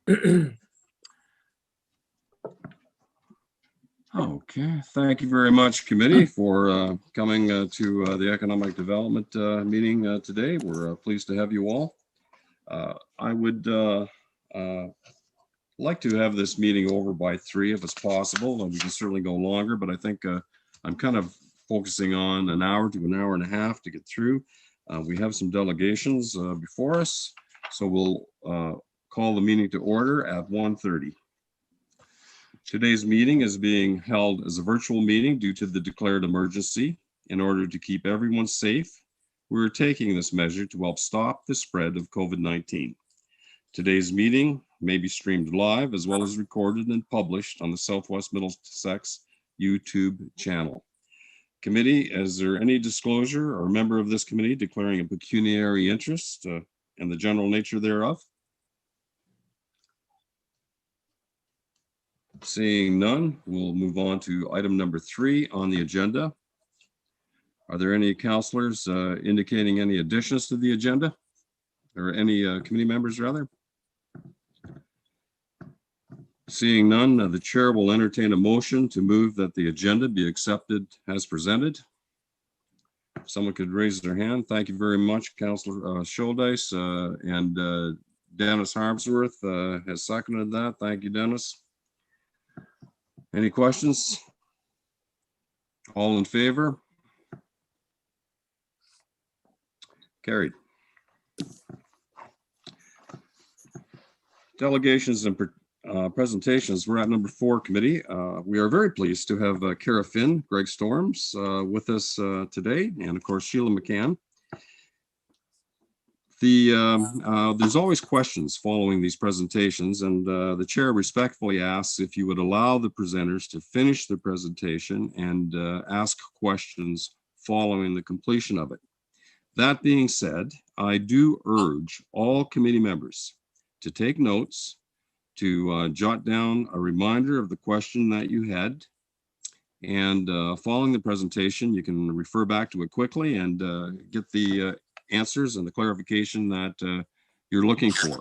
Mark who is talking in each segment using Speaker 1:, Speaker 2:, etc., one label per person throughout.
Speaker 1: Okay, thank you very much, committee, for coming to the Economic Development meeting today. We're pleased to have you all. I would like to have this meeting over by 3 if it's possible, and we can certainly go longer, but I think I'm kind of focusing on an hour to an hour and a half to get through. We have some delegations before us, so we'll call the meeting to order at 1:30. Today's meeting is being held as a virtual meeting due to the declared emergency. In order to keep everyone safe, we're taking this measure to help stop the spread of COVID-19. Today's meeting may be streamed live as well as recorded and published on the Southwest Middlesex YouTube channel. Committee, is there any disclosure or member of this committee declaring a pecuniary interest and the general nature thereof? Seeing none, we'll move on to item number 3 on the agenda. Are there any councilors indicating any additions to the agenda, or any committee members rather? Seeing none, the chair will entertain a motion to move that the agenda be accepted as presented. If someone could raise their hand. Thank you very much, Councillor Schuldice, and Dennis Harmsworth has seconded that. Thank you, Dennis. Any questions? All in favor? Carried. Delegations and presentations. We're at number 4, committee. We are very pleased to have Kara Finn, Greg Storms with us today, and of course Sheila McCann. There's always questions following these presentations, and the chair respectfully asks if you would allow the presenters to finish the presentation and ask questions following the completion of it. That being said, I do urge all committee members to take notes, to jot down a reminder of the question that you had, and following the presentation, you can refer back to it quickly and get the answers and the clarification that you're looking for.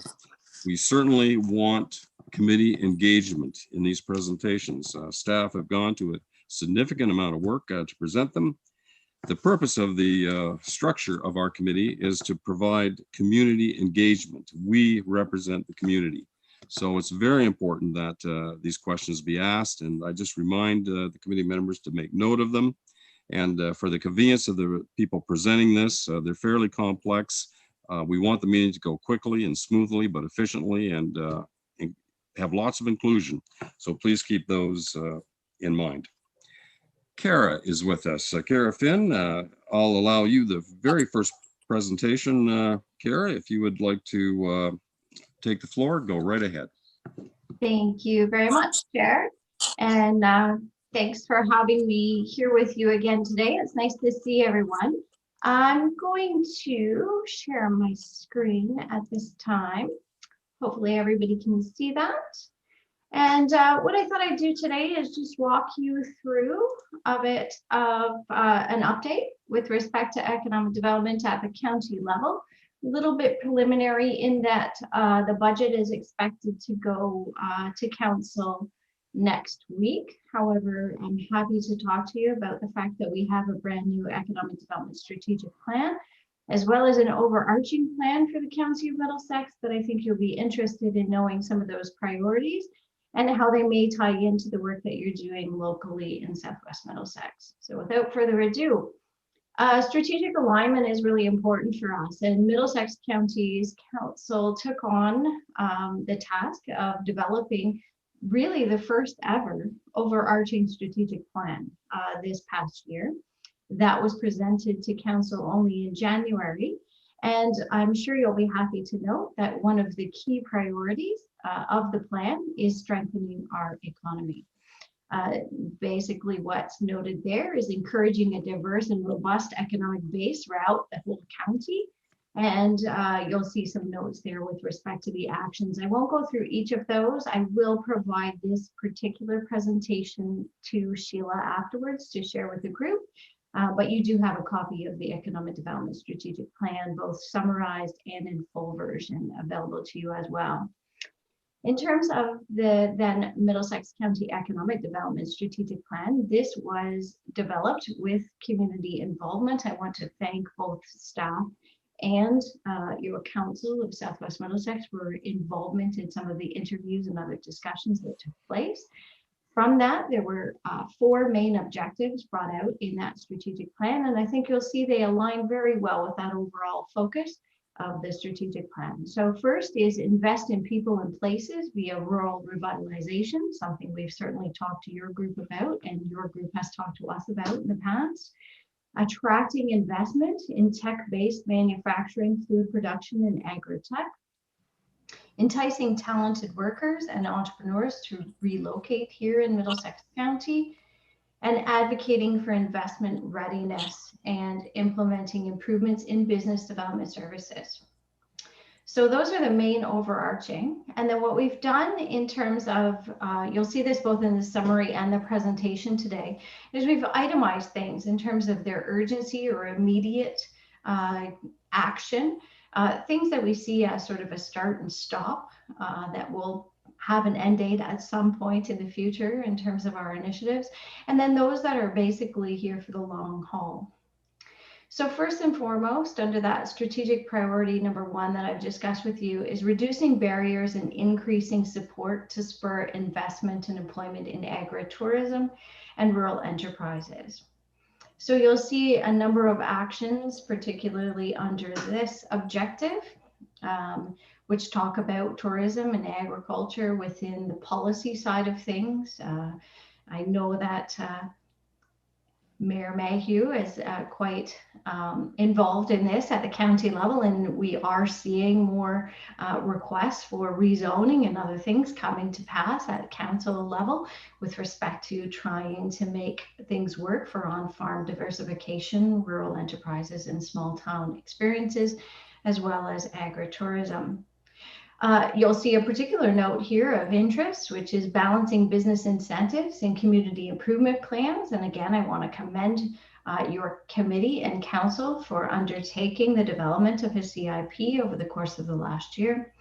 Speaker 1: We certainly want committee engagement in these presentations. Staff have gone to a significant amount of work to present them. The purpose of the structure of our committee is to provide community engagement. We represent the community. So it's very important that these questions be asked, and I just remind the committee members to make note of them. And for the convenience of the people presenting this, they're fairly complex. We want the meeting to go quickly and smoothly, but efficiently, and have lots of inclusion. So please keep those in mind. Kara is with us. Kara Finn, I'll allow you the very first presentation. Kara, if you would like to take the floor, go right ahead.
Speaker 2: Thank you very much, Chair. And thanks for having me here with you again today. It's nice to see everyone. I'm going to share my screen at this time. Hopefully everybody can see that. And what I thought I'd do today is just walk you through a bit of an update with respect to economic development at the county level. A little bit preliminary in that the budget is expected to go to council next week. However, I'm happy to talk to you about the fact that we have a brand new economic development strategic plan, as well as an overarching plan for the County of Middlesex that I think you'll be interested in knowing some of those priorities and how they may tie into the work that you're doing locally in Southwest Middlesex. So without further ado, strategic alignment is really important for us, and Middlesex County's Council took on the task of developing really the first ever overarching strategic plan this past year. That was presented to Council only in January, and I'm sure you'll be happy to note that one of the key priorities of the plan is strengthening our economy. Basically what's noted there is encouraging a diverse and robust economic base throughout the whole county. And you'll see some notes there with respect to the actions. I won't go through each of those. I will provide this particular presentation to Sheila afterwards to share with the group. But you do have a copy of the Economic Development Strategic Plan, both summarized and in full version, available to you as well. In terms of the then Middlesex County Economic Development Strategic Plan, this was developed with community involvement. I want to thank both staff and your council of Southwest Middlesex for involvement in some of the interviews and other discussions that took place. From that, there were 4 main objectives brought out in that strategic plan, and I think you'll see they align very well with that overall focus of the strategic plan. So first is invest in people and places via rural revitalization, something we've certainly talked to your group about and your group has talked to us about in the past. Attracting investment in tech-based manufacturing, food production, and agri-tech. Enticing talented workers and entrepreneurs to relocate here in Middlesex County, and advocating for investment readiness and implementing improvements in business development services. So those are the main overarching. And then what we've done in terms of, you'll see this both in the summary and the presentation today, is we've itemized things in terms of their urgency or immediate action, things that we see as sort of a start and stop that will have an end date at some point in the future in terms of our initiatives, and then those that are basically here for the long haul. So first and foremost, under that strategic priority number 1 that I've discussed with you is reducing barriers and increasing support to spur investment and employment in agritourism and rural enterprises. So you'll see a number of actions, particularly under this objective, which talk about tourism and agriculture within the policy side of things. I know that Mayor Mayhew is quite involved in this at the county level, and we are seeing more requests for rezoning and other things coming to pass at council level with respect to trying to make things work for on-farm diversification, rural enterprises, and small town experiences, as well as agritourism. You'll see a particular note here of interest, which is balancing business incentives and community improvement plans. And again, I want to commend your committee and council for undertaking the development of a CIP over the course of the last year.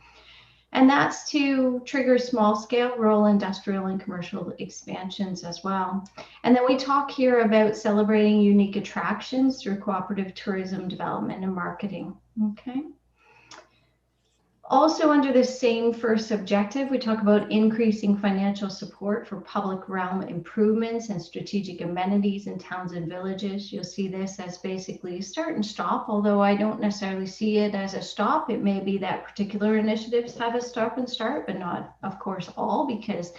Speaker 2: And that's to trigger small scale rural industrial and commercial expansions as well. And then we talk here about celebrating unique attractions through cooperative tourism development and marketing. Okay. Also under the same first objective, we talk about increasing financial support for public realm improvements and strategic amenities in towns and villages. You'll see this as basically start and stop, although I don't necessarily see it as a stop. It may be that particular initiatives have a stop and start, but not, of course, all, because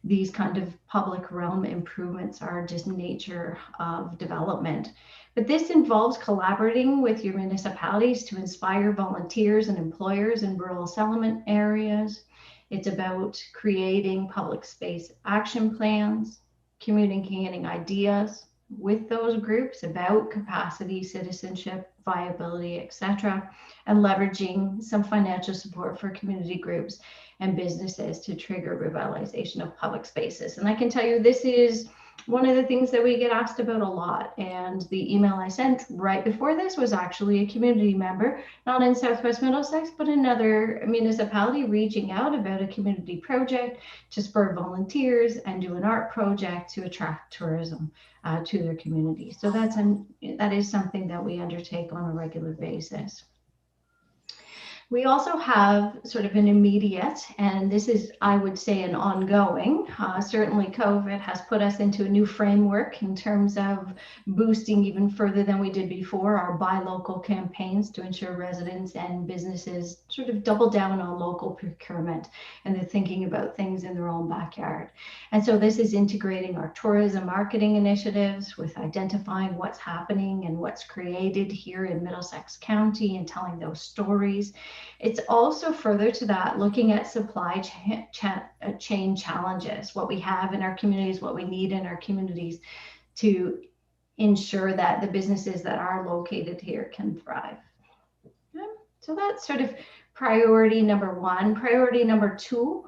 Speaker 2: these kind of public realm improvements are just nature of development. But this involves collaborating with your municipalities to inspire volunteers and employers in rural settlement areas. It's about creating public space action plans, communicating ideas with those groups about capacity, citizenship, viability, etc., and leveraging some financial support for community groups and businesses to trigger revitalization of public spaces. And I can tell you this is one of the things that we get asked about a lot. And the email I sent right before this was actually a community member, not in Southwest Middlesex, but another municipality reaching out about a community project to spur volunteers and do an art project to attract tourism to their community. So that is something that we undertake on a regular basis. We also have sort of an immediate, and this is, I would say, an ongoing, certainly COVID has put us into a new framework in terms of boosting even further than we did before our buy local campaigns to ensure residents and businesses sort of double down on local procurement, and they're thinking about things in their own backyard. And so this is integrating our tourism marketing initiatives with identifying what's happening and what's created here in Middlesex County and telling those stories. It's also further to that, looking at supply chain challenges, what we have in our communities, what we need in our communities to ensure that the businesses that are located here can thrive. Okay. So that's sort of priority number 1. Priority number 2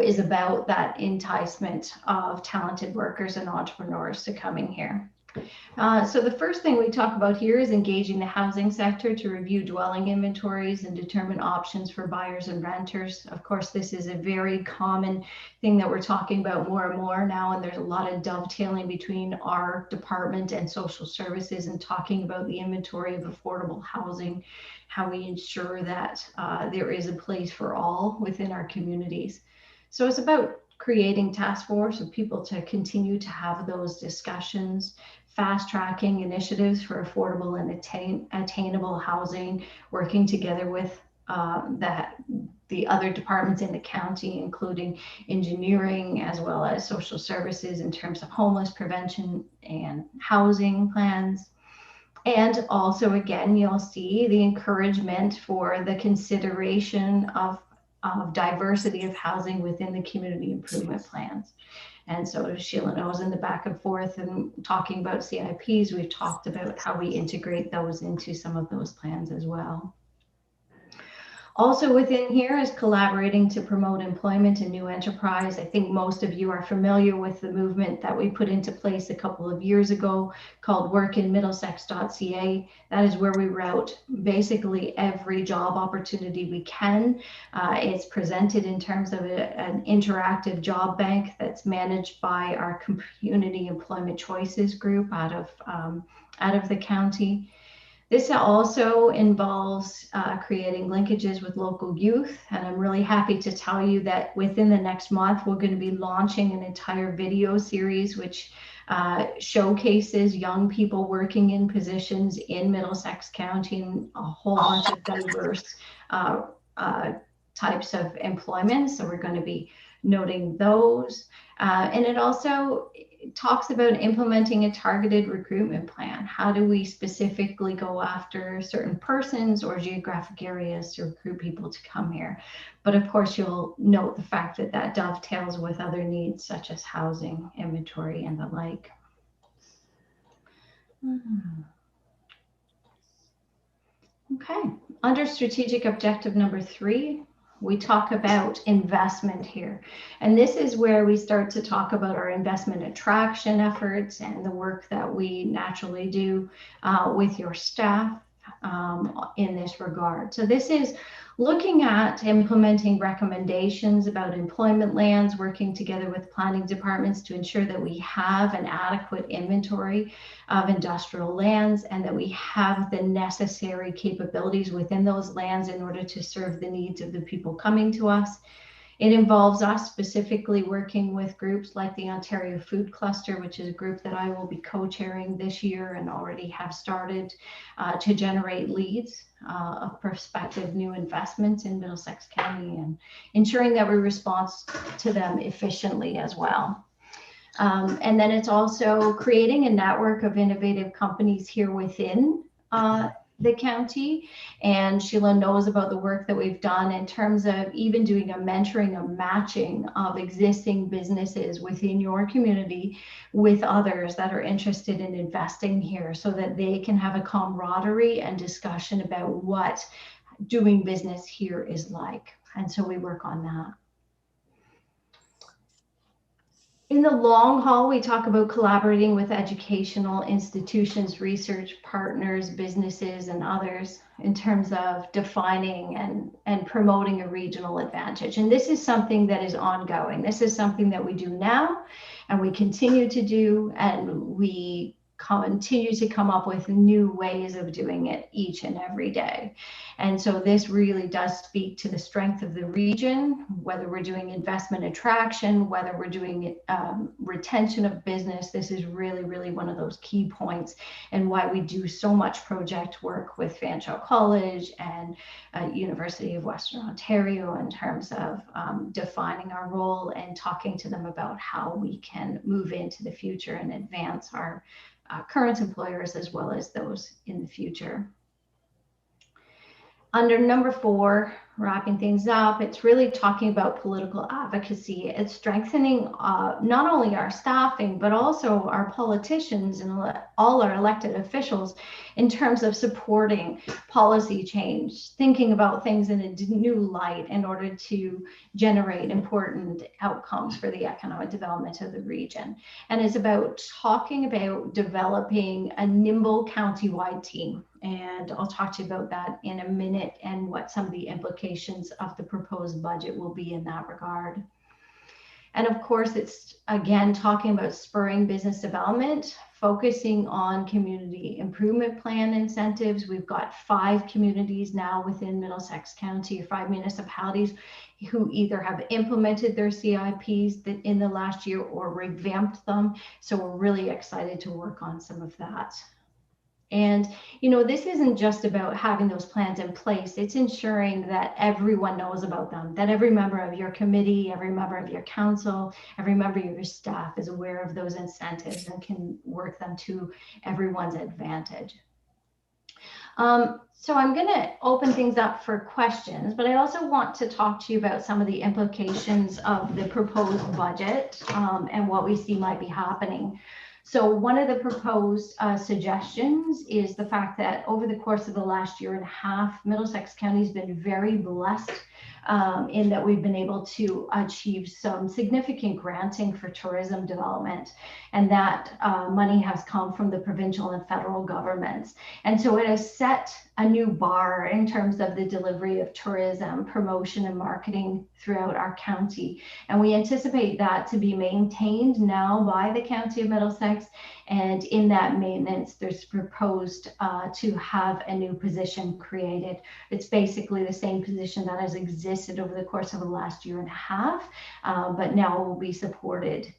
Speaker 2: is about that enticement of talented workers and entrepreneurs to coming here. So the first thing we talk about here is engaging the housing sector to review dwelling inventories and determine options for buyers and renters. Of course, this is a very common thing that we're talking about more and more now, and there's a lot of dovetailing between our department and social services and talking about the inventory of affordable housing, how we ensure that there is a place for all within our communities. So it's about creating task force of people to continue to have those discussions, fast tracking initiatives for affordable and attainable housing, working together with the other departments in the county, including engineering as well as social services in terms of homeless prevention and housing plans. And also, again, you'll see the encouragement for the consideration of diversity of housing within the community improvement plans. And so Sheila knows in the back and forth and talking about CIPs, we've talked about how we integrate those into some of those plans as well. Also within here is collaborating to promote employment and new enterprise. I think most of you are familiar with the movement that we put into place a couple of years ago called workinmiddlesex.ca. That is where we route basically every job opportunity we can. It's presented in terms of an interactive job bank that's managed by our Community Employment Choices group out of the county. This also involves creating linkages with local youth, and I'm really happy to tell you that within the next month, we're going to be launching an entire video series which showcases young people working in positions in Middlesex County and a whole bunch of diverse types of employment. So we're going to be noting those. And it also talks about implementing a targeted recruitment plan. How do we specifically go after certain persons or geographic areas to recruit people to come here? But of course, you'll note the fact that that dovetails with other needs such as housing, inventory, and the like. Okay, under strategic objective number 3, we talk about investment here. And this is where we start to talk about our investment attraction efforts and the work that we naturally do with your staff in this regard. So this is looking at implementing recommendations about employment lands, working together with planning departments to ensure that we have an adequate inventory of industrial lands and that we have the necessary capabilities within those lands in order to serve the needs of the people coming to us. It involves us specifically working with groups like the Ontario Food Cluster, which is a group that I will be co-chairing this year and already have started to generate leads of prospective new investments in Middlesex County and ensuring that we respond to them efficiently as well. And then it's also creating a network of innovative companies here within the county. And Sheila knows about the work that we've done in terms of even doing a mentoring, a matching of existing businesses within your community with others that are interested in investing here so that they can have a camaraderie and discussion about what doing business here is like. And so we work on that. In the long haul, we talk about collaborating with educational institutions, research partners, businesses, and others in terms of defining and promoting a regional advantage. And this is something that is ongoing. This is something that we do now and we continue to do, and we continue to come up with new ways of doing it each and every day. And so this really does speak to the strength of the region, whether we're doing investment attraction, whether we're doing retention of business. This is really, really one of those key points and why we do so much project work with Fanshawe College and University of Western Ontario in terms of defining our role and talking to them about how we can move into the future and advance our current employers as well as those in the future. Under number 4, wrapping things up, it's really talking about political advocacy. It's strengthening not only our staffing, but also our politicians and all our elected officials in terms of supporting policy change, thinking about things in a new light in order to generate important outcomes for the economic development of the region. And it's about talking about developing a nimble county-wide team. And I'll talk to you about that in a minute and what some of the implications of the proposed budget will be in that regard. And of course, it's again talking about spurring business development, focusing on community improvement plan incentives. We've got 5 communities now within Middlesex County, 5 municipalities who either have implemented their CIPs in the last year or revamped them. So we're really excited to work on some of that. And, you know, this isn't just about having those plans in place. It's ensuring that everyone knows about them, that every member of your committee, every member of your council, every member of your staff is aware of those incentives and can work them to everyone's advantage. So I'm going to open things up for questions, but I also want to talk to you about some of the implications of the proposed budget and what we see might be happening. So one of the proposed suggestions is the fact that over the course of the last year and a half, Middlesex County has been very blessed in that we've been able to achieve some significant granting for tourism development. And that money has come from the provincial and federal governments. And so it has set a new bar in terms of the delivery of tourism, promotion, and marketing throughout our county. And we anticipate that to be maintained now by the County of Middlesex. And in that maintenance, there's proposed to have a new position created. It's basically the same position that has existed over the course of the last year and a half, but now will be supported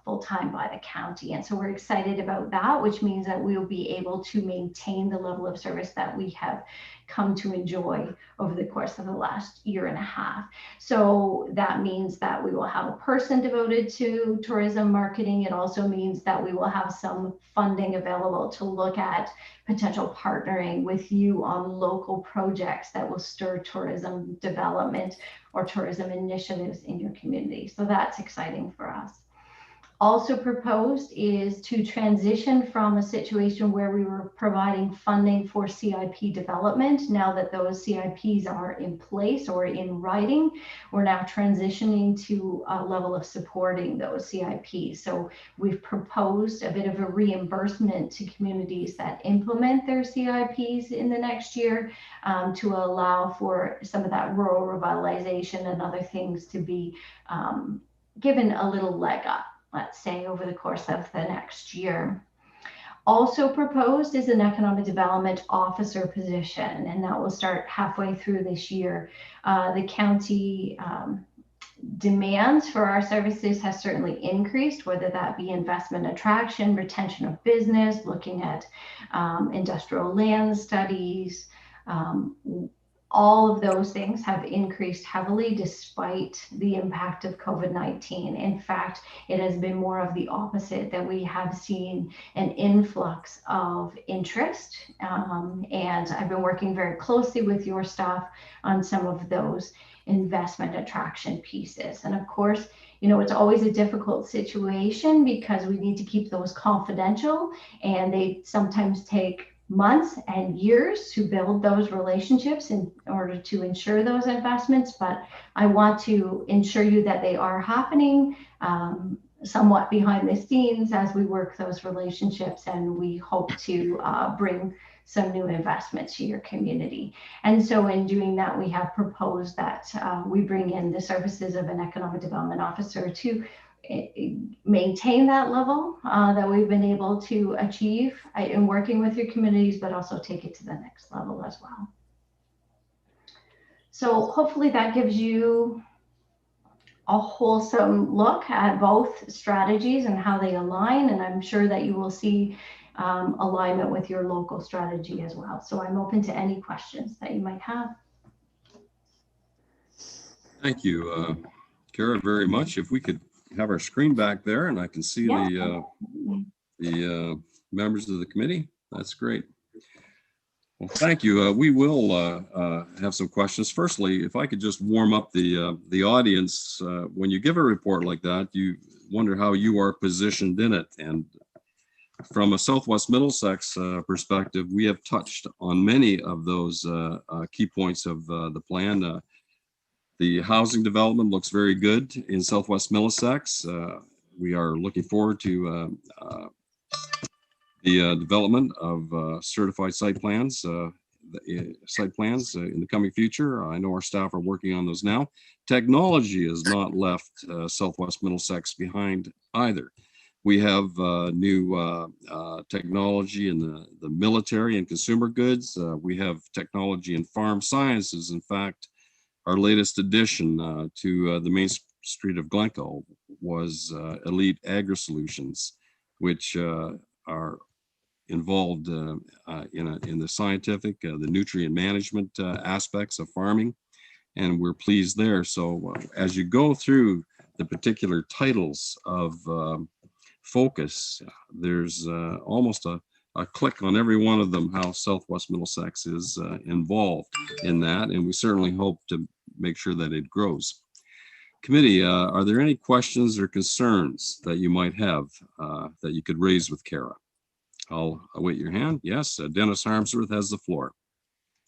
Speaker 2: full-time by the county. And so we're excited about that, which means that we will be able to maintain the level of service that we have come to enjoy over the course of the last year and a half. So that means that we will have a person devoted to tourism marketing. It also means that we will have some funding available to look at potential partnering with you on local projects that will stir tourism development or tourism initiatives in your community. So that's exciting for us. Also proposed is to transition from a situation where we were providing funding for CIP development. Now that those CIPs are in place or in writing, we're now transitioning to a level of supporting those CIPs. So we've proposed a bit of a reimbursement to communities that implement their CIPs in the next year to allow for some of that rural revitalization and other things to be given a little leg up, let's say, over the course of the next year. Also proposed is an economic development officer position, and that will start halfway through this year. The county demands for our services has certainly increased, whether that be investment attraction, retention of business, looking at industrial land studies. All of those things have increased heavily despite the impact of COVID-19. In fact, it has been more of the opposite, that we have seen an influx of interest. And I've been working very closely with your staff on some of those investment attraction pieces. And of course, you know, it's always a difficult situation because we need to keep those confidential, and they sometimes take months and years to build those relationships in order to ensure those investments. But I want to ensure you that they are happening somewhat behind the scenes as we work those relationships, and we hope to bring some new investments to your community. And so in doing that, we have proposed that we bring in the services of an economic development officer to maintain that level that we've been able to achieve in working with your communities, but also take it to the next level as well. So hopefully that gives you a wholesome look at both strategies and how they align, and I'm sure that you will see alignment with your local strategy as well. So I'm open to any questions that you might have.
Speaker 1: Thank you, Kara, very much. If we could have our screen back there and I can see the members of the committee, that's great. Well, thank you. We will have some questions. Firstly, if I could just warm up the audience, when you give a report like that, you wonder how you are positioned in it. And from a Southwest Middlesex perspective, we have touched on many of those key points of the plan. The housing development looks very good in Southwest Middlesex. We are looking forward to the development of certified site plans in the coming future. I know our staff are working on those now. Technology has not left Southwest Middlesex behind either. We have new technology in the military and consumer goods. We have technology in farm sciences. In fact, our latest addition to the main street of Glencoe was Elite Agri-Solutions, which are involved in the scientific, the nutrient management aspects of farming, and we're pleased there. So as you go through the particular titles of focus, there's almost a click on every one of them how Southwest Middlesex is involved in that, and we certainly hope to make sure that it grows. Committee, are there any questions or concerns that you might have that you could raise with Kara? I'll await your hand. Yes, Dennis Harmsworth has the floor.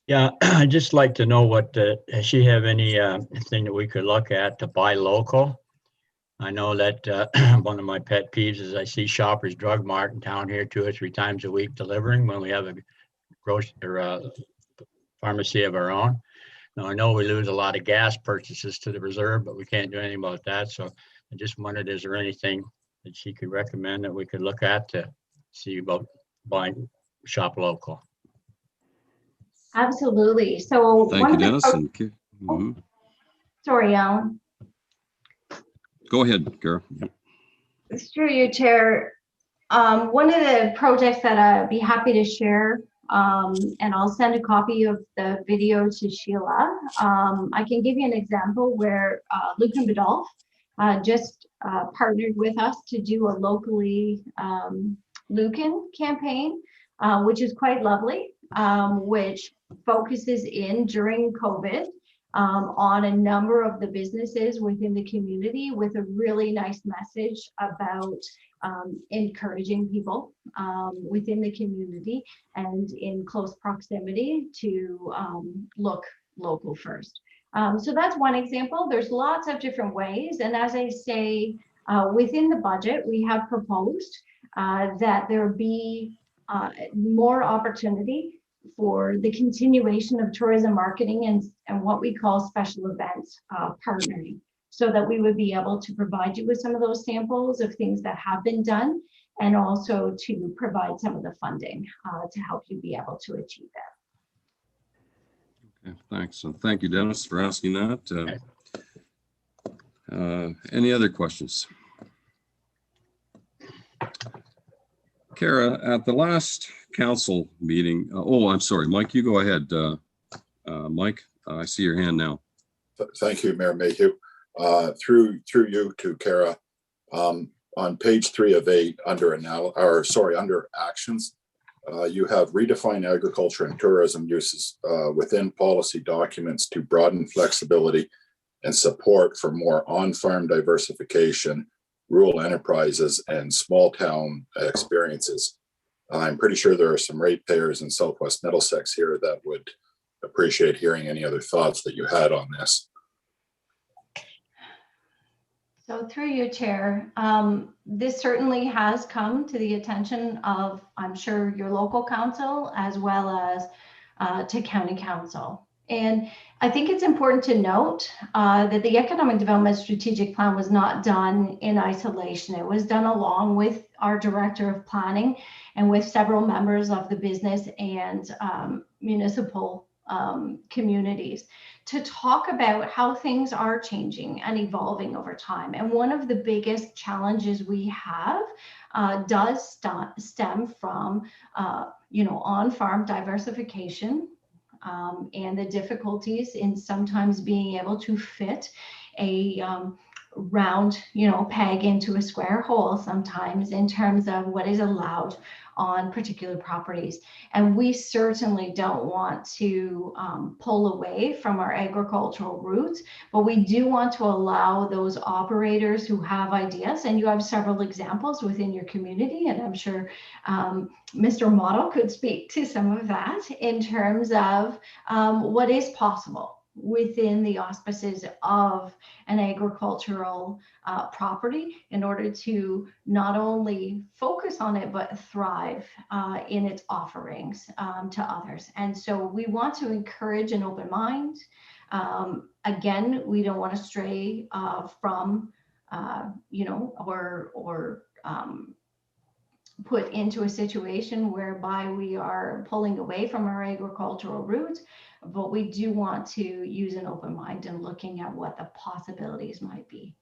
Speaker 3: Yeah, I'd just like to know what, does she have any thing that we could look at to buy local? I know that one of my pet peeves is I see Shoppers Drug Mart in town here 2 or 3 times a week delivering when we have a grocery or pharmacy of our own. Now, I know we lose a lot of gas purchases to the reserve, but we can't do anything about that. So I just wondered, is there anything that she could recommend that we could look at to see about buying shop local?
Speaker 2: Absolutely. So
Speaker 1: Thank you, Dennis.
Speaker 2: Sorry, Alan.
Speaker 1: Go ahead, Kara.
Speaker 2: Through you, Chair. One of the projects that I'd be happy to share, and I'll send a copy of the video to Sheila. I can give you an example where Lucan Badolf just partnered with us to do a locally Lucan campaign, which is quite lovely, which focuses in during COVID on a number of the businesses within the community with a really nice message about encouraging people within the community and in close proximity to look local first. So that's one example. There's lots of different ways. And as I say, within the budget, we have proposed that there be more opportunity for the continuation of tourism marketing and what we call special events partnering, so that we would be able to provide you with some of those samples of things that have been done, and also to provide some of the funding to help you be able to achieve that.
Speaker 1: Okay, thanks. So thank you, Dennis, for asking that. Any other questions? Kara, at the last council meeting, I'm sorry, Mike, you go ahead. Mike, I see your hand now.
Speaker 4: Thank you, Mayor Mayhew. Through you to Kara, on page 3 of 8 under actions, you have redefine agriculture and tourism uses within policy documents to broaden flexibility and support for more on-farm diversification, rural enterprises, and small town experiences. I'm pretty sure there are some ratepayers in Southwest Middlesex here that would appreciate hearing any other thoughts that you had on this.
Speaker 2: So through you, Chair, this certainly has come to the attention of, I'm sure, your local council as well as to county council. And I think it's important to note that the Economic Development Strategic Plan was not done in isolation. It was done along with our Director of Planning and with several members of the business and municipal communities to talk about how things are changing and evolving over time. And one of the biggest challenges we have does stem from, on-farm diversification, and the difficulties in sometimes being able to fit a round, peg into a square hole sometimes in terms of what is allowed on particular properties. And we certainly don't want to pull away from our agricultural roots, but we do want to allow those operators who have ideas, and you have several examples within your community, and I'm sure Mr. Model could speak to some of that in terms of what is possible within the auspices of an agricultural property in order to not only focus on it, but thrive in its offerings to others. And so we want to encourage an open mind. Again, we don't want to stray from, or put into a situation whereby we are pulling away from our agricultural roots, but we do want to use an open mind and looking at what the possibilities might be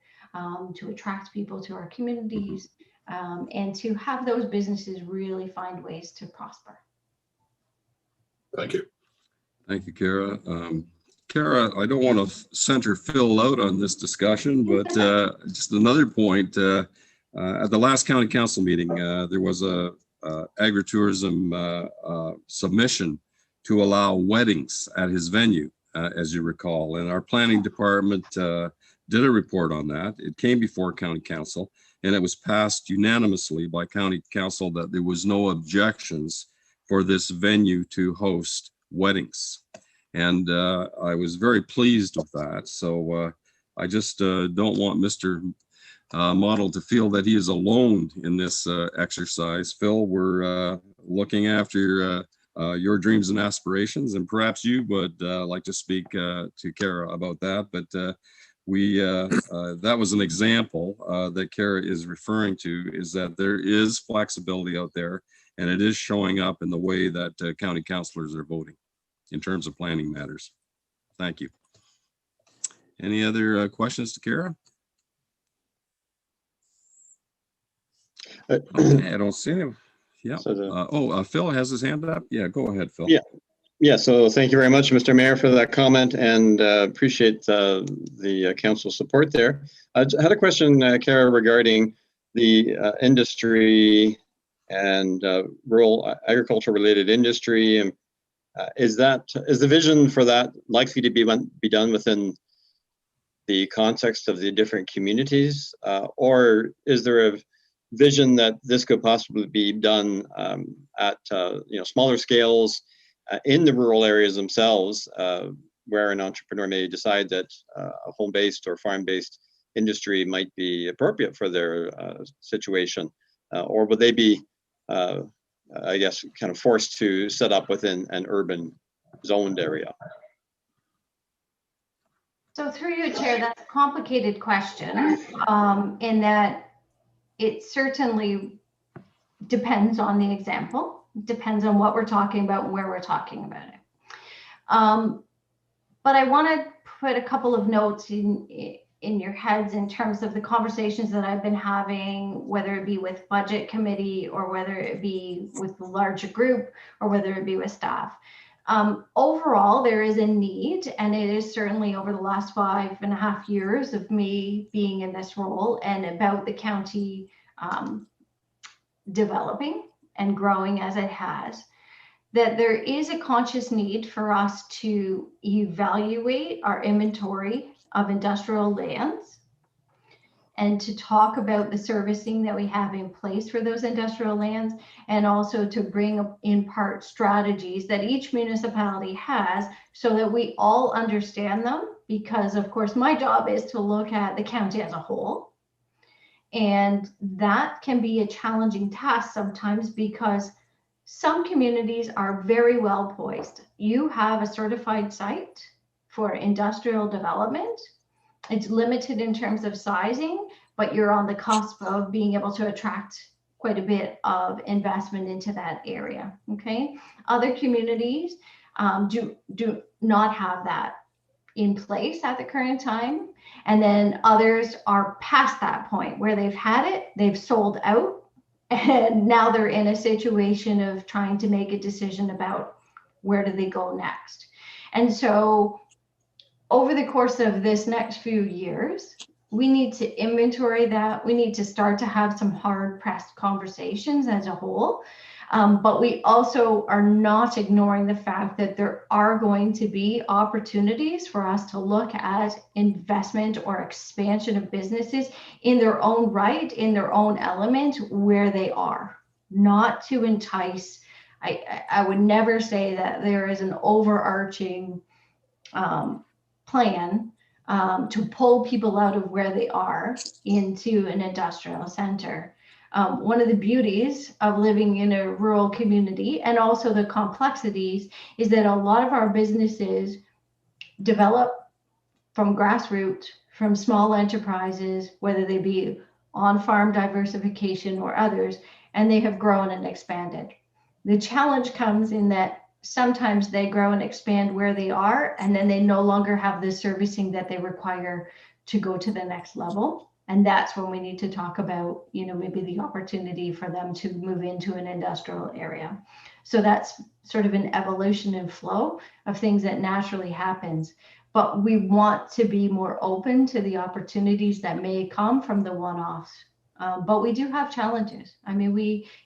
Speaker 2: to attract people to our communities and to have those businesses really find ways to prosper.
Speaker 4: Thank you.
Speaker 1: Thank you, Kara. Kara, I don't want to center Phil out on this discussion, but just another point. At the last county council meeting, there was a agritourism submission to allow weddings at his venue, as you recall. And our planning department did a report on that. It came before county council, and it was passed unanimously by county council that there was no objections for this venue to host weddings. And I was very pleased with that. So I just don't want Mr. Model to feel that he is alone in this exercise. Phil, we're looking after your dreams and aspirations, and perhaps you would like to speak to Kara about that. But that was an example that Kara is referring to, is that there is flexibility out there, and it is showing up in the way that county councilors are voting in terms of planning matters. Thank you. Any other questions to Kara? Okay, I don't see him. Yeah. So Phil has his hand up. Yeah, go ahead, Phil.
Speaker 5: Yeah. So thank you very much, Mr. Mayor, for that comment, and appreciate the council support there. I had a question, Kara, regarding the industry and rural agriculture related industry. And is the vision for that likely to be done within the context of the different communities, or is there a vision that this could possibly be done at smaller scales in the rural areas themselves, where an entrepreneur may decide that a home-based or farm-based industry might be appropriate for their situation, or would they be, I guess, kind of forced to set up within an urban zoned area?
Speaker 2: So through you, Chair, that's a complicated question in that it certainly depends on the example, depends on what we're talking about and where we're talking about it. But I want to put a couple of notes in your heads in terms of the conversations that I've been having, whether it be with budget committee or whether it be with the larger group or whether it be with staff. Overall, there is a need, and it is certainly over the last 5.5 years of me being in this role and about the county developing and growing as it has, that there is a conscious need for us to evaluate our inventory of industrial lands and to talk about the servicing that we have in place for those industrial lands, and also to bring in part strategies that each municipality has so that we all understand them, because of course my job is to look at the county as a whole. And that can be a challenging task sometimes because some communities are very well poised. You have a certified site for industrial development. It's limited in terms of sizing, but you're on the cusp of being able to attract quite a bit of investment into that area, okay? Other communities do not have that in place at the current time. And then others are past that point where they've had it, they've sold out, and now they're in a situation of trying to make a decision about where do they go next. And so over the course of this next few years, We need to inventory that. We need to start to have some hard pressed conversations as a whole. But we also are not ignoring the fact that there are going to be opportunities for us to look at investment or expansion of businesses in their own right, in their own element, where they are, not to entice. I would never say that there is an overarching plan to pull people out of where they are into an industrial center. One of the beauties of living in a rural community, and also the complexities, is that a lot of our businesses develop from grassroots, from small enterprises, whether they be on-farm diversification or others, and they have grown and expanded. The challenge comes in that sometimes they grow and expand where they are, and then they no longer have the servicing that they require to go to the next level. And that's when we need to talk about, maybe the opportunity for them to move into an industrial area. So that's sort of an evolution and flow of things that naturally happens. But we want to be more open to the opportunities that may come from the one-offs. But we do have challenges. I mean,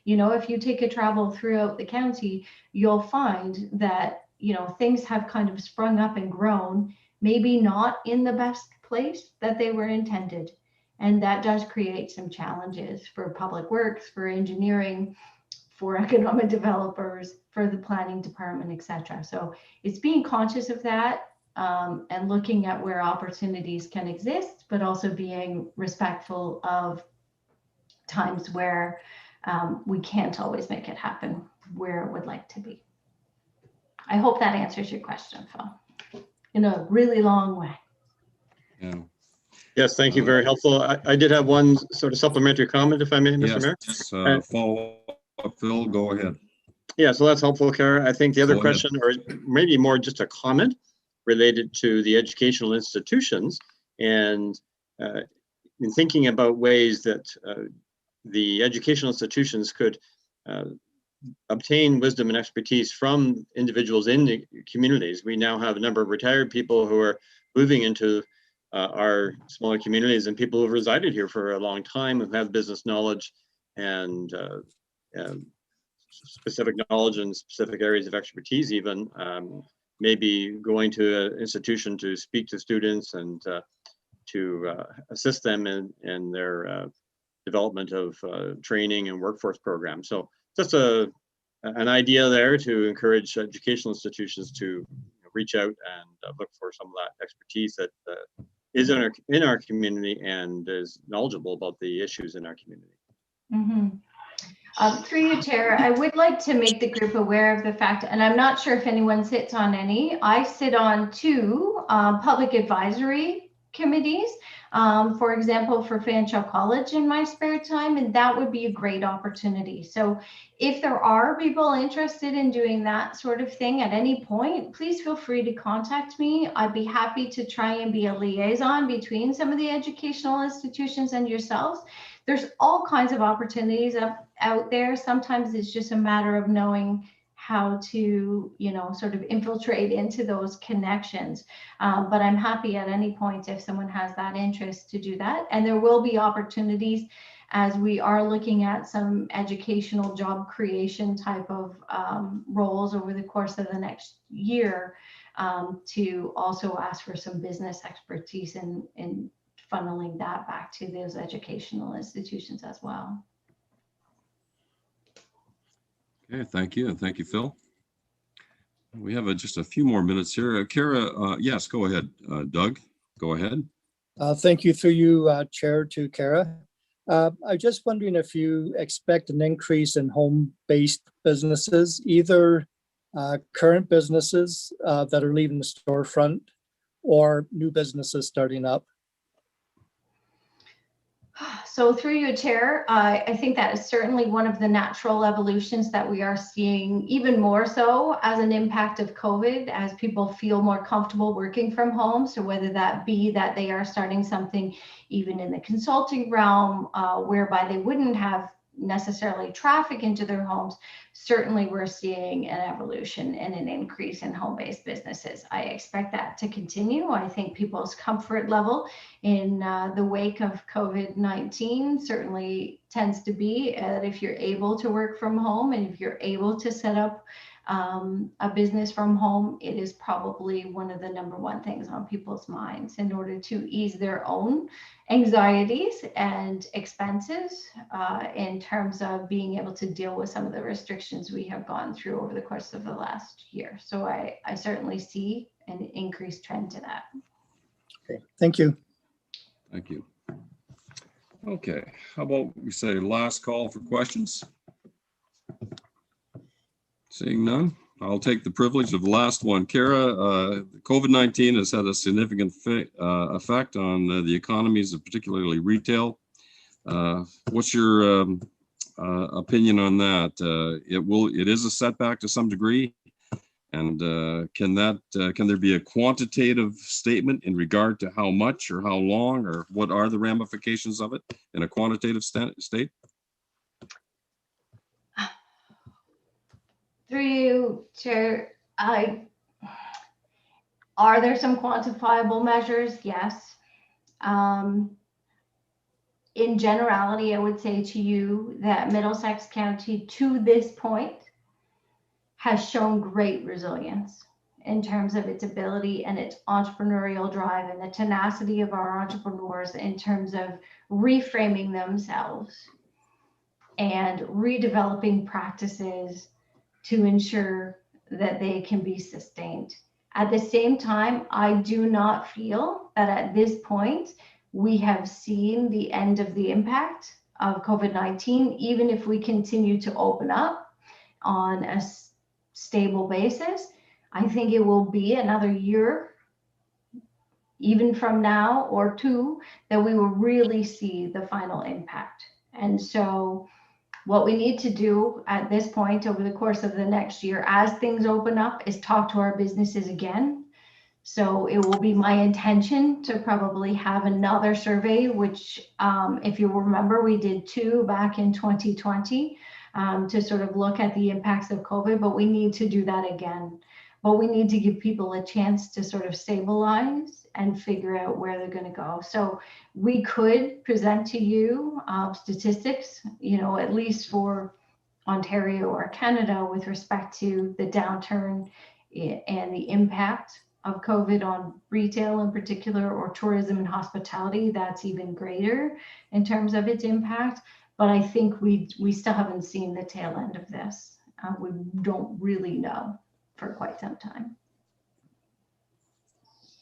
Speaker 2: if you take a travel throughout the county, you'll find that, things have kind of sprung up and grown, maybe not in the best place that they were intended. And that does create some challenges for public works, for engineering, for economic developers, for the planning department, et cetera. So it's being conscious of that and looking at where opportunities can exist, but also being respectful of times where we can't always make it happen where it would like to be. I hope that answers your question, Phil, in a really long way.
Speaker 1: Yeah.
Speaker 5: Yes, thank you. Very helpful. I did have one sort of supplementary comment, if I may, Mr. Mayor.
Speaker 1: Yes, follow up, Phil, go ahead.
Speaker 5: Yeah, so that's helpful, Kara. I think the other
Speaker 1: Go ahead.
Speaker 5: question, or maybe more just a comment related to the educational institutions, and in thinking about ways that the educational institutions could obtain wisdom and expertise from individuals in the communities. We now have a number of retired people who are moving into our smaller communities, and people who have resided here for a long time, who have business knowledge and specific knowledge in specific areas of expertise, even maybe going to an institution to speak to students and to assist them in their development of training and workforce programs. So just an idea there to encourage educational institutions to reach out and look for some of that expertise that is in our community and is knowledgeable about the issues in our community.
Speaker 2: Mm-hmm. Through you, Chair, I would like to make the group aware of the fact, and I'm not sure if anyone sits on any, I sit on 2 public advisory committees, for example, for Fanshawe College in my spare time, and that would be a great opportunity. So if there are people interested in doing that sort of thing at any point, please feel free to contact me. I'd be happy to try and be a liaison between some of the educational institutions and yourselves. There's all kinds of opportunities out there. Sometimes it's just a matter of knowing how to, sort of infiltrate into those connections. But I'm happy at any point if someone has that interest to do that. And there will be opportunities as we are looking at some educational job creation type of roles over the course of the next year to also ask for some business expertise in funneling that back to those educational institutions as well.
Speaker 1: Okay, thank you. And thank you, Phil. We have just a few more minutes here. Kara, yes, go ahead. Doug, go ahead.
Speaker 6: Thank you through you, Chair, to Kara. I'm just wondering if you expect an increase in home-based businesses, either current businesses that are leaving the storefront or new businesses starting up.
Speaker 2: So through you, Chair, I think that is certainly one of the natural evolutions that we are seeing, even more so as an impact of COVID, as people feel more comfortable working from home. So whether that be that they are starting something even in the consulting realm, whereby they wouldn't have necessarily traffic into their homes, certainly we're seeing an evolution and an increase in home-based businesses. I expect that to continue. I think people's comfort level in the wake of COVID-19 certainly tends to be that if you're able to work from home and if you're able to set up a business from home, it is probably one of the number one things on people's minds in order to ease their own anxieties and expenses in terms of being able to deal with some of the restrictions we have gone through over the course of the last year. So I certainly see an increased trend to that.
Speaker 6: Okay, thank you.
Speaker 1: Thank you. Okay, how about we say last call for questions? Seeing none, I'll take the privilege of the last one. Kara, COVID-19 has had a significant effect on the economies of particularly retail. What's your opinion on that? It is a setback to some degree. And can there be a quantitative statement in regard to how much or how long or what are the ramifications of it in a quantitative state?
Speaker 2: Through you, Chair, are there some quantifiable measures? Yes. In generality, I would say to you that Middlesex County to this point has shown great resilience in terms of its ability and its entrepreneurial drive and the tenacity of our entrepreneurs in terms of reframing themselves and redeveloping practices to ensure that they can be sustained. At the same time, I do not feel that at this point, we have seen the end of the impact of COVID-19, even if we continue to open up on a stable basis. I think it will be another year, even from now or two, that we will really see the final impact. And so what we need to do at this point over the course of the next year, as things open up, is talk to our businesses again. So it will be my intention to probably have another survey, which if you remember, we did 2 back in 2020 to sort of look at the impacts of COVID, but we need to do that again. But we need to give people a chance to sort of stabilize and figure out where they're going to go. So we could present to you statistics, at least for Ontario or Canada with respect to the downturn and the impact of COVID on retail in particular, or tourism and hospitality. That's even greater in terms of its impact. But I think we still haven't seen the tail end of this. We don't really know for quite some time.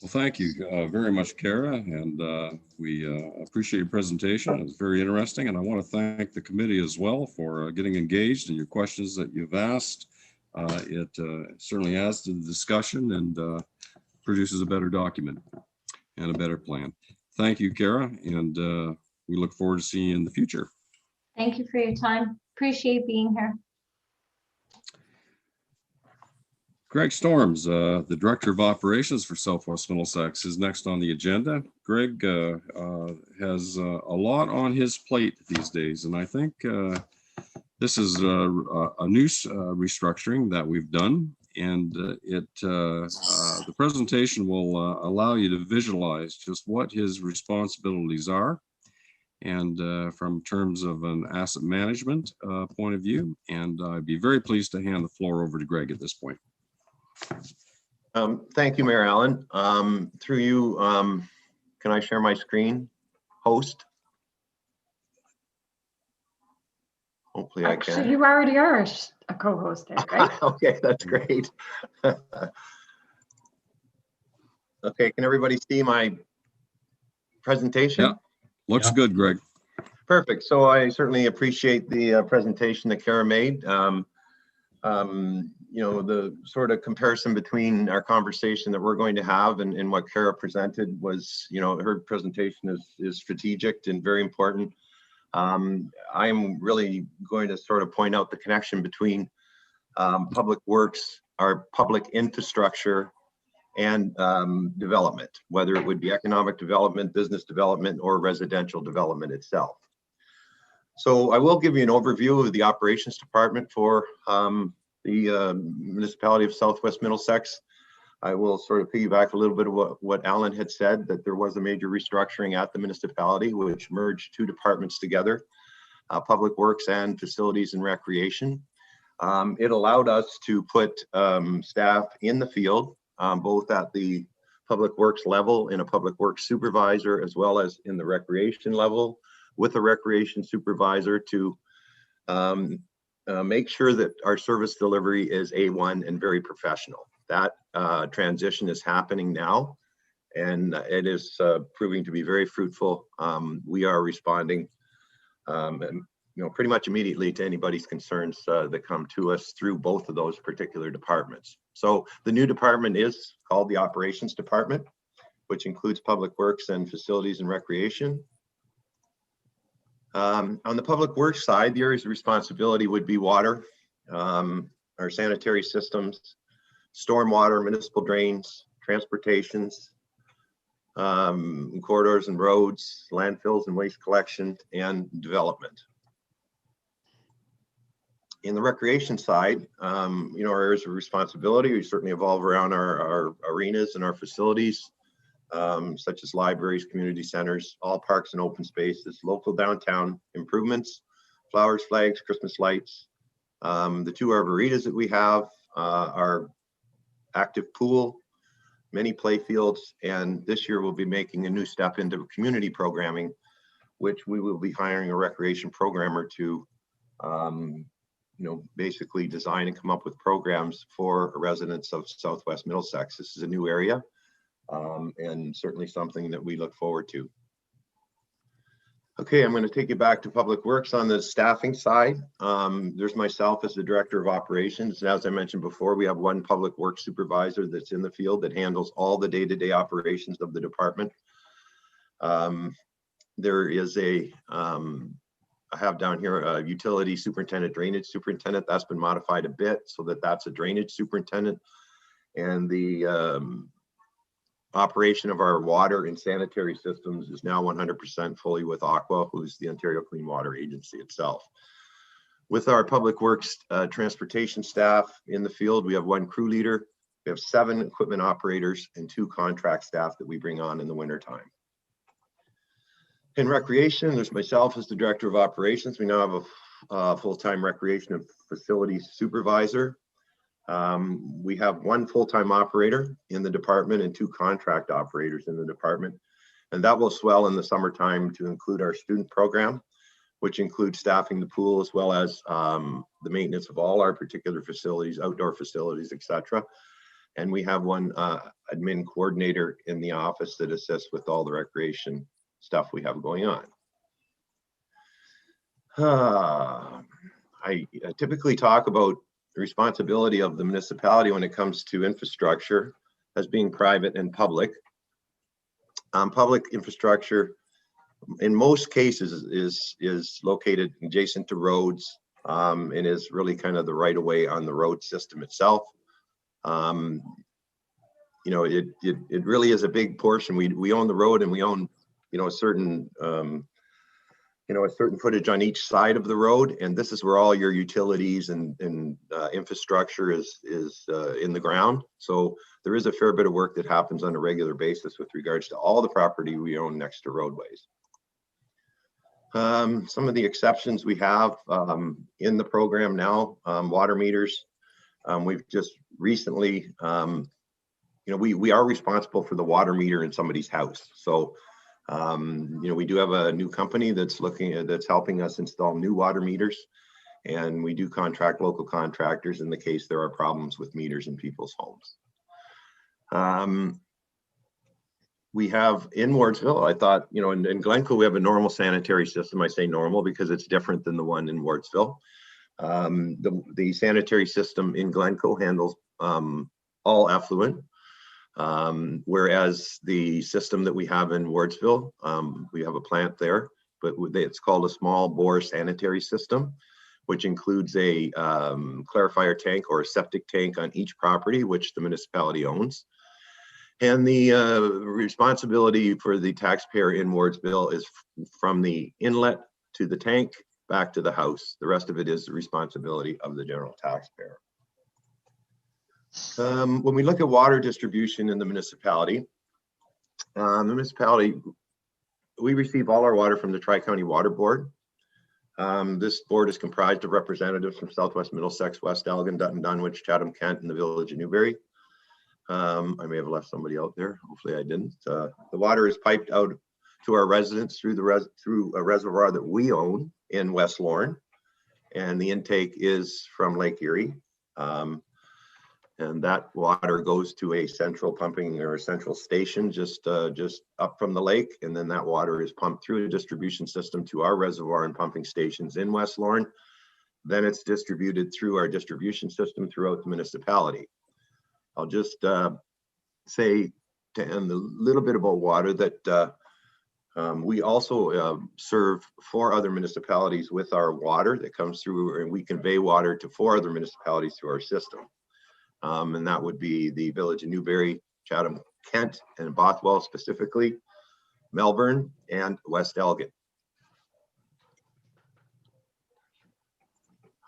Speaker 1: Well, thank you very much, Kara, and we appreciate your presentation. It was very interesting, and I want to thank the committee as well for getting engaged in your questions that you've asked. It certainly adds to the discussion and produces a better document and a better plan. Thank you, Kara, and we look forward to seeing you in the future.
Speaker 2: Thank you for your time. Appreciate being here.
Speaker 1: Greg Storms, the Director of Operations for Southwest Middlesex, is next on the agenda. Greg has a lot on his plate these days, and I think this is a new restructuring that we've done, and the presentation will allow you to visualize just what his responsibilities are, and from terms of an asset management point of view. And I'd be very pleased to hand the floor over to Greg at this point.
Speaker 7: Thank you, Mayor Allen. Through you, can I share my screen, host? Hopefully I can.
Speaker 8: Actually, you already are a co-host there, right?
Speaker 7: Okay, that's great. Okay, can everybody see my presentation?
Speaker 1: Yeah, looks
Speaker 3: Yeah.
Speaker 1: good, Greg.
Speaker 7: Perfect. So I certainly appreciate the presentation that Kara made. The sort of comparison between our conversation that we're going to have and what Kara presented was, her presentation is strategic and very important. I am really going to sort of point out the connection between public works, our public infrastructure, and development, whether it would be economic development, business development, or residential development itself. So I will give you an overview of the operations department for the municipality of Southwest Middlesex. I will sort of piggyback a little bit of what Alan had said, that there was a major restructuring at the municipality, which merged two departments together, Public Works and Facilities and Recreation. It allowed us to put staff in the field, both at the Public Works level in a Public Works supervisor, as well as in the recreation level with a recreation supervisor to make sure that our service delivery is A1 and very professional. That transition is happening now, and it is proving to be very fruitful. We are responding pretty much immediately to anybody's concerns that come to us through both of those particular departments. So the new department is called the Operations Department, which includes Public Works and Facilities and Recreation. On the Public Works side, the areas of responsibility would be water, our sanitary systems, stormwater, municipal drains, transportations, corridors and roads, landfills and waste collection, and development. In the recreation side, our areas of responsibility, we certainly evolve around our arenas and our facilities, such as libraries, community centers, all parks and open spaces, local downtown improvements, flowers, flags, Christmas lights. The two arborettas that we have are active pool, many play fields, and this year we'll be making a new step into community programming, which we will be hiring a recreation programmer to basically design and come up with programs for residents of Southwest Middlesex. This is a new area and certainly something that we look forward to. Okay, I'm going to take you back to Public Works on the staffing side. There's myself as the Director of Operations. As I mentioned before, we have one Public Works supervisor that's in the field that handles all the day-to-day operations of the department. There is I have down here a utility superintendent, drainage superintendent. That's been modified a bit so that that's a drainage superintendent. And the operation of our water and sanitary systems is now 100% fully with Aqua, who's the Ontario Clean Water Agency itself. With our Public Works transportation staff in the field, we have one crew leader, we have 7 equipment operators, and 2 contract staff that we bring on in the wintertime. In recreation, there's myself as the Director of Operations. We now have a full-time recreation and facilities supervisor. We have 1 full-time operator in the department and 2 contract operators in the department. And that will swell in the summertime to include our student program, which includes staffing the pool as well as the maintenance of all our particular facilities, outdoor facilities, etc. And we have 1 admin coordinator in the office that assists with all the recreation stuff we have going on. I typically talk about the responsibility of the municipality when it comes to infrastructure as being private and public. Public infrastructure in most cases is located adjacent to roads and is really kind of the right of way on the road system itself. It really is a big portion. We own the road and we own a certain footage on each side of the road, and this is where all your utilities and infrastructure is in the ground. So there is a fair bit of work that happens on a regular basis with regards to all the property we own next to roadways. Some of the exceptions we have in the program now, water meters. We've just recently, we are responsible for the water meter in somebody's house. So we do have a new company that's helping us install new water meters, and we do contract local contractors in the case there are problems with meters in people's homes. We have in Wardsville, I thought, in Glencoe, we have a normal sanitary system. I say normal because it's different than the one in Wardsville. The sanitary system in Glencoe handles all effluent. Whereas the system that we have in Wardsville, we have a plant there, but it's called a small bore sanitary system, which includes a clarifier tank or a septic tank on each property, which the municipality owns. And the responsibility for the taxpayer in Wardsville is from the inlet to the tank back to the house. The rest of it is the responsibility of the general taxpayer. When we look at water distribution in the municipality, we receive all our water from the Tri-County Water Board. This board is comprised of representatives from Southwest Middlesex, West Elgin, Dutton, Dunwich, Chatham, Kent, and the village of Newbury. I may have left somebody out there. Hopefully I didn't. The water is piped out to our residents through a reservoir that we own in West Lorne, and the intake is from Lake Erie. And that water goes to a central pumping or a central station just up from the lake, and then that water is pumped through a distribution system to our reservoir and pumping stations in West Lorne. Then it's distributed through our distribution system throughout the municipality. I'll just say to end a little bit about water that we also serve 4 other municipalities with our water that comes through, and we convey water to 4 other municipalities through our system. And that would be the village of Newbury, Chatham, Kent, and Bothwell specifically, Melbourne, and West Elgin.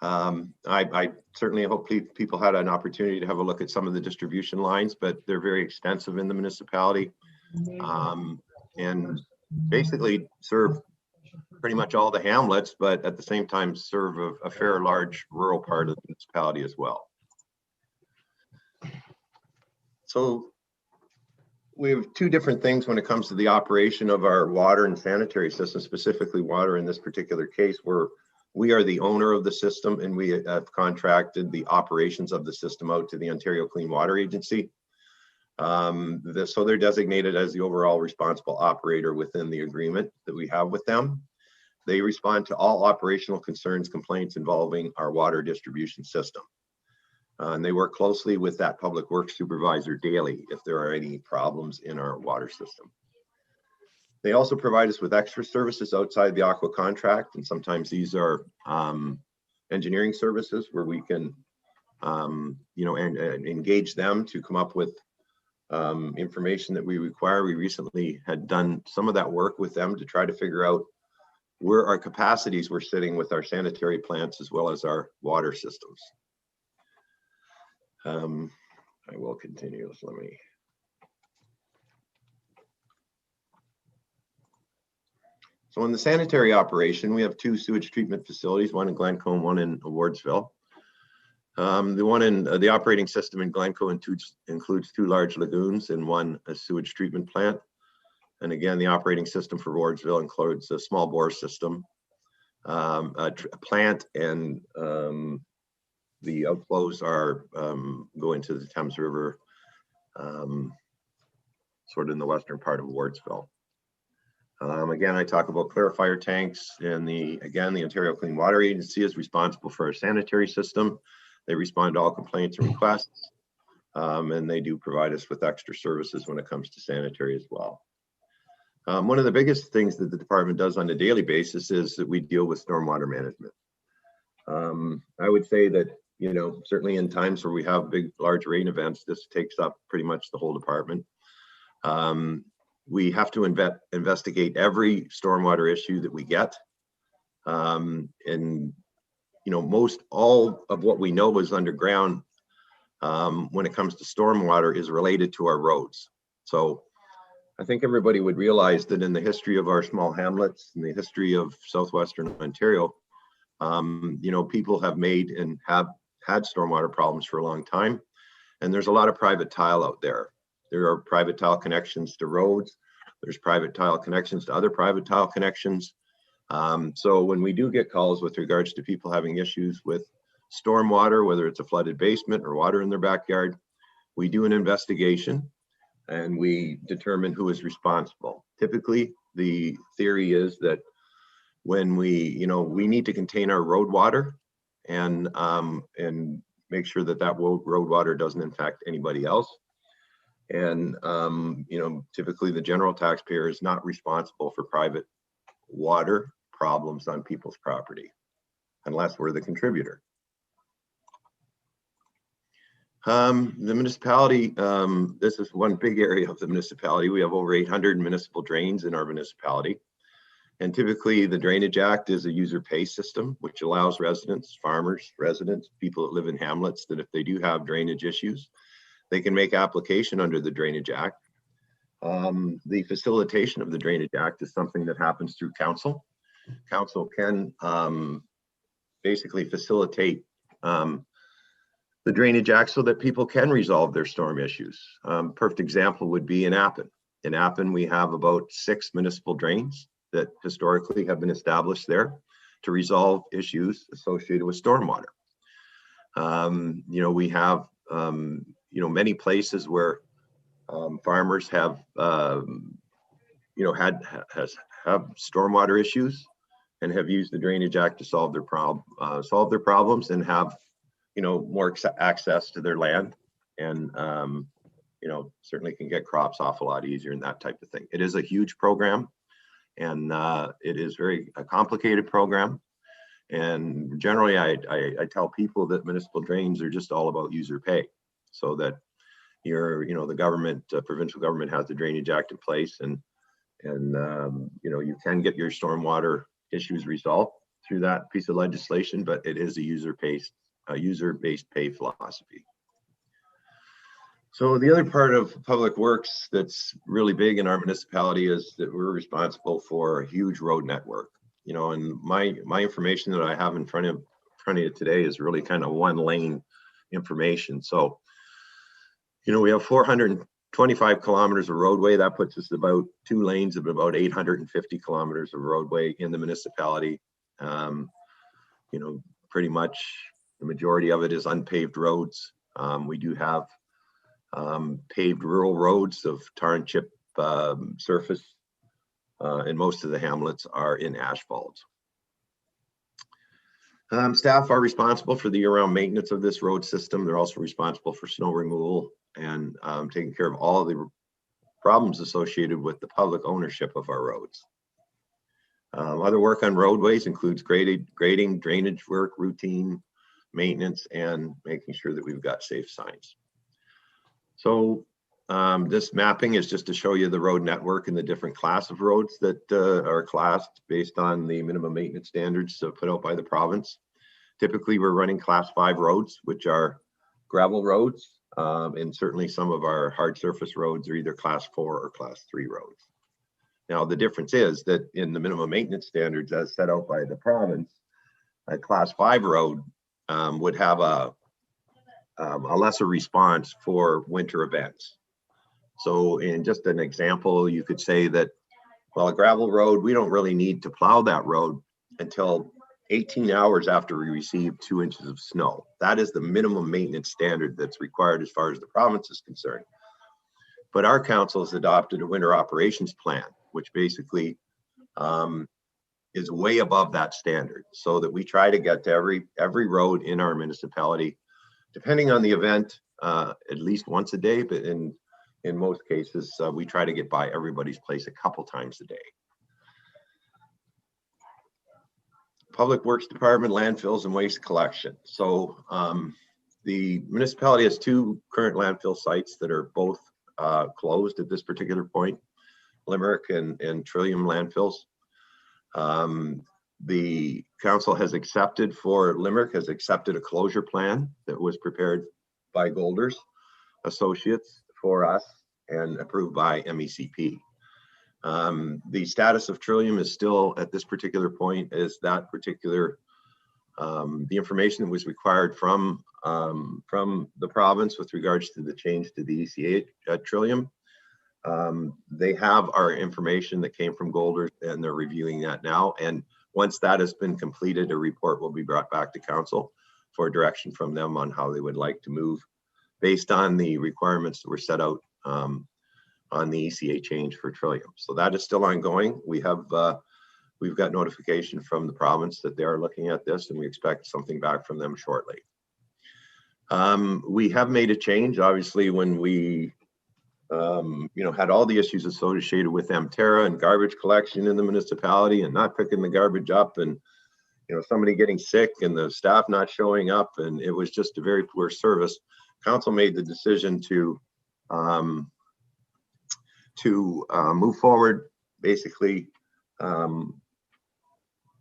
Speaker 7: I certainly hope people had an opportunity to have a look at some of the distribution lines, but they're very extensive in the municipality, and basically serve pretty much all the hamlets, but at the same time serve a fair large rural part of the municipality as well. So we have 2 different things when it comes to the operation of our water and sanitary system, specifically water in this particular case, where we are the owner of the system and we have contracted the operations of the system out to the Ontario Clean Water Agency. So they're designated as the overall responsible operator within the agreement that we have with them. They respond to all operational concerns, complaints involving our water distribution system. And they work closely with that public works supervisor daily if there are any problems in our water system. They also provide us with extra services outside the aqua contract, and sometimes these are engineering services where we can, and engage them to come up with information that we require. We recently had done some of that work with them to try to figure out where our capacities were sitting with our sanitary plants as well as our water systems. I will continue. So let me. So in the sanitary operation, we have 2 sewage treatment facilities, one in Glencoe and one in Wardsville. The one in the operating system in Glencoe includes 2 large lagoons and 1 sewage treatment plant. And again, the operating system for Wardsville includes a small bore system, a plant, and the outflows are go into the Thames River, sort of in the western part of Wardsville. Again, I talk about clarifier tanks, and the Ontario Clean Water Agency is responsible for our sanitary system. They respond to all complaints and requests, and they do provide us with extra services when it comes to sanitary as well. One of the biggest things that the department does on a daily basis is that we deal with stormwater management. I would say that, certainly in times where we have large rain events, this takes up pretty much the whole department. We have to investigate every stormwater issue that we get. And most all of what we know is underground when it comes to stormwater is related to our roads. So I think everybody would realize that in the history of our small hamlets, in the history of southwestern Ontario, people have made and have had stormwater problems for a long time. And there's a lot of private tile out there. There are private tile connections to roads. There's private tile connections to other private tile connections. So when we do get calls with regards to people having issues with stormwater, whether it's a flooded basement or water in their backyard, we do an investigation and we determine who is responsible. Typically, the theory is that when we need to contain our road water and make sure that road water doesn't infect anybody else. And, typically the general taxpayer is not responsible for private water problems on people's property, unless we're the contributor. The municipality, this is one big area of the municipality. We have over 800 municipal drains in our municipality. And typically the Drainage Act is a user pay system, which allows residents, farmers, residents, people that live in hamlets, that if they do have drainage issues, they can make application under the Drainage Act. The facilitation of the Drainage Act is something that happens through council. Council can basically facilitate the Drainage Act so that people can resolve their storm issues. Perfect example would be in Appin. In Appin, we have about 6 municipal drains that historically have been established there to resolve issues associated with stormwater. We have many places where farmers have have stormwater issues and have used the Drainage Act to solve their problems and have more access to their land, and certainly can get crops off a lot easier and that type of thing. It is a huge program, and it is a complicated program. And generally, I tell people that municipal drains are just all about user pay, so that the government, provincial government has the Drainage Act in place, and you can get your stormwater issues resolved through that piece of legislation, but it is a user-based pay philosophy. So the other part of public works that's really big in our municipality is that we're responsible for a huge road network. And my information that I have in front of you today is really kind of one lane information. So, we have 425 kilometers of roadway. That puts us about 2 lanes of about 850 kilometers of roadway in the municipality. Pretty much the majority of it is unpaved roads. We do have paved rural roads of tar and chip surface, and most of the hamlets are in asphalt. Staff are responsible for the year-round maintenance of this road system. They're also responsible for snow removal and taking care of all the problems associated with the public ownership of our roads. Other work on roadways includes grading, drainage work, routine maintenance, and making sure that we've got safe signs. So this mapping is just to show you the road network and the different class of roads that are classed based on the minimum maintenance standards put out by the province. Typically, we're running class 5 roads, which are gravel roads, and certainly some of our hard surface roads are either class 4 or class 3 roads. Now, the difference is that in the minimum maintenance standards as set out by the province, a class 5 road would have a lesser response for winter events. So in just an example, you could say that, well, a gravel road, we don't really need to plow that road until 18 hours after we receive 2 inches of snow. That is the minimum maintenance standard that's required as far as the province is concerned. But our council has adopted a winter operations plan, which basically is way above that standard, so that we try to get to every road in our municipality, depending on the event, at least once a day, but in most cases, we try to get by everybody's place a couple times a day. Public Works Department, landfills and waste collection. So the municipality has 2 current landfill sites that are both closed at this particular point, Limerick and Trillium landfills. The council has accepted for Limerick, has accepted a closure plan that was prepared by Golders Associates for us and approved by MECP. The status of Trillium is still at this particular point is that particular, the information that was required from the province with regards to the change to the ECA at Trillium. They have our information that came from Golders, and they're reviewing that now. And once that has been completed, a report will be brought back to council for direction from them on how they would like to move based on the requirements that were set out on the ECA change for Trillium. So that is still ongoing. We've got notification from the province that they are looking at this, and we expect something back from them shortly. We have made a change, obviously, when we had all the issues associated with Mterra and garbage collection in the municipality and not picking the garbage up, and somebody getting sick and the staff not showing up, and it was just a very poor service. Council made the decision to move forward, basically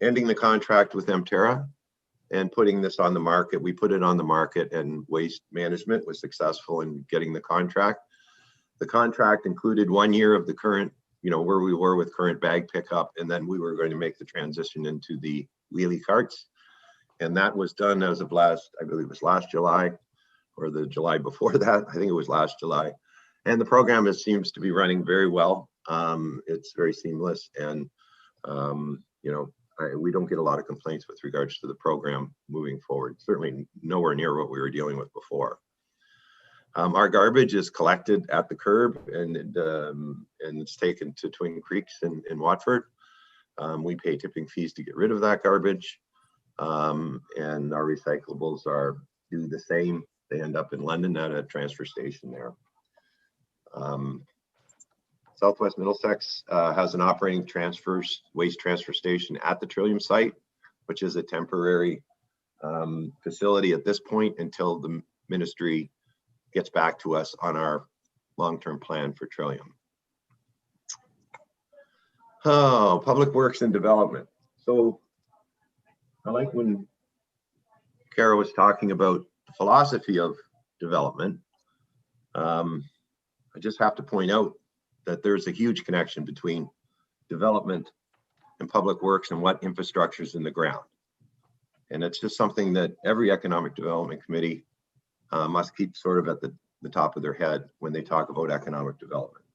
Speaker 7: ending the contract with Emterra and putting this on the market. We put it on the market, and Waste Management was successful in getting the contract. The contract included 1 year of the current, where we were with current bag pickup, and then we were going to make the transition into the wheelie carts. And that was done as of I believe it was last July, or the July before that. I think it was last July. And the program seems to be running very well. It's very seamless, and we don't get a lot of complaints with regards to the program moving forward. Certainly nowhere near what we were dealing with before. Our garbage is collected at the curb, and it's taken to Twin Creeks in Watford. We pay tipping fees to get rid of that garbage, and our recyclables do the same. They end up in London at a transfer station there. Southwest Middlesex has an operating waste transfer station at the Trillium site, which is a temporary facility at this point until the ministry gets back to us on our long-term plan for Trillium. Oh, Public Works and Development. So I like when Kara was talking about the philosophy of development. I just have to point out that there's a huge connection between development and public works and what infrastructure is in the ground. And it's just something that every economic development committee must keep sort of at the top of their head when they talk about economic development.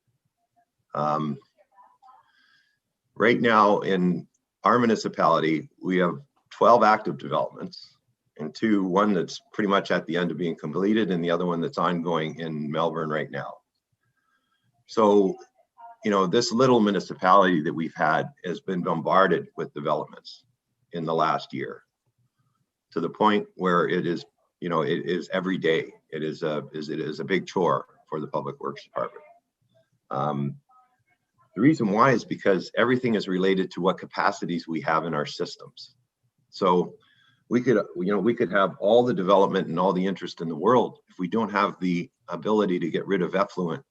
Speaker 7: Right now in our municipality, we have 12 active developments, and one that's pretty much at the end of being completed, and the other one that's ongoing in Melbourne right now. So, this little municipality that we've had has been bombarded with developments in the last year, to the point where it is every day. It is a big chore for the Public Works Department. The reason why is because everything is related to what capacities we have in our systems. So we could have all the development and all the interest in the world. If we don't have the ability to get rid of effluent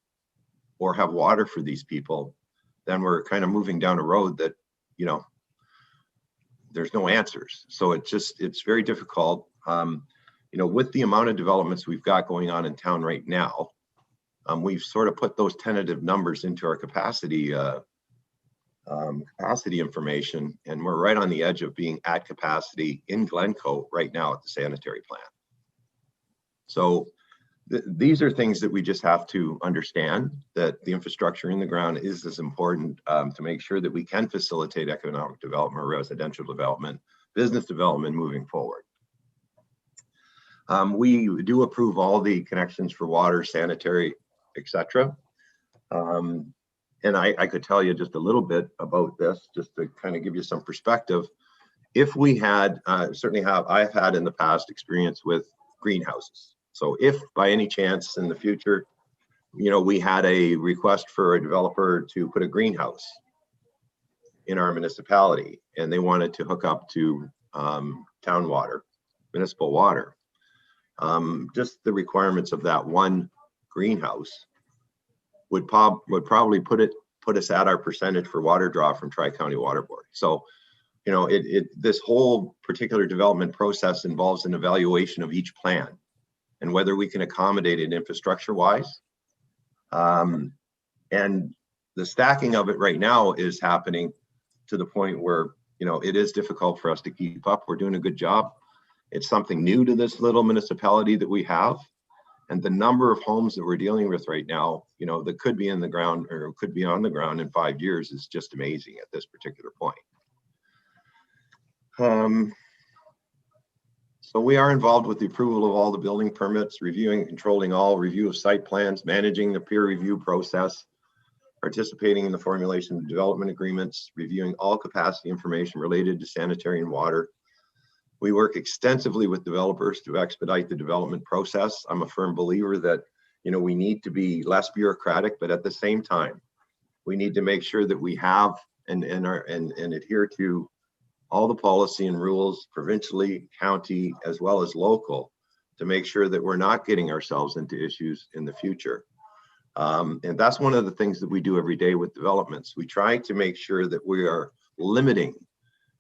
Speaker 7: or have water for these people, then we're kind of moving down a road that, there's no answers. So it's very difficult. With the amount of developments we've got going on in town right now, we've sort of put those tentative numbers into our capacity information, and we're right on the edge of being at capacity in Glencoe right now at the sanitary plant. So these are things that we just have to understand, that the infrastructure in the ground is as important to make sure that we can facilitate economic development, residential development, business development moving forward. We do approve all the connections for water, sanitary, etc. And I could tell you just a little bit about this, just to kind of give you some perspective. If we had, I've had in the past experience with greenhouses. So if by any chance in the future, we had a request for a developer to put a greenhouse in our municipality, and they wanted to hook up to town water, municipal water, just the requirements of that one greenhouse would probably put us at our percentage for water draw from Tri-County Water Board. So, this whole particular development process involves an evaluation of each plan and whether we can accommodate it infrastructure-wise. And the stacking of it right now is happening to the point where, it is difficult for us to keep up. We're doing a good job. It's something new to this little municipality that we have. And the number of homes that we're dealing with right now, that could be in the ground or could be on the ground in 5 years is just amazing at this particular point. So we are involved with the approval of all the building permits, reviewing and controlling all review of site plans, managing the peer review process, participating in the formulation of development agreements, reviewing all capacity information related to sanitary and water. We work extensively with developers to expedite the development process. I'm a firm believer that, we need to be less bureaucratic, but at the same time, we need to make sure that we have and adhere to all the policy and rules, provincially, county, as well as local, to make sure that we're not getting ourselves into issues in the future. And that's one of the things that we do every day with developments. We try to make sure that we are limiting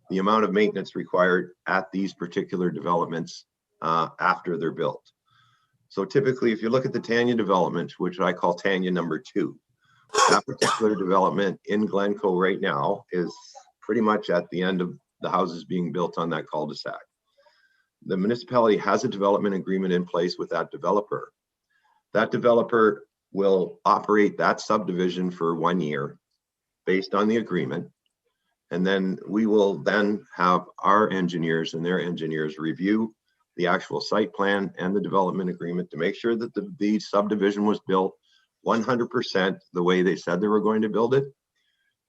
Speaker 7: the amount of maintenance required at these particular developments after they're built. So typically, if you look at the Tanya development, which I call Tanya number 2, that particular development in Glencoe right now is pretty much at the end of the houses being built on that cul-de-sac. The municipality has a development agreement in place with that developer. That developer will operate that subdivision for 1 year based on the agreement. And then we will then have our engineers and their engineers review the actual site plan and the development agreement to make sure that the subdivision was built 100% the way they said they were going to build it.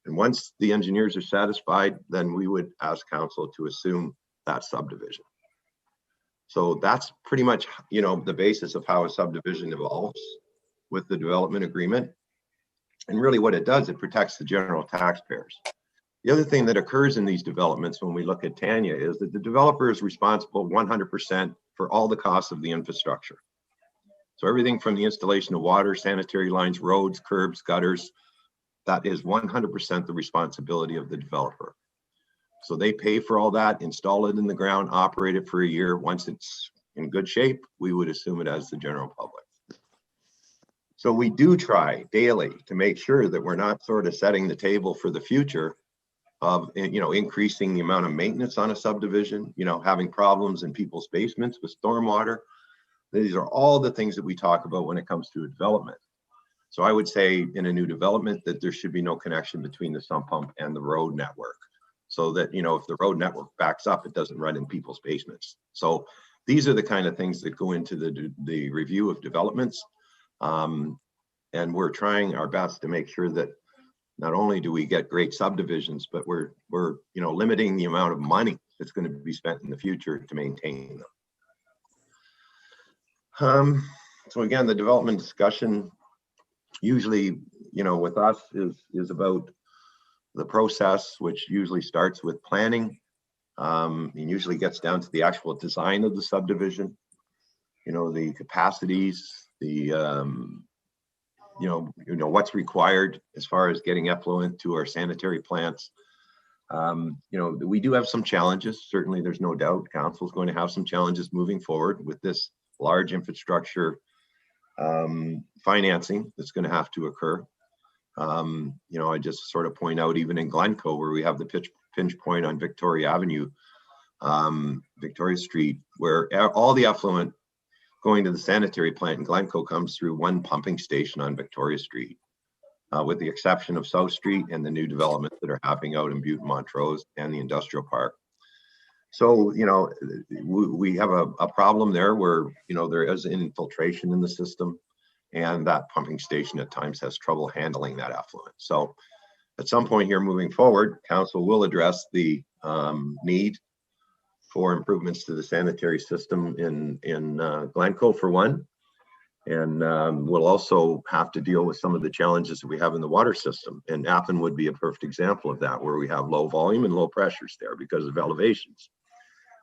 Speaker 7: And once the engineers are satisfied, then we would ask council to assume that subdivision. So that's pretty much, you know, the basis of how a subdivision evolves with the development agreement. And really what it does, it protects the general taxpayers. The other thing that occurs in these developments when we look at Tanya is that the developer is responsible 100% for all the costs of the infrastructure. So everything from the installation of water, sanitary lines, roads, curbs, gutters, that is 100% the responsibility of the developer. So they pay for all that, install it in the ground, operate it for a year. Once it's in good shape, we would assume it as the general public. So we do try daily to make sure that we're not sort of setting the table for the future of, you know, increasing the amount of maintenance on a subdivision, you know, having problems in people's basements with stormwater. These are all the things that we talk about when it comes to a development. So I would say in a new development that there should be no connection between the sump pump and the road network, so that, you know, if the road network backs up, it doesn't run in people's basements. So these are the kind of things that go into the review of developments. And we're trying our best to make sure that not only do we get great subdivisions, but we're you know, limiting the amount of money that's going to be spent in the future to maintain them. So again, the development discussion usually, you know, with us is about the process, which usually starts with planning, and usually gets down to the actual design of the subdivision, you know, the capacities, the you know what's required as far as getting effluent to our sanitary plants. You know, we do have some challenges. Certainly, there's no doubt council is going to have some challenges moving forward with this large infrastructure financing that's going to have to occur. You know, I just sort of point out even in Glencoe, where we have the pinch point on Victoria Avenue, Victoria Street, where all the effluent going to the sanitary plant in Glencoe comes through one pumping station on Victoria Street, with the exception of South Street and the new developments that are happening out in Butte and Montrose and the industrial park. So, you know, we have a problem there where, you know, there is infiltration in the system, and that pumping station at times has trouble handling that effluent. So at some point here moving forward, council will address the need for improvements to the sanitary system in Glencoe for one. And we'll also have to deal with some of the challenges that we have in the water system. And Appin would be a perfect example of that, where we have low volume and low pressures there because of elevations.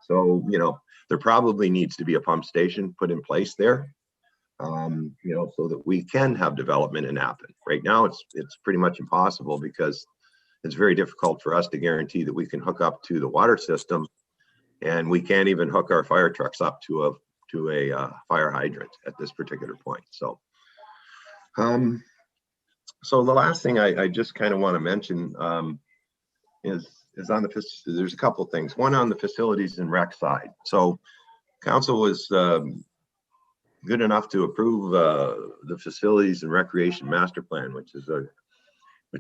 Speaker 7: So, you know, there probably needs to be a pump station put in place there, you know, so that we can have development in Appin. Right now, it's pretty much impossible because it's very difficult for us to guarantee that we can hook up to the water system, and we can't even hook our fire trucks up to a fire hydrant at this particular point. So, so the last thing I just kind of want to mention is on there's a couple of things. One on the facilities and rec side. So council was good enough to approve the facilities and recreation master plan, which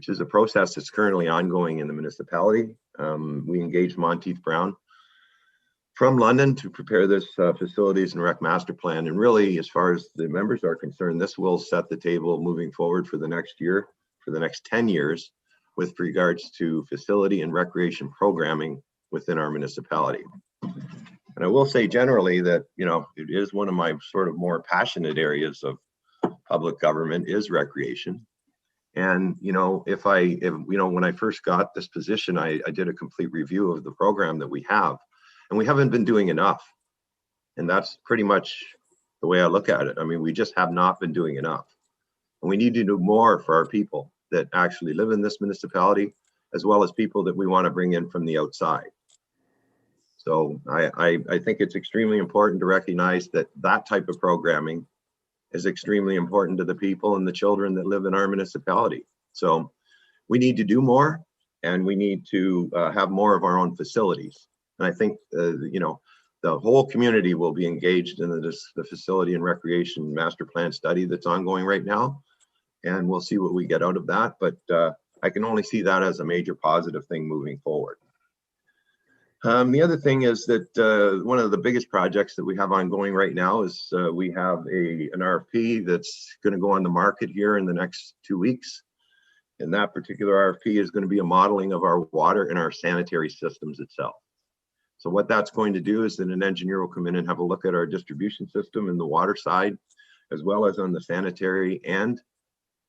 Speaker 7: is a process that's currently ongoing in the municipality. We engaged Monteith Brown from London to prepare this facilities and rec master plan. And really, as far as the members are concerned, this will set the table moving forward for the next year, for the next 10 years, with regards to facility and recreation programming within our municipality. And I will say generally that, you know, it is one of my sort of more passionate areas of public government is recreation. And, you know, when I first got this position, I did a complete review of the program that we have. And we haven't been doing enough. And that's pretty much the way I look at it. I mean, we just have not been doing enough. And we need to do more for our people that actually live in this municipality, as well as people that we want to bring in from the outside. So I think it's extremely important to recognize that that type of programming is extremely important to the people and the children that live in our municipality. So we need to do more, and we need to have more of our own facilities. And I think, you know, the whole community will be engaged in the facility and recreation master plan study that's ongoing right now. And we'll see what we get out of that. But I can only see that as a major positive thing moving forward. The other thing is that one of the biggest projects that we have ongoing right now is we have an RFP that's going to go on the market here in the next 2 weeks. And that particular RFP is going to be a modeling of our water and our sanitary systems itself. So what that's going to do is that an engineer will come in and have a look at our distribution system in the water side, as well as on the sanitary and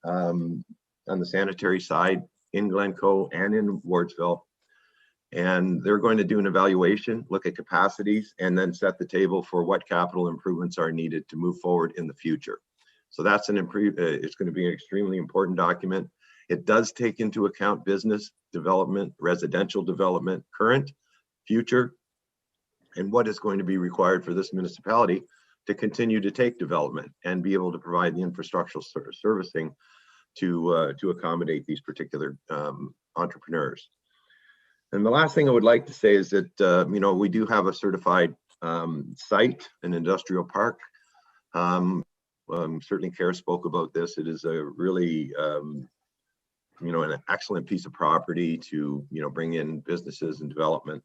Speaker 7: on the sanitary side in Glencoe and in Wardsville. And they're going to do an evaluation, look at capacities, and then set the table for what capital improvements are needed to move forward in the future. So that's it's going to be an extremely important document. It does take into account business development, residential development, current, future, and what is going to be required for this municipality to continue to take development and be able to provide the infrastructural servicing to accommodate these particular entrepreneurs. And the last thing I would like to say is that, you know, we do have a certified site, an industrial park. Certainly Kara spoke about this. It is a really, you know, an excellent piece of property to, you know, bring in businesses and development.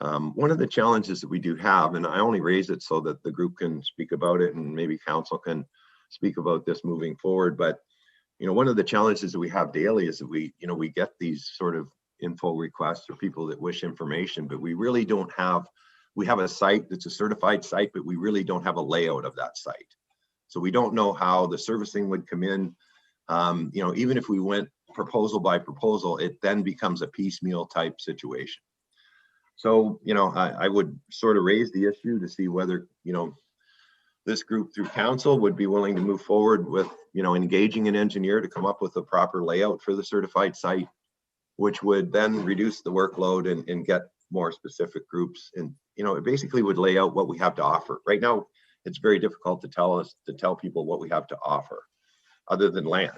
Speaker 7: One of the challenges that we do have, and I only raise it so that the group can speak about it and maybe council can speak about this moving forward. But, you know, one of the challenges that we have daily is that we, you know, we get these sort of info requests or people that wish information, but we really don't have, we have a site that's a certified site, but we really don't have a layout of that site. So we don't know how the servicing would come in. You know, even if we went proposal by proposal, it then becomes a piecemeal type situation. So, you know, I would sort of raise the issue to see whether, you know, this group through council would be willing to move forward with, you know, engaging an engineer to come up with a proper layout for the certified site, which would then reduce the workload and get more specific groups. And, you know, it basically would lay out what we have to offer. Right now, it's very difficult to tell people what we have to offer other than land.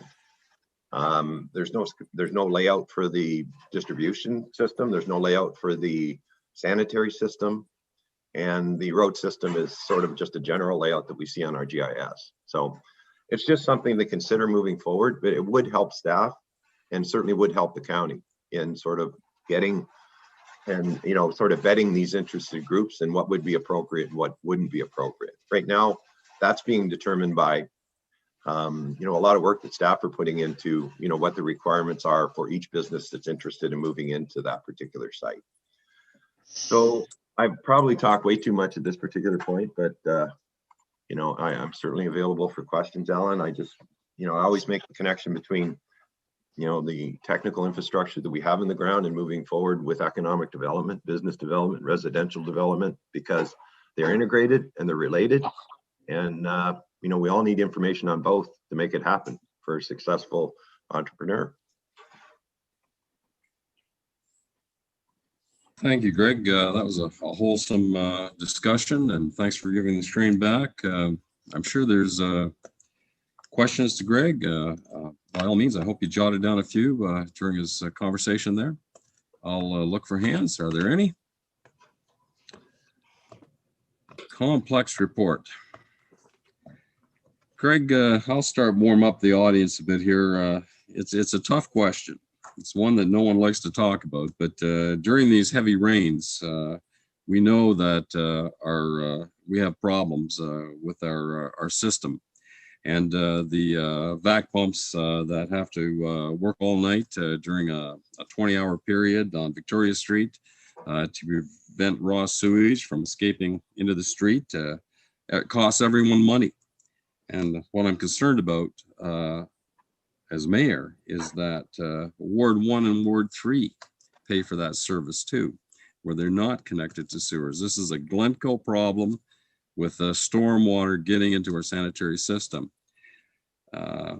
Speaker 7: There's no layout for the distribution system. There's no layout for the sanitary system. And the road system is sort of just a general layout that we see on our GIS. So it's just something to consider moving forward, but it would help staff and certainly would help the county in sort of getting and, you know, sort of vetting these interested groups and what would be appropriate and what wouldn't be appropriate. Right now, that's being determined by, you know, a lot of work that staff are putting into, you know, what the requirements are for each business that's interested in moving into that particular site. So I've probably talked way too much at this particular point, but, you know, I'm certainly available for questions, Alan. I just, you know, I always make the connection between, you know, the technical infrastructure that we have in the ground and moving forward with economic development, business development, residential development, because they're integrated and they're related. And, you know, we all need information on both to make it happen for a successful entrepreneur.
Speaker 1: Thank you, Greg. That was a wholesome discussion, and thanks for giving the screen back. I'm sure there's questions to Greg. By all means, I hope you jotted down a few during his conversation there. I'll look for hands. Are there any? Complex report. Greg, I'll start warm up the audience a bit here. It's a tough question. It's one that no one likes to talk about, but during these heavy rains, we know that we have problems with our system. And the vac pumps that have to work all night during a 20-hour period on Victoria Street to prevent raw sewage from escaping into the street, it costs everyone money. And what I'm concerned about as mayor is that Ward 1 and Ward 3 pay for that service too, where they're not connected to sewers. This is a Glencoe problem with stormwater getting into our sanitary system.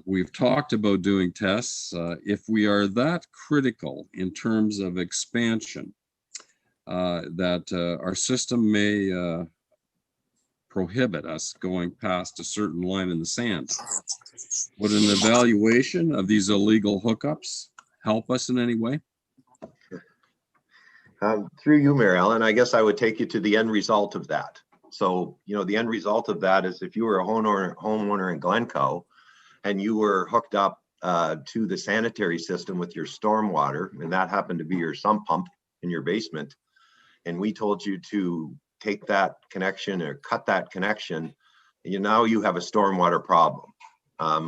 Speaker 1: We've talked about doing tests. If we are that critical in terms of expansion, that our system may prohibit us going past a certain line in the sand. Would an evaluation of these illegal hookups help us in any way?
Speaker 7: Through you, Mary Ellen, I guess I would take you to the end result of that. So, the end result of that is if you were a homeowner in Glencoe and you were hooked up to the sanitary system with your stormwater, and that happened to be your sump pump in your basement, and we told you to take that connection or cut that connection, now you have a stormwater problem.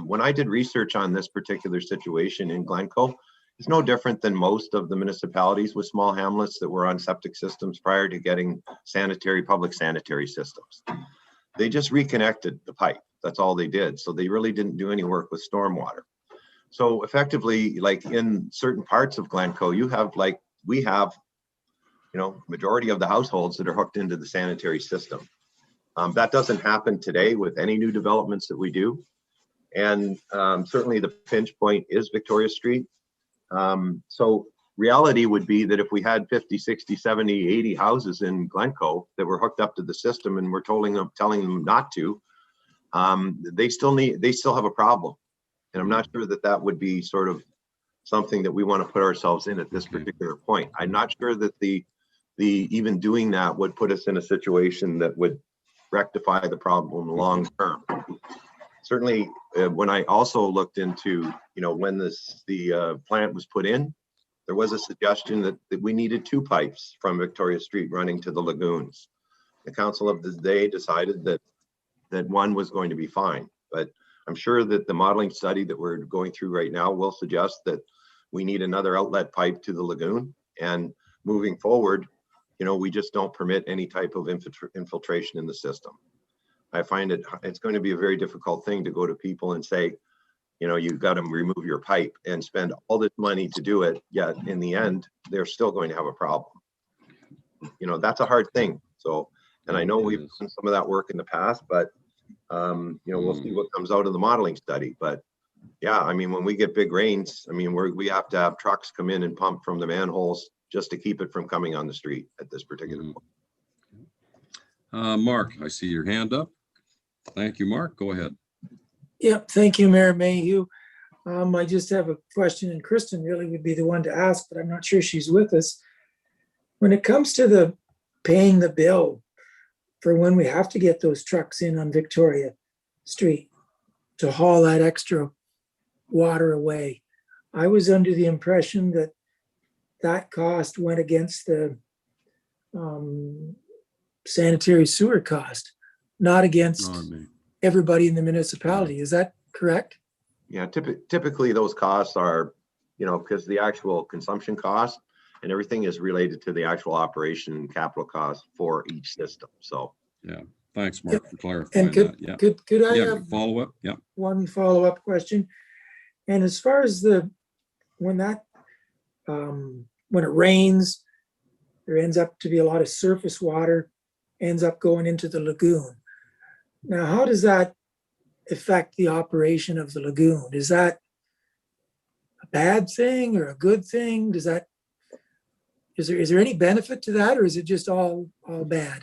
Speaker 7: When I did research on this particular situation in Glencoe, it's no different than most of the municipalities with small hamlets that were on septic systems prior to getting public sanitary systems. They just reconnected the pipe. That's all they did. So they really didn't do any work with stormwater. So effectively, like in certain parts of Glencoe, we have, majority of the households that are hooked into the sanitary system. That doesn't happen today with any new developments that we do. And certainly the pinch point is Victoria Street. So reality would be that if we had 50, 60, 70, 80 houses in Glencoe that were hooked up to the system and we're telling them not to, they still have a problem. And I'm not sure that would be sort of something that we want to put ourselves in at this particular point. I'm not sure that the even doing that would put us in a situation that would rectify the problem long term. Certainly, when I also looked into, when the plant was put in, there was a suggestion that we needed 2 pipes from Victoria Street running to the lagoons. The council of the day decided that one was going to be fine, but I'm sure that the modeling study that we're going through right now will suggest that we need another outlet pipe to the lagoon. And moving forward, we just don't permit any type of infiltration in the system. I find it's going to be a very difficult thing to go to people and say, you've got to remove your pipe and spend all this money to do it. Yet in the end, they're still going to have a problem. That's a hard thing. So, and I know we've done some of that work in the past, but we'll see what comes out of the modeling study. But yeah, I mean, when we get big rains, I mean, we have to have trucks come in and pump from the manholes just to keep it from coming on the street at this particular point.
Speaker 1: Mark, I see your hand up. Thank you, Mark. Go ahead.
Speaker 9: Yep, thank you, Mayor Mayhew. I just have a question, and Kristen really would be the one to ask, but I'm not sure she's with us. When it comes to the paying the bill for when we have to get those trucks in on Victoria Street to haul that extra water away, I was under the impression that that cost went against the sanitary sewer cost, not against everybody in the municipality. Is that correct?
Speaker 7: Yeah, typically those costs are, because the actual consumption cost and everything is related to the actual operation and capital cost for each system. So
Speaker 1: yeah, thanks, Mark, for clarifying
Speaker 9: and could,
Speaker 1: that. Yeah,
Speaker 9: could I have
Speaker 1: follow up? Yeah,
Speaker 9: one follow-up question? And as far as when it rains, there ends up to be a lot of surface water ends up going into the lagoon. Now, how does that affect the operation of the lagoon? Is that a bad thing or a good thing? Is there any benefit to that, or is it just all bad?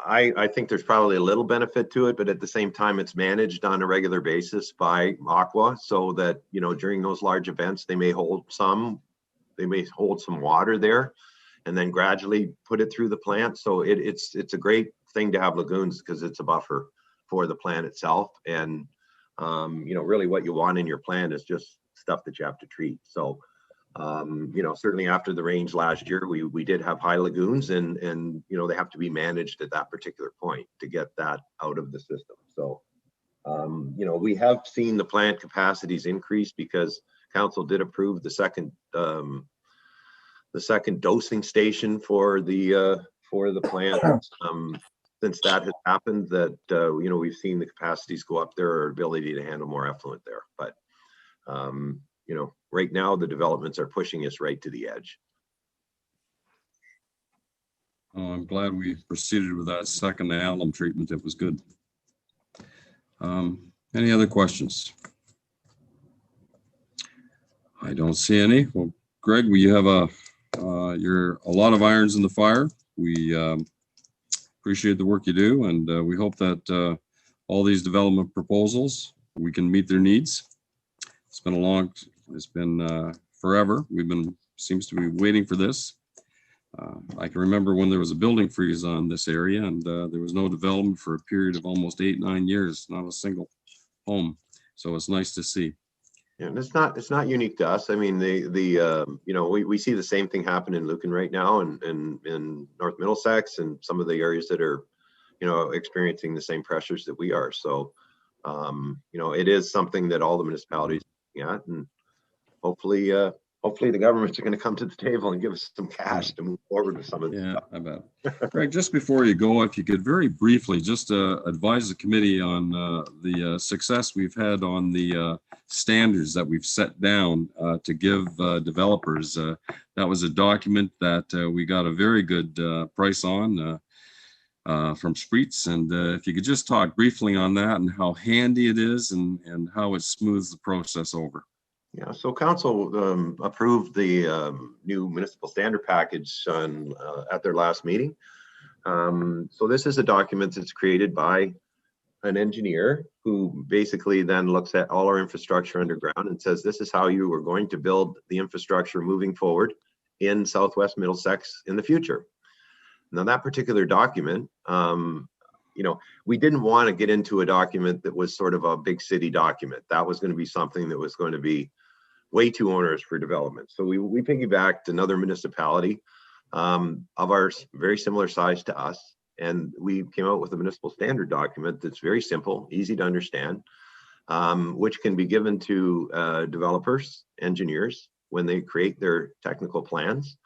Speaker 7: I think there's probably a little benefit to it, but at the same time, it's managed on a regular basis by Aqua, so that during those large events, they may hold some water there, and then gradually put it through the plant. So it's a great thing to have lagoons because it's a buffer for the plant itself. And really what you want in your plant is just stuff that you have to treat. So certainly after the rains last year, we did have high lagoons, and they have to be managed at that particular point to get that out of the system. So we have seen the plant capacities increase because council did approve the second dosing station for the plant. Since that has happened, that we've seen the capacities go up there, our ability to handle more effluent there. But right now the developments are pushing us right to the edge.
Speaker 1: I'm glad we proceeded with that second alum treatment. It was good. Any other questions? I don't see any. Well, Greg, will you have a You're a lot of irons in the fire. We appreciate the work you do, and we hope that all these development proposals, we can meet their needs. It's been forever. Seems to be waiting for this. I can remember when there was a building freeze on this area, and there was no development for a period of almost 8-9 years, not a single home. So it's nice to see.
Speaker 7: Yeah, and it's not unique to us. I mean, we see the same thing happen in Lucan right now, and in North Middlesex, and some of the areas that are, experiencing the same pressures that we are. So, it is something that all the municipalities are looking at, and hopefully the governments are going to come to the table and give us some cash to move forward with some of this stuff.
Speaker 1: I bet. Greg, just before you go, if you could very briefly just advise the committee on the success we've had on the standards that we've set down to give developers. That was a document that we got a very good price on from Spreets. And if you could just talk briefly on that and how handy it is and how it smooths the process over.
Speaker 7: Yeah, so council approved the new municipal standard package at their last meeting. So this is a document that's created by an engineer who basically then looks at all our infrastructure underground and says, this is how you are going to build the infrastructure moving forward in Southwest Middlesex in the future. Now that particular document, we didn't want to get into a document that was sort of a big city document. That was going to be something that was going to be way too onerous for development. So we piggybacked another municipality of our very similar size to us. And we came out with a municipal standard document that's very simple, easy to understand, which can be given to developers, engineers, when they create their technical plans.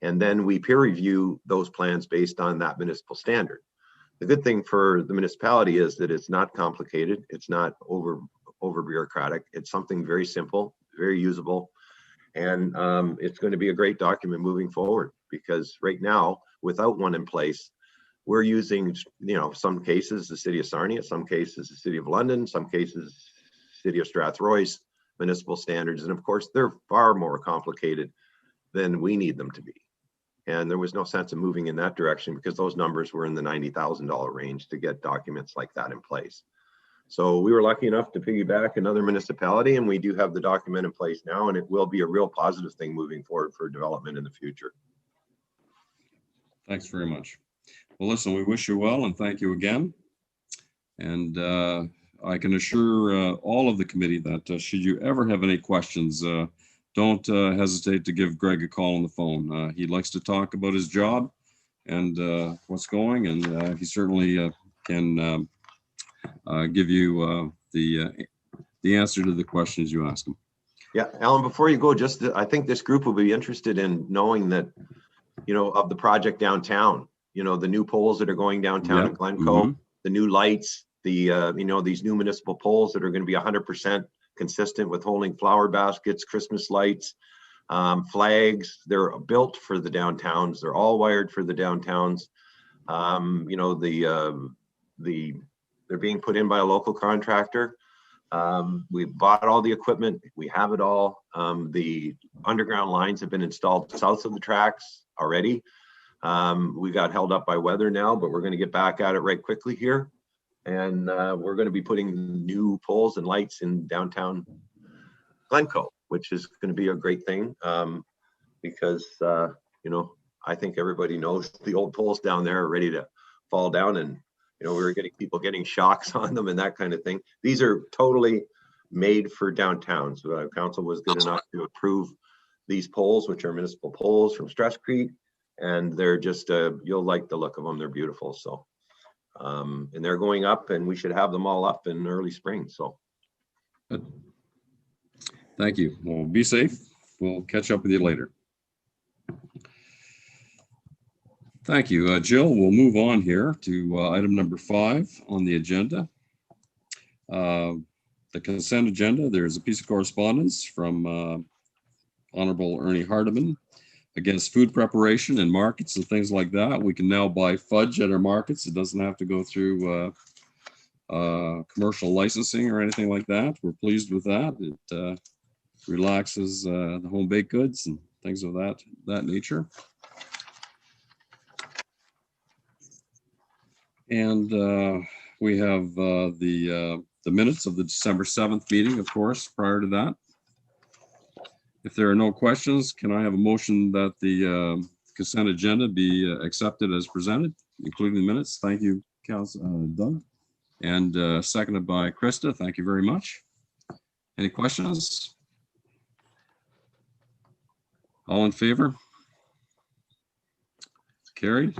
Speaker 7: And then we peer review those plans based on that municipal standard. The good thing for the municipality is that it's not complicated. It's not over bureaucratic. It's something very simple, very usable. And it's going to be a great document moving forward, because right now, without one in place, we're using, some cases, the city of Sarnia, some cases, the city of London, some cases, city of Strathroy's municipal standards. And of course, they're far more complicated than we need them to be. And there was no sense of moving in that direction, because those numbers were in the $90,000 range to get documents like that in place. So we were lucky enough to piggyback another municipality, and we do have the document in place now, and it will be a real positive thing moving forward for development in the future.
Speaker 1: Thanks very much. Well, listen, we wish you well and thank you again. And I can assure all of the committee that should you ever have any questions, don't hesitate to give Greg a call on the phone. He likes to talk about his job and what's going, and he certainly can give you the answer to the questions you ask him.
Speaker 7: Yeah, Alan, before you go, I think this group will be interested in knowing that, of the project downtown, the new poles that are going downtown in Glencoe, the new lights, the, these new municipal poles that are going to be 100% consistent with holding flower baskets, Christmas lights, flags. They're built for the downtowns. They're all wired for the downtowns. They're being put in by a local contractor. We bought all the equipment. We have it all. The underground lines have been installed south of the tracks already. We got held up by weather now, but we're going to get back at it right quickly here. And we're going to be putting new poles and lights in downtown Glencoe, which is going to be a great thing, because, I think everybody knows the old poles down there are ready to fall down, and, we were getting people getting shocks on them and that kind of thing. These are totally made for downtown. So council was good enough to approve these poles, which are municipal poles from Stresscrete, and they're just, you'll like the look of them. They're beautiful. So. And they're going up, and we should have them all up in early spring. So
Speaker 1: good. Thank you. Well, be safe. We'll catch up with you later. Thank you, Jill. We'll move on here to item number 5 on the agenda. The consent agenda. There's a piece of correspondence from Honorable Ernie Hardeman against food preparation and markets and things like that. We can now buy fudge at our markets. It doesn't have to go through commercial licensing or anything like that. We're pleased with that. It relaxes the home baked goods and things of that nature. And we have the minutes of the December 7th meeting, of course, prior to that. If there are no questions, can I have a motion that the consent agenda be accepted as presented, including the minutes? Thank you, Council Doug. And seconded by Krista. Thank you very much. Any questions? All in favor? Carried.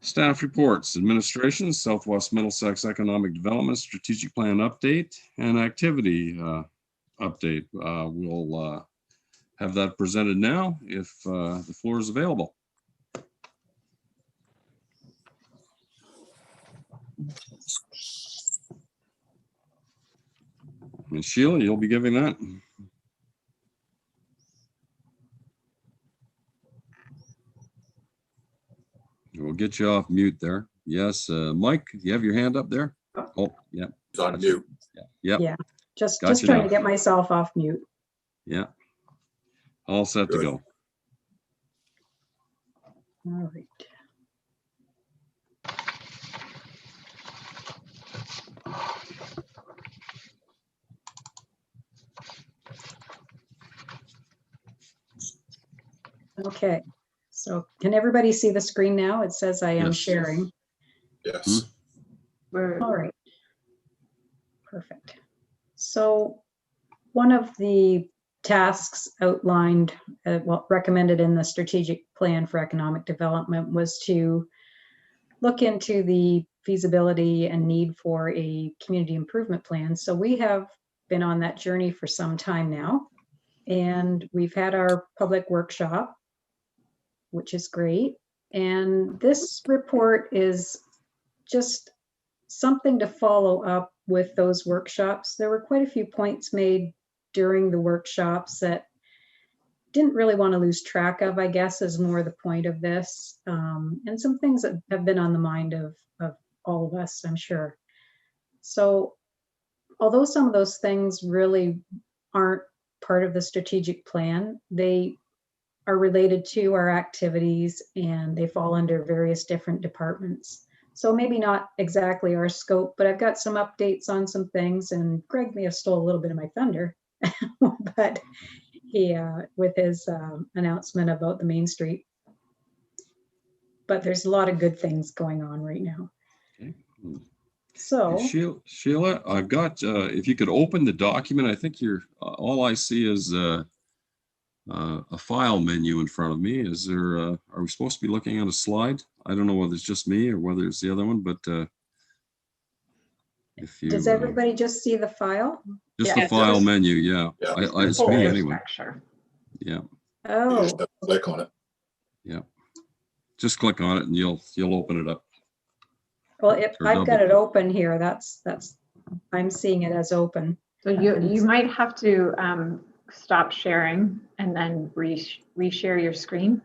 Speaker 1: Staff reports, administration, Southwest Middlesex Economic Development Strategic Plan update and activity update. We'll have that presented now if the floor is available. And Sheila, you'll be giving that. We'll get you off mute there. Yes, Mike, you have your hand up there? Oh, yeah.
Speaker 4: It's on mute.
Speaker 1: Yeah.
Speaker 8: Yeah, just
Speaker 1: Gotcha
Speaker 8: trying
Speaker 1: now.
Speaker 8: to get myself off mute.
Speaker 1: Yeah. All set to
Speaker 4: Good.
Speaker 1: go.
Speaker 8: All right. Okay, so can everybody see the screen now? It says I am
Speaker 1: Yes.
Speaker 8: sharing.
Speaker 4: Yes.
Speaker 8: All right. Perfect. So one of the tasks outlined, well, recommended in the strategic plan for economic development was to look into the feasibility and need for a community improvement plan. So we have been on that journey for some time now, and we've had our public workshop, which is great. And this report is just something to follow up with those workshops. There were quite a few points made during the workshops that didn't really want to lose track of, I guess, is more the point of this. And some things that have been on the mind of all of us, I'm sure. So although some of those things really aren't part of the strategic plan, they are related to our activities and they fall under various different departments. So maybe not exactly our scope, but I've got some updates on some things, and Greg may have stole a little bit of my thunder, but he, with his announcement about the Main Street. But there's a lot of good things going on right now.
Speaker 1: Okay.
Speaker 8: So
Speaker 1: Sheila, I've got, if you could open the document, I think you're, all I see is a file menu in front of me. Is there, are we supposed to be looking at a slide? I don't know whether it's just me or whether it's the other one, but if you.
Speaker 8: does everybody just see the file?
Speaker 1: Just
Speaker 8: Yeah.
Speaker 1: the file menu, yeah.
Speaker 4: Yeah.
Speaker 1: It's
Speaker 8: Folder
Speaker 1: me anyway.
Speaker 8: structure.
Speaker 1: Yeah,
Speaker 4: You
Speaker 8: Oh,
Speaker 4: just have to click on it.
Speaker 1: yeah. Just click on it and you'll open it up.
Speaker 8: well, if
Speaker 1: Or
Speaker 8: I've got
Speaker 1: double.
Speaker 8: it open here, that's, I'm seeing it as open.
Speaker 10: So you might have to stop sharing and then reshare your screen.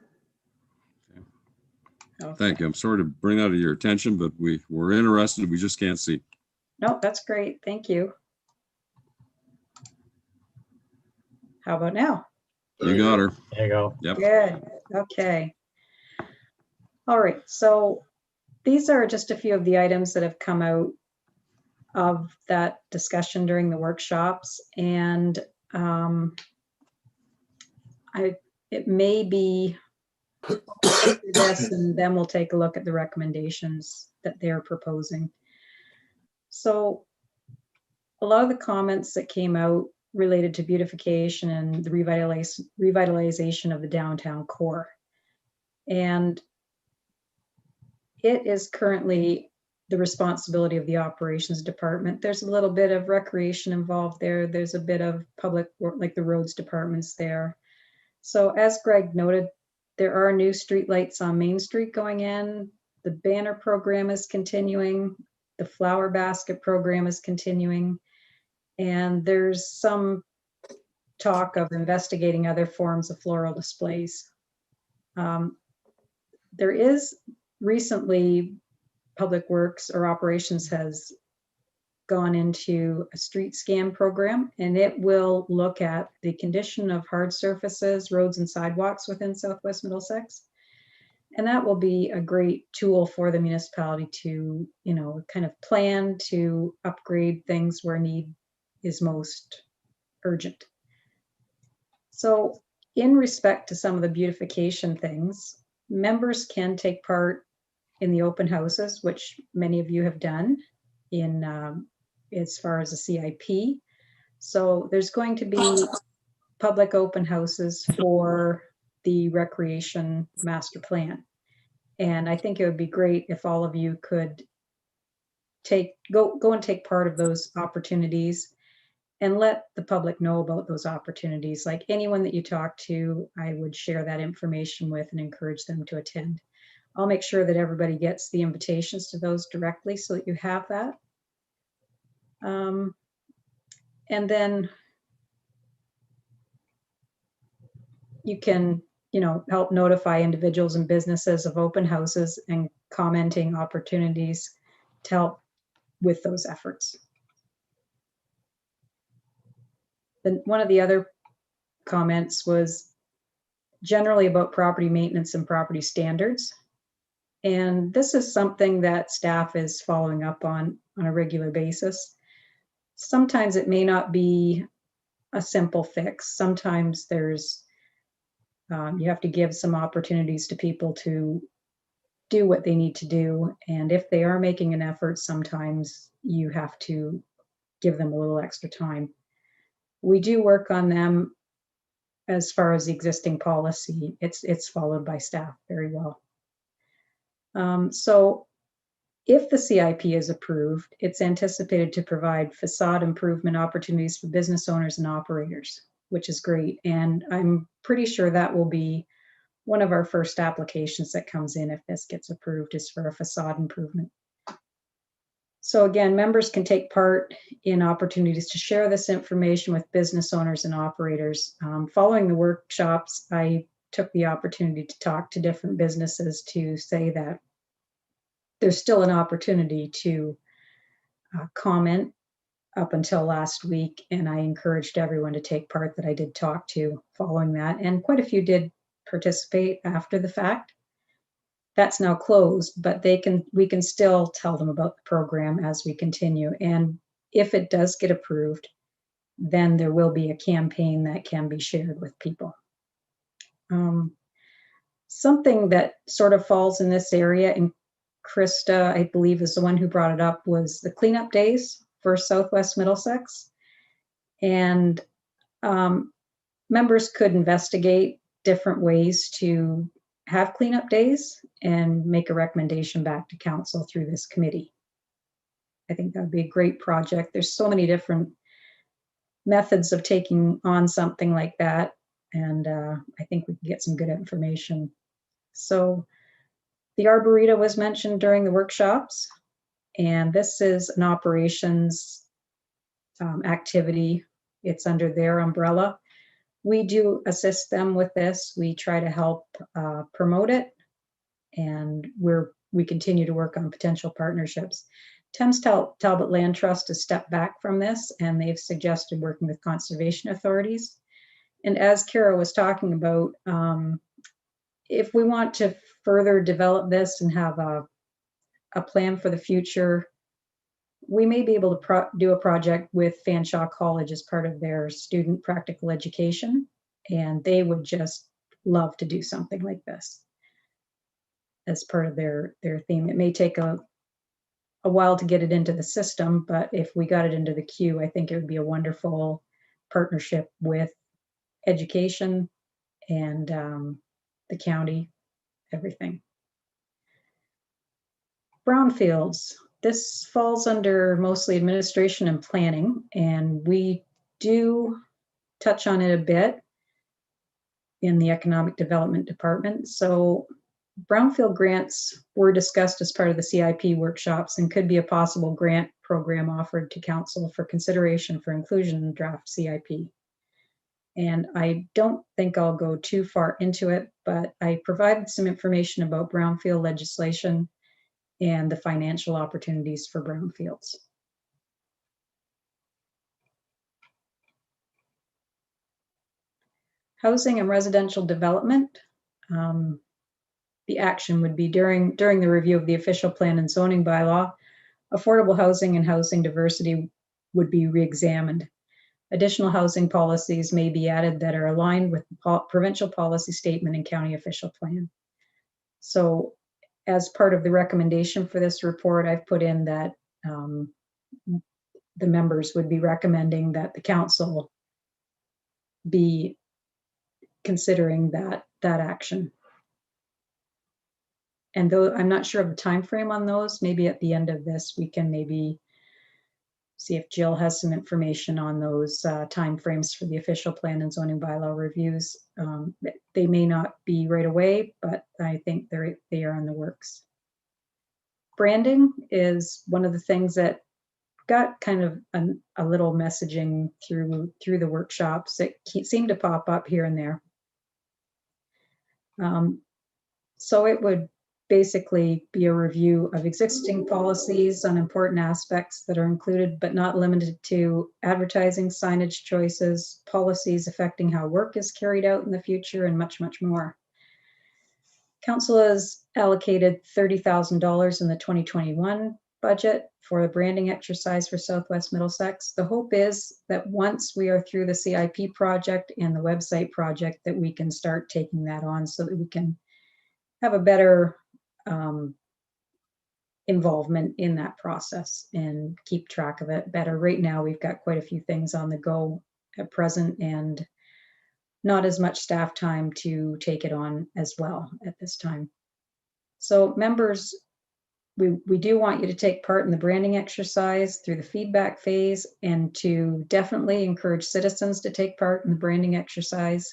Speaker 8: Okay.
Speaker 1: Thank you. I'm sorry to bring that to your attention, but we're interested. We just can't see.
Speaker 8: No, that's great. Thank you. How about now?
Speaker 1: You got her.
Speaker 3: There you go.
Speaker 1: Yep.
Speaker 8: Good. Okay. All right. So these are just a few of the items that have come out of that discussion during the workshops. And it may be this, and then we'll take a look at the recommendations that they're proposing. So a lot of the comments that came out related to beautification and the revitalization of the downtown core. And it is currently the responsibility of the operations department. There's a little bit of recreation involved there. There's a bit of public work, like the roads departments there. So as Greg noted, there are new streetlights on Main Street going in. The banner program is continuing. The flower basket program is continuing. And there's some talk of investigating other forms of floral displays. There is recently Public Works or Operations has gone into a street scan program, and it will look at the condition of hard surfaces, roads and sidewalks within Southwest Middlesex. And that will be a great tool for the municipality to, you know, kind of plan to upgrade things where need is most urgent. So in respect to some of the beautification things, members can take part in the open houses, which many of you have done in as far as the CIP. So there's going to be public open houses for the recreation master plan. And I think it would be great if all of you could go and take part of those opportunities and let the public know about those opportunities. Like anyone that you talk to, I would share that information with and encourage them to attend. I'll make sure that everybody gets the invitations to those directly so that you have that. And then you can, you know, help notify individuals and businesses of open houses and commenting opportunities to help with those efforts. Then one of the other comments was generally about property maintenance and property standards. And this is something that staff is following up on a regular basis. Sometimes it may not be a simple fix. Sometimes there's, you have to give some opportunities to people to do what they need to do. And if they are making an effort, sometimes you have to give them a little extra time. We do work on them as far as the existing policy. It's followed by staff very well. So if the CIP is approved, it's anticipated to provide facade improvement opportunities for business owners and operators, which is great. And I'm pretty sure that will be one of our first applications that comes in if this gets approved, is for a facade improvement. So again, members can take part in opportunities to share this information with business owners and operators. Following the workshops, I took the opportunity to talk to different businesses to say that there's still an opportunity to comment up until last week, and I encouraged everyone to take part that I did talk to following that, and quite a few did participate after the fact. That's now closed, but we can still tell them about the program as we continue. And if it does get approved, then there will be a campaign that can be shared with people. Something that sort of falls in this area, and Krista, I believe, is the one who brought it up, was the cleanup days for Southwest Middlesex. And members could investigate different ways to have cleanup days and make a recommendation back to council through this committee. I think that would be a great project. There's so many different methods of taking on something like that. And I think we can get some good information. So the Arboreta was mentioned during the workshops, and this is an operations activity. It's under their umbrella. We do assist them with this. We try to help promote it, and we continue to work on potential partnerships. Thames Talbot Land Trust has stepped back from this, and they've suggested working with conservation authorities. And as Kara was talking about, if we want to further develop this and have a plan for the future, we may be able to do a project with Fanshawe College as part of their student practical education, and they would just love to do something like this as part of their theme. It may take a while to get it into the system, but if we got it into the queue, I think it would be a wonderful partnership with education and the county, everything. Brownfields. This falls under mostly administration and planning, and we do touch on it a bit in the economic development department. So brownfield grants were discussed as part of the CIP workshops and could be a possible grant program offered to council for consideration for inclusion in the draft CIP. And I don't think I'll go too far into it, but I provided some information about brownfield legislation and the financial opportunities for brownfields. Housing and residential development. The action would be during the review of the official plan and zoning bylaw, affordable housing and housing diversity would be re-examined. Additional housing policies may be added that are aligned with the provincial policy statement and county official plan. So as part of the recommendation for this report, I've put in that the members would be recommending that the council be considering that action. And though I'm not sure of the time frame on those, maybe at the end of this, we can maybe see if Jill has some information on those timeframes for the official plan and zoning bylaw reviews. They may not be right away, but I think they are in the works. Branding is one of the things that got kind of a little messaging through the workshops. It seemed to pop up here and there. So it would basically be a review of existing policies on important aspects that are included but not limited to advertising, signage choices, policies affecting how work is carried out in the future, and much, much more. Council has allocated $30,000 in the 2021 budget for a branding exercise for Southwest Middlesex. The hope is that once we are through the CIP project and the website project, that we can start taking that on so that we can have a better involvement in that process and keep track of it better. Right now, we've got quite a few things on the go at present and not as much staff time to take it on as well at this time. So members, we do want you to take part in the branding exercise through the feedback phase and to definitely encourage citizens to take part in the branding exercise.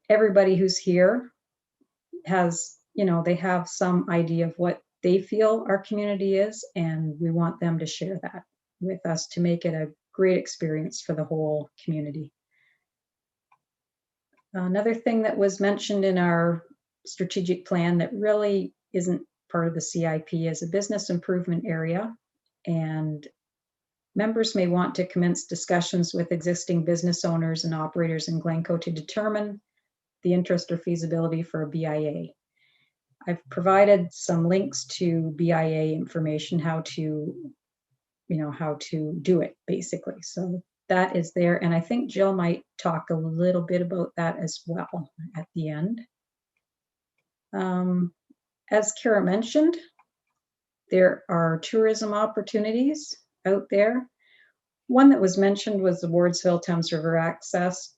Speaker 8: Everybody who's here has, they have some idea of what they feel our community is, and we want them to share that with us to make it a great experience for the whole community. Another thing that was mentioned in our strategic plan that really isn't part of the CIP is a business improvement area, and members may want to commence discussions with existing business owners and operators in Glencoe to determine the interest or feasibility for a BIA. I've provided some links to BIA information, how to do it basically. So that is there. And I think Jill might talk a little bit about that as well at the end. As Kara mentioned, there are tourism opportunities out there. One that was mentioned was the Wardsville Thames River access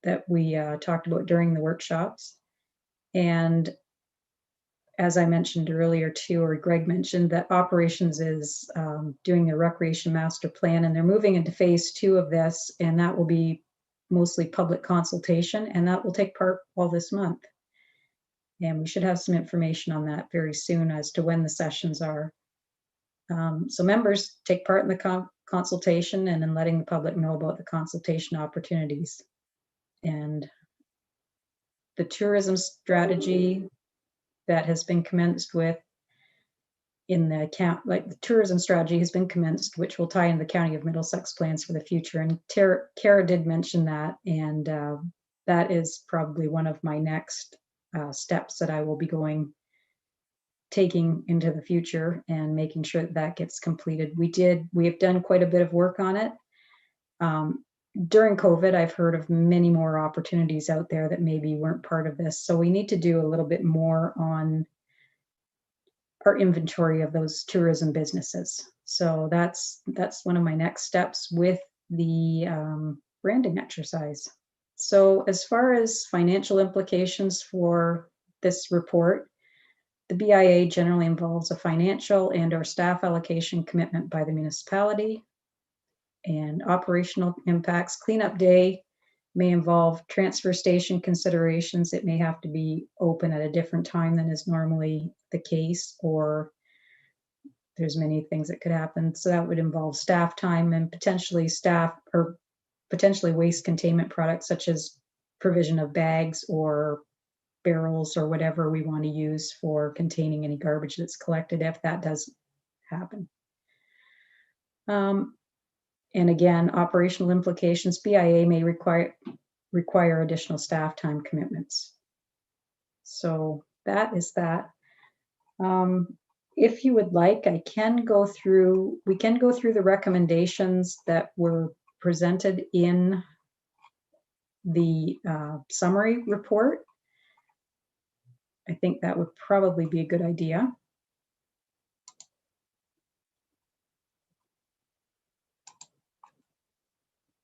Speaker 8: that we talked about during the workshops. And as I mentioned earlier too, or Greg mentioned, that Operations is doing a recreation master plan, and they're moving into phase 2 of this, and that will be mostly public consultation, and that will take part all this month. And we should have some information on that very soon as to when the sessions are. So members take part in the consultation and in letting the public know about the consultation opportunities. And the tourism strategy that has been commenced with in the account, like the tourism strategy has been commenced, which will tie in the County of Middlesex plans for the future. And Kara did mention that, and that is probably one of my next steps that I will be taking into the future and making sure that that gets completed. We have done quite a bit of work on it. During COVID, I've heard of many more opportunities out there that maybe weren't part of this. So we need to do a little bit more on our inventory of those tourism businesses. So that's one of my next steps with the branding exercise. So as far as financial implications for this report, the BIA generally involves a financial and/or staff allocation commitment by the municipality. And operational impacts. Cleanup day may involve transfer station considerations. It may have to be open at a different time than is normally the case, or there's many things that could happen. So that would involve staff time and potentially waste containment products, such as provision of bags or barrels or whatever we want to use for containing any garbage that's collected, if that does happen. And again, operational implications, BIA may require additional staff time commitments. So that is that. If you would like, we can go through the recommendations that were presented in the summary report. I think that would probably be a good idea.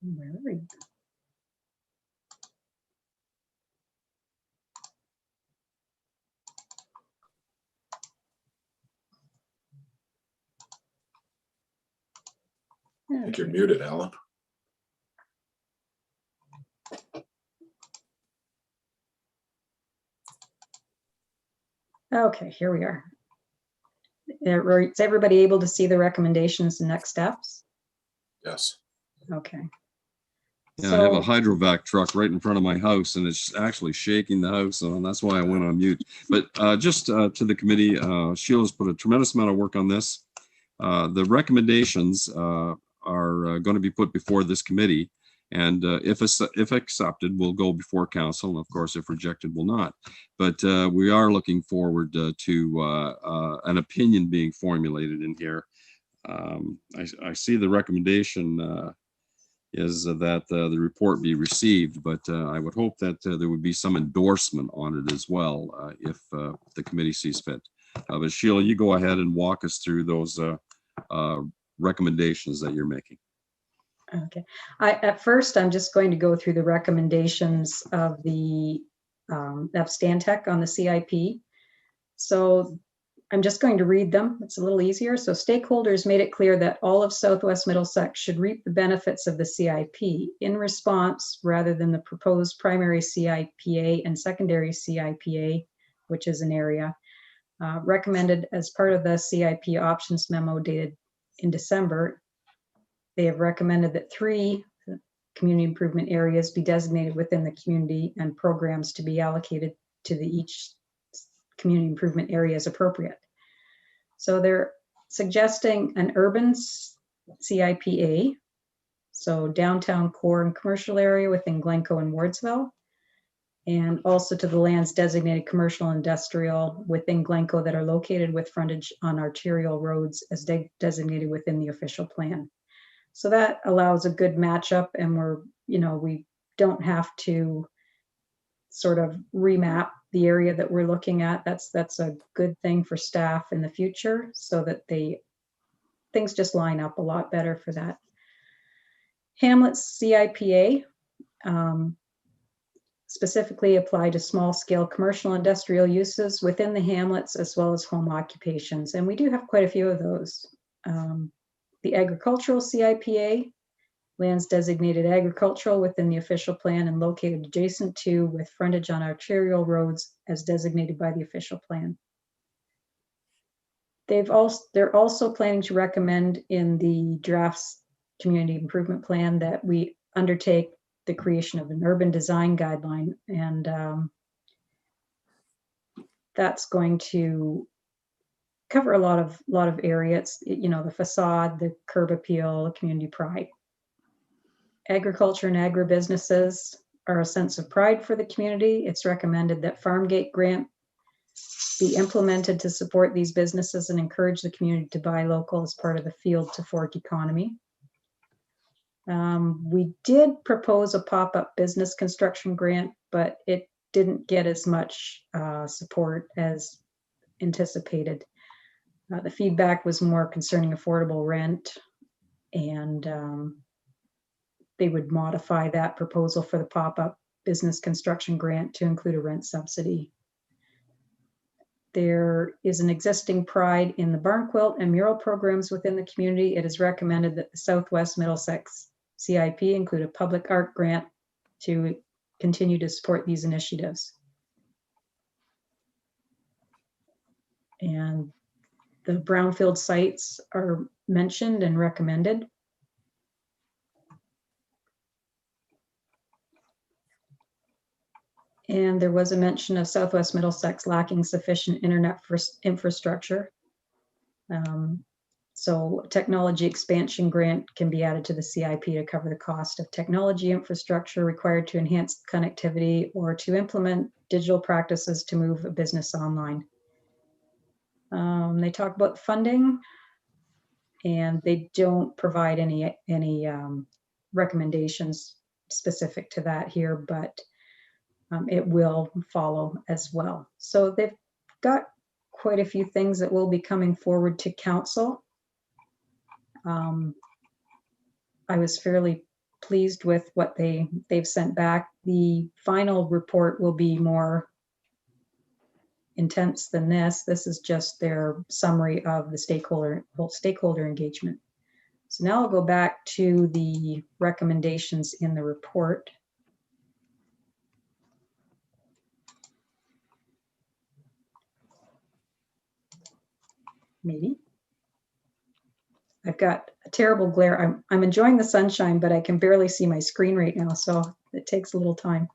Speaker 8: Where are we?
Speaker 4: I think you're muted, Alan.
Speaker 8: Okay, here we are. Is everybody able to see the recommendations and next steps?
Speaker 4: Yes.
Speaker 8: Okay.
Speaker 1: Yeah, I have a hydrovac truck right in front of my house and it's actually shaking the house, and that's why I went on mute. But just to the committee, Sheila's put a tremendous amount of work on this. The recommendations are going to be put before this committee, and if accepted, will go before council, and of course, if rejected, will not. But we are looking forward to an opinion being formulated in here. I see the recommendation is that the report be received, but I would hope that there would be some endorsement on it as well if the committee sees fit. But Sheila, you go ahead and walk us through those recommendations that you're making.
Speaker 8: Okay. At first, I'm just going to go through the recommendations of the of Stantec on the CIP. So I'm just going to read them. It's a little easier. So stakeholders made it clear that all of Southwest Middlesex should reap the benefits of the CIP. In response, rather than the proposed primary CIPA and secondary CIPA, which is an area, recommended as part of the CIP options memo dated in December, they have recommended that 3 community improvement areas be designated within the community and programs to be allocated to each community improvement area as appropriate. So they're suggesting an urban CIPA, so downtown core and commercial area within Glencoe and Wardsville, and also to the lands designated commercial and industrial within Glencoe that are located with frontage on arterial roads as designated within the official plan. So that allows a good matchup, and we don't have to sort of remap the area that we're looking at. That's a good thing for staff in the future, so that things just line up a lot better for that. Hamlet's CIPA specifically apply to small scale commercial industrial uses within the hamlets as well as home occupations. And we do have quite a few of those. The agricultural CIPA, lands designated agricultural within the official plan and located adjacent to with frontage on arterial roads as designated by the official plan. They're also planning to recommend in the drafts community improvement plan that we undertake the creation of an urban design guideline, and that's going to cover a lot of areas, the facade, the curb appeal, community pride. Agriculture and agribusinesses are a sense of pride for the community. It's recommended that farm gate grant be implemented to support these businesses and encourage the community to buy local as part of the field to fork economy. We did propose a pop-up business construction grant, but it didn't get as much support as anticipated. The feedback was more concerning affordable rent, and they would modify that proposal for the pop-up business construction grant to include a rent subsidy. There is an existing pride in the barn quilt and mural programs within the community. It is recommended that the Southwest Middlesex CIP include a public art grant to continue to support these initiatives. And the brownfield sites are mentioned and recommended. And there was a mention of Southwest Middlesex lacking sufficient internet infrastructure. So technology expansion grant can be added to the CIP to cover the cost of technology infrastructure required to enhance connectivity or to implement digital practices to move a business online. They talk about funding, and they don't provide any recommendations specific to that here, but it will follow as well. So they've got quite a few things that will be coming forward to council. I was fairly pleased with what they've sent back. The final report will be more intense than this. This is just their summary of the stakeholder engagement. So now I'll go back to the recommendations in the report. Maybe. I've got a terrible glare. I'm enjoying the sunshine, but I can barely see my screen right now, so it takes a little time.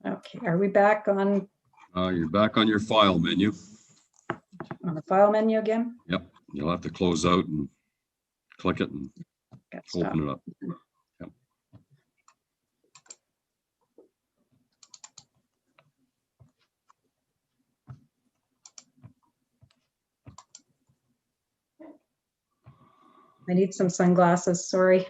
Speaker 8: Okay, are we back on
Speaker 1: You're back on your file menu.
Speaker 8: the file menu again?
Speaker 1: Yep, you'll have to close out and click it and
Speaker 8: Got stopped.
Speaker 1: open it up. Yep.
Speaker 8: I need some sunglasses, sorry.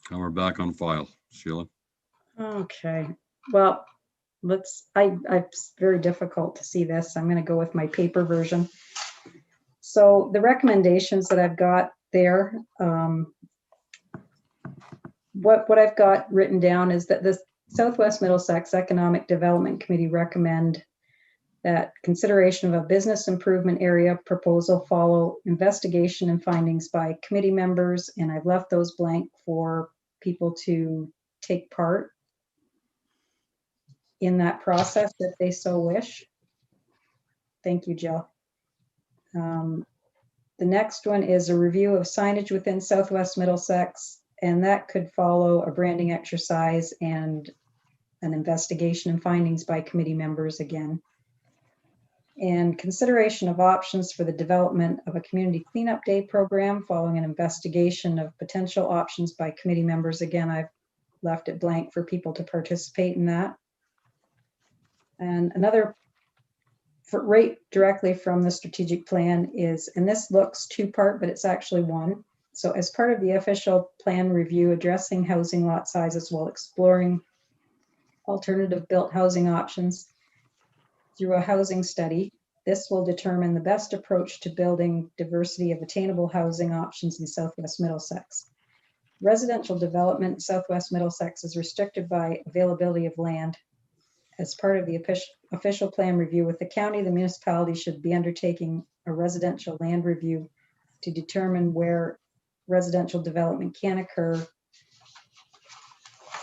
Speaker 1: Now we're back on file, Sheila.
Speaker 8: Okay, well, it's very difficult to see this. I'm going to go with my paper version. So the recommendations that I've got there, what I've got written down is that the Southwest Middlesex Economic Development Committee recommend that consideration of a business improvement area proposal follow investigation and findings by committee members, and I've left those blank for people to take part in that process if they so wish. Thank you, Jill. The next one is a review of signage within Southwest Middlesex, and that could follow a branding exercise and an investigation and findings by committee members again. And consideration of options for the development of a community cleanup day program following an investigation of potential options by committee members. Again, I've left it blank for people to participate in that. And another right directly from the strategic plan is, and this looks two-part, but it's actually one. So as part of the official plan review addressing housing lot sizes while exploring alternative built housing options through a housing study, this will determine the best approach to building diversity of attainable housing options in Southwest Middlesex. Residential development in Southwest Middlesex is restricted by availability of land. As part of the official plan review with the county, the municipality should be undertaking a residential land review to determine where residential development can occur,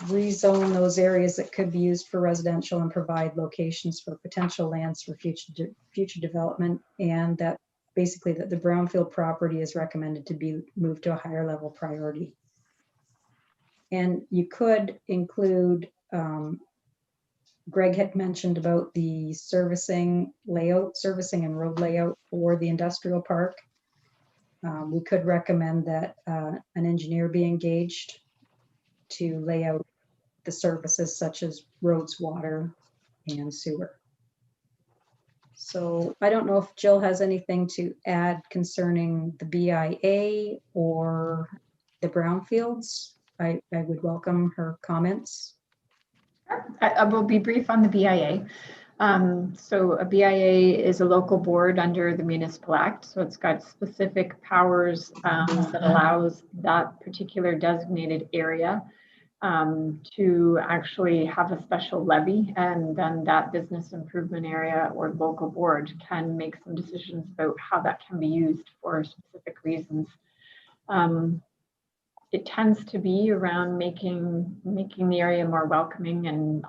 Speaker 8: rezone those areas that could be used for residential, and provide locations for potential lands for future development, and that basically that the brownfield property is recommended to be moved to a higher level priority. And you could include, Greg had mentioned about the servicing and road layout for the industrial park. We could recommend that an engineer be engaged to lay out the services such as roads, water, and sewer. So I don't know if Jill has anything to add concerning the BIA or the brownfields. I would welcome her comments.
Speaker 10: I will be brief on the BIA. So a BIA is a local board under the Municipal Act. So it's got specific powers that allows that particular designated area to actually have a special levy, and then that business improvement area or local board can make some decisions about how that can be used for specific reasons. It tends to be around making the area more welcoming and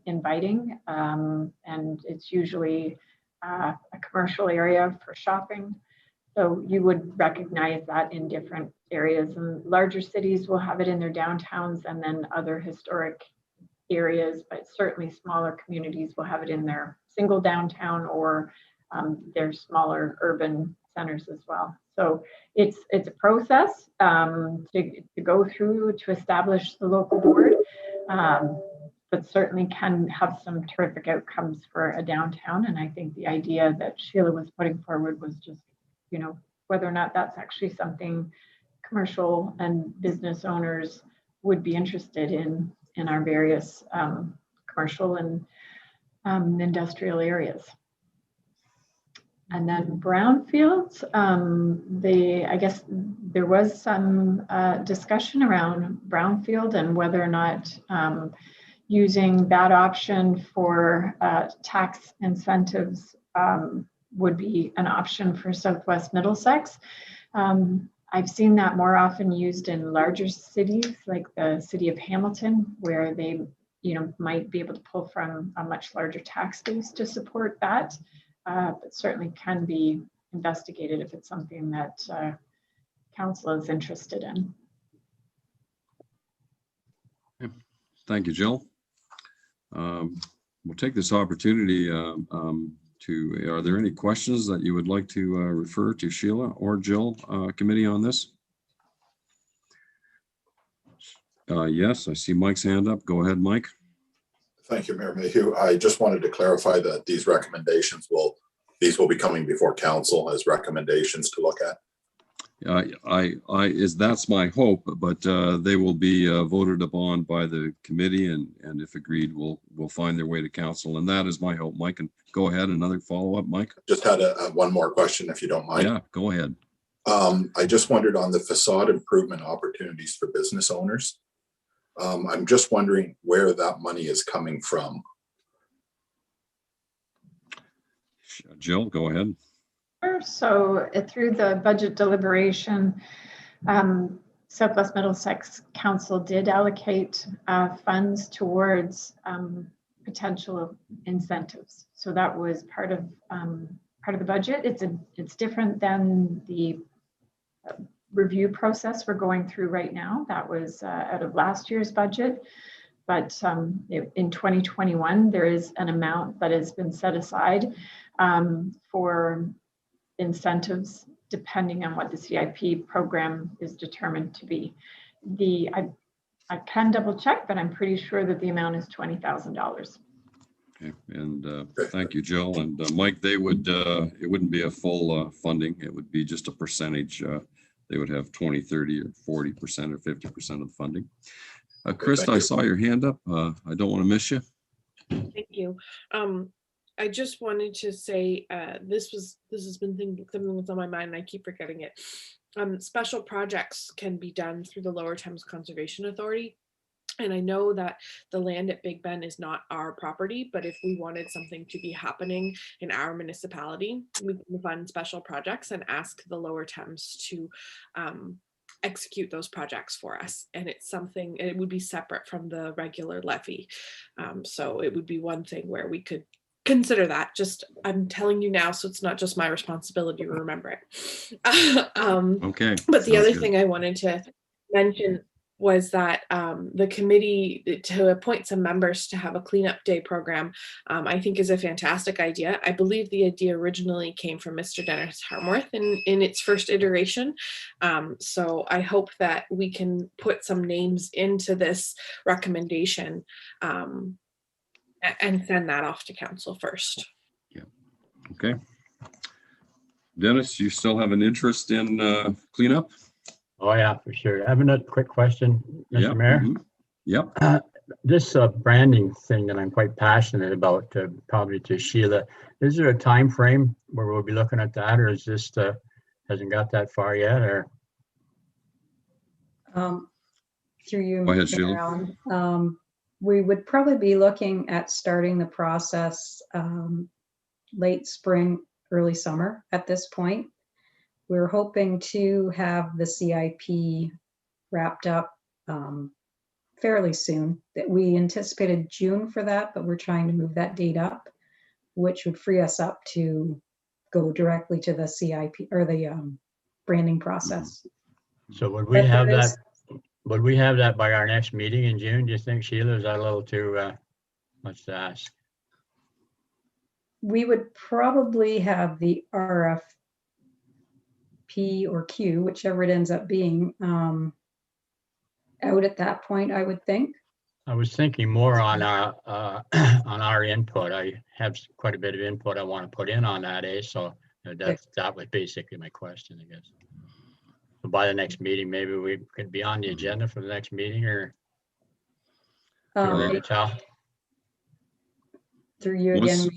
Speaker 10: inviting, and it's usually a commercial area for shopping. So you would recognize that in different areas, and larger cities will have it in their downtowns and then other historic areas, but certainly smaller communities will have it in their single downtown or their smaller urban centers as well. So it's a process to go through to establish the local board, but certainly can have some terrific outcomes for a downtown. And I think the idea that Sheila was putting forward was just, you know, whether or not that's actually something commercial and business owners would be interested in our various commercial and industrial areas. And then brownfields, I guess there was some discussion around brownfield and whether or not using that option for tax incentives would be an option for Southwest Middlesex. I've seen that more often used in larger cities like the city of Hamilton, where they, you know, might be able to pull from a much larger tax base to support that. But certainly can be investigated if it's something that council is interested in.
Speaker 1: Thank you, Jill. We'll take this opportunity are there any questions that you would like to refer to Sheila or Jill committee on this? Yes, I see Mike's hand up. Go ahead, Mike.
Speaker 4: Thank you, Mayor Mayhew. I just wanted to clarify that these recommendations will be coming before council as recommendations to look at. That's my hope, but they will be voted upon by the committee, and if agreed, will find their way to council, and that is my hope. Mike, and go ahead. Another follow-up, Mike. Just had one more question, if you don't mind.
Speaker 1: Yeah, go ahead.
Speaker 4: I just wondered on the facade improvement opportunities for business owners. I'm just wondering where that money is coming from.
Speaker 1: Jill, go ahead.
Speaker 10: So through the budget deliberation, Southwest Middlesex Council did allocate funds towards potential incentives. So that was part of the budget. It's different than the review process we're going through right now. That was out of last year's budget. But in 2021, there is an amount that has been set aside for incentives, depending on what the CIP program is determined to be. I can double check, but I'm pretty sure that the amount is $20,000.
Speaker 1: Okay, and thank you, Jill. And Mike, they would it wouldn't be a full funding. It would be just a percentage. They would have 20, 30, or 40% or 50% of the funding. Krista, I saw your hand up. I don't want to miss you.
Speaker 11: Thank you. I just wanted to say this has been something that's on my mind and I keep forgetting it. Special projects can be done through the Lower Thames Conservation Authority. And I know that the land at Big Ben is not our property, but if we wanted something to be happening in our municipality, we can fund special projects and ask the Lower Thames to execute those projects for us. And it's something, it would be separate from the regular levy. So it would be one thing where we could consider that. Just, I'm telling you now, so it's not just my responsibility to remember it.
Speaker 1: Okay.
Speaker 11: But the other thing I wanted to mention was that the committee to appoint some members to have a cleanup day program, I think is a fantastic idea. I believe the idea originally came from Mr. Dennis Harmworth in its first iteration. So I hope that we can put some names into this recommendation and send that off to council first.
Speaker 1: Yeah. Okay. Dennis, you still have an interest in cleanup?
Speaker 3: Oh, yeah, for sure. I have another quick question, Mr. Mayor.
Speaker 1: Mm-hmm. Yep.
Speaker 3: This branding thing that I'm quite passionate about, probably to Sheila, is there a time frame where we'll be looking at that, or is this hasn't got that far yet? Or
Speaker 8: through you,
Speaker 1: Go ahead,
Speaker 8: Mayor
Speaker 1: Sheila.
Speaker 8: Allen. We would probably be looking at starting the process late spring, early summer at this point. We're hoping to have the CIP wrapped up fairly soon. That we anticipated June for that, but we're trying to move that date up, which would free us up to go directly to the CIP or the branding process.
Speaker 3: So would we
Speaker 8: But
Speaker 3: have
Speaker 8: there
Speaker 3: that?
Speaker 8: is-
Speaker 3: Would we have that by our next meeting in June? Do you think, Sheila? Is that a little too much to ask?
Speaker 8: We would probably have the RFP or Q, whichever it ends up being, out at that point, I would think.
Speaker 3: I was thinking more on our on our input. I have quite a bit of input I want to put in on that, So that was basically my question, I guess. So by the next meeting, maybe we could be on the agenda for the next meeting, or too early to tell?
Speaker 8: Through you again,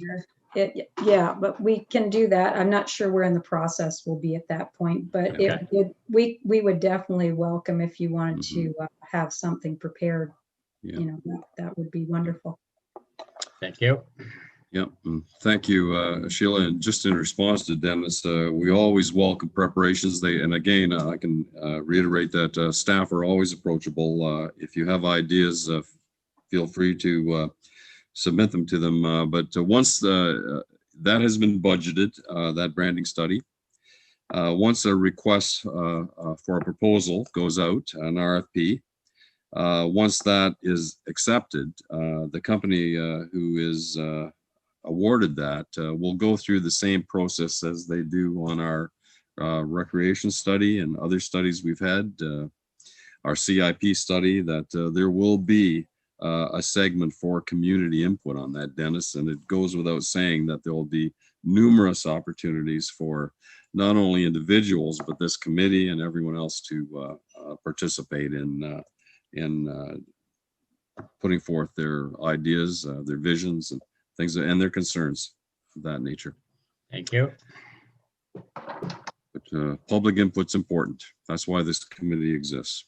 Speaker 8: Mayor. Yeah, but we can do that. I'm not sure where in the process we'll be at that point, but
Speaker 3: Okay.
Speaker 8: we would definitely welcome if you wanted to have something prepared.
Speaker 1: Yeah.
Speaker 8: You know, that would be wonderful.
Speaker 3: Thank you.
Speaker 1: Yep. Thank you, Sheila. And just in response to Dennis, we always welcome preparations. And again, I can reiterate that staff are always approachable. If you have ideas, feel free to submit them to them. But once that has been budgeted, that branding study, once a request for a proposal goes out, an RFP, once that is accepted, the company who is awarded that will go through the same process as they do on our recreation study and other studies we've had, our CIP study, that there will be a segment for community input on that, Dennis. And it goes without saying that there will be numerous opportunities for not only individuals, but this committee and everyone else to participate in putting forth their ideas, their visions, and things, and their concerns of that nature.
Speaker 3: Thank you.
Speaker 1: But public input's important. That's why this committee exists.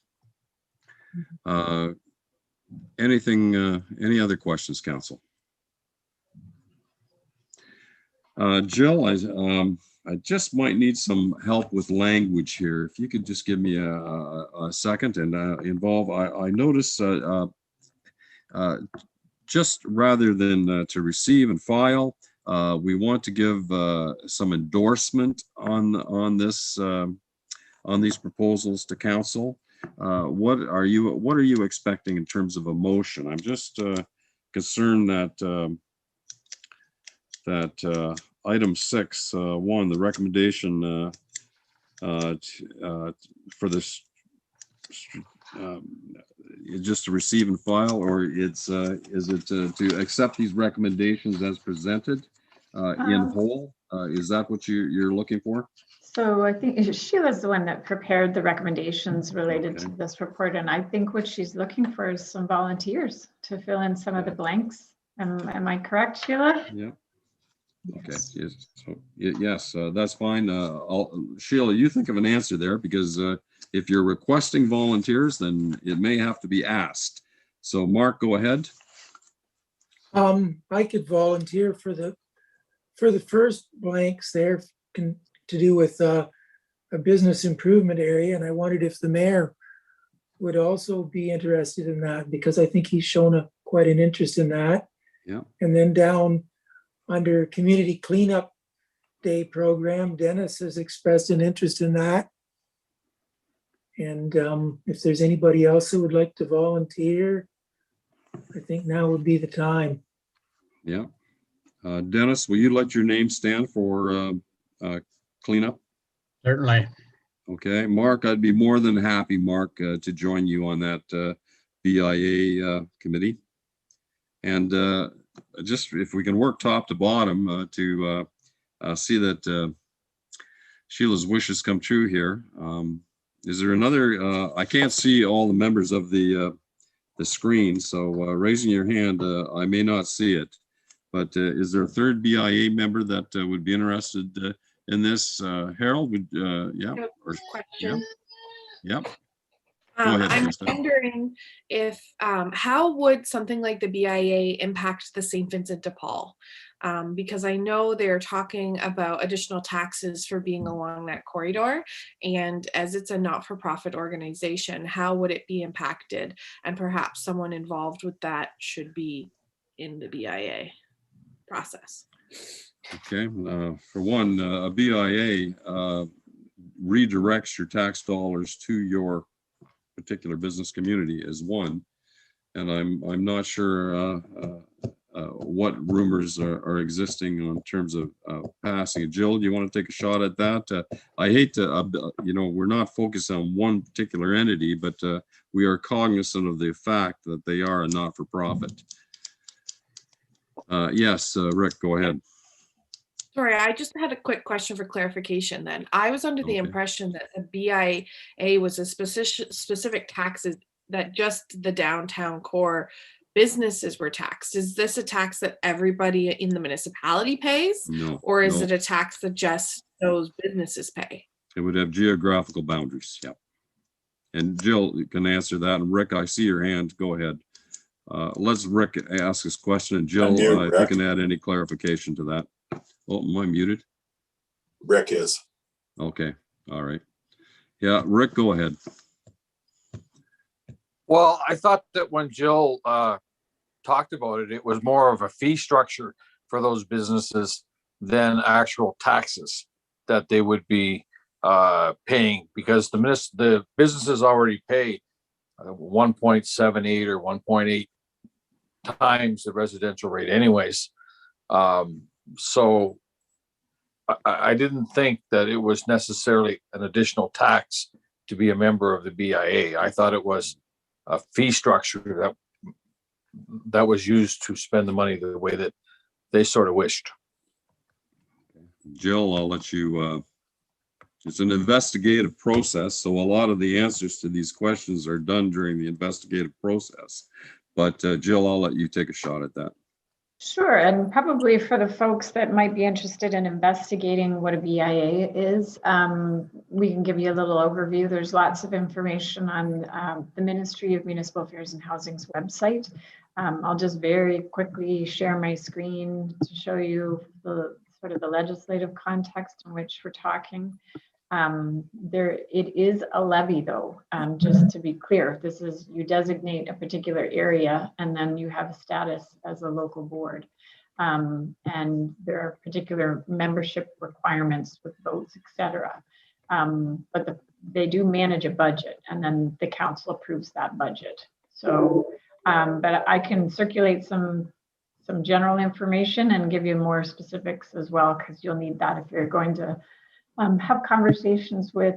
Speaker 1: Any other questions, Council? Jill, I just might need some help with language here. If you could just give me a second and I notice just rather than to receive and file, we want to give some endorsement on this on these proposals to council. What are you expecting in terms of a motion? I'm just concerned that item 6.1, the recommendation for this just to receive and file, or is it to accept these recommendations as presented in whole? Is that what you're looking for?
Speaker 10: So I think Sheila's the one that prepared the recommendations related to this report. And I think what she's looking for is some volunteers to fill in some of the blanks. Am I correct, Sheila?
Speaker 1: Yeah. Okay.
Speaker 8: Yes.
Speaker 1: Yes. So, yes, that's fine. Sheila, you think of an answer there, because if you're requesting volunteers, then it may have to be asked. So Mark, go ahead.
Speaker 9: I could volunteer for the first blanks there to do with a business improvement area. And I wondered if the mayor would also be interested in that, because I think he's shown quite an interest in that.
Speaker 1: Yeah.
Speaker 9: And then down under Community Cleanup Day program, Dennis has expressed an interest in that. And if there's anybody else who would like to volunteer, I think now would be the time.
Speaker 1: Yeah. Dennis, will you let your name stand for cleanup?
Speaker 3: Certainly.
Speaker 1: Okay. Mark, I'd be more than happy, Mark, to join you on that BIA committee. And just if we can work top to bottom to see that Sheila's wishes come true here. Is there another? I can't see all the members of the screen, so raising your hand, I may not see it. But is there a third BIA member that would be interested in this? Harold, would yeah? Or,
Speaker 11: Question.
Speaker 1: yeah. Yep. ahead,
Speaker 11: I'm
Speaker 1: Krista.
Speaker 11: wondering if, how would something like the BIA impact the St. Vincent de Paul? Because I know they're talking about additional taxes for being along that corridor. And as it's a not-for-profit organization, how would it be impacted? And perhaps someone involved with that should be in the BIA process.
Speaker 1: Okay, for one, a BIA redirects your tax dollars to your particular business community is one. And I'm not sure what rumors are existing in terms of passing. Jill, do you want to take a shot at that? I hate to, we're not focused on one particular entity, but we are cognizant of the fact that they are a not-for-profit. Yes, Rick, go ahead.
Speaker 11: Sorry, I just had a quick question for clarification then. I was under the impression that the BIA was a specific taxes that just the downtown core businesses were taxed. Is this a tax that everybody in the municipality pays?
Speaker 1: No.
Speaker 11: Or is
Speaker 1: no.
Speaker 11: it a tax that just those businesses pay?
Speaker 1: It would have geographical boundaries, yeah. And Jill can answer that. And Rick, I see your hand. Go ahead. Let's Rick ask his question, and Jill, if you can add any clarification to that. Oh, am I muted?
Speaker 4: Rick is.
Speaker 1: Okay, all right. Yeah, Rick, go ahead.
Speaker 12: Well, I thought that when Jill talked about it, it was more of a fee structure for those businesses than actual taxes that they would be paying, because the businesses already pay 1.78 or 1.8 times the residential rate anyways. So I didn't think that it was necessarily an additional tax to be a member of the BIA. I thought it was a fee structure that was used to spend the money the way that they sort of wished.
Speaker 1: Jill, I'll let you, it's an investigative process, so a lot of the answers to these questions are done during the investigative process. But Jill, I'll let you take a shot at that.
Speaker 10: Sure, and probably for the folks that might be interested in investigating what a BIA is, we can give you a little overview. There's lots of information on the Ministry of Municipal Affairs and Housing's website. I'll just very quickly share my screen to show you the sort of the legislative context in which we're talking. It is a levy though, just to be clear. This is, you designate a particular area and then you have a status as a local board. And there are particular membership requirements with votes, etc. But they do manage a budget and then the council approves that budget. So, but I can circulate some general information and give you more specifics as well, because you'll need that if you're going to have conversations with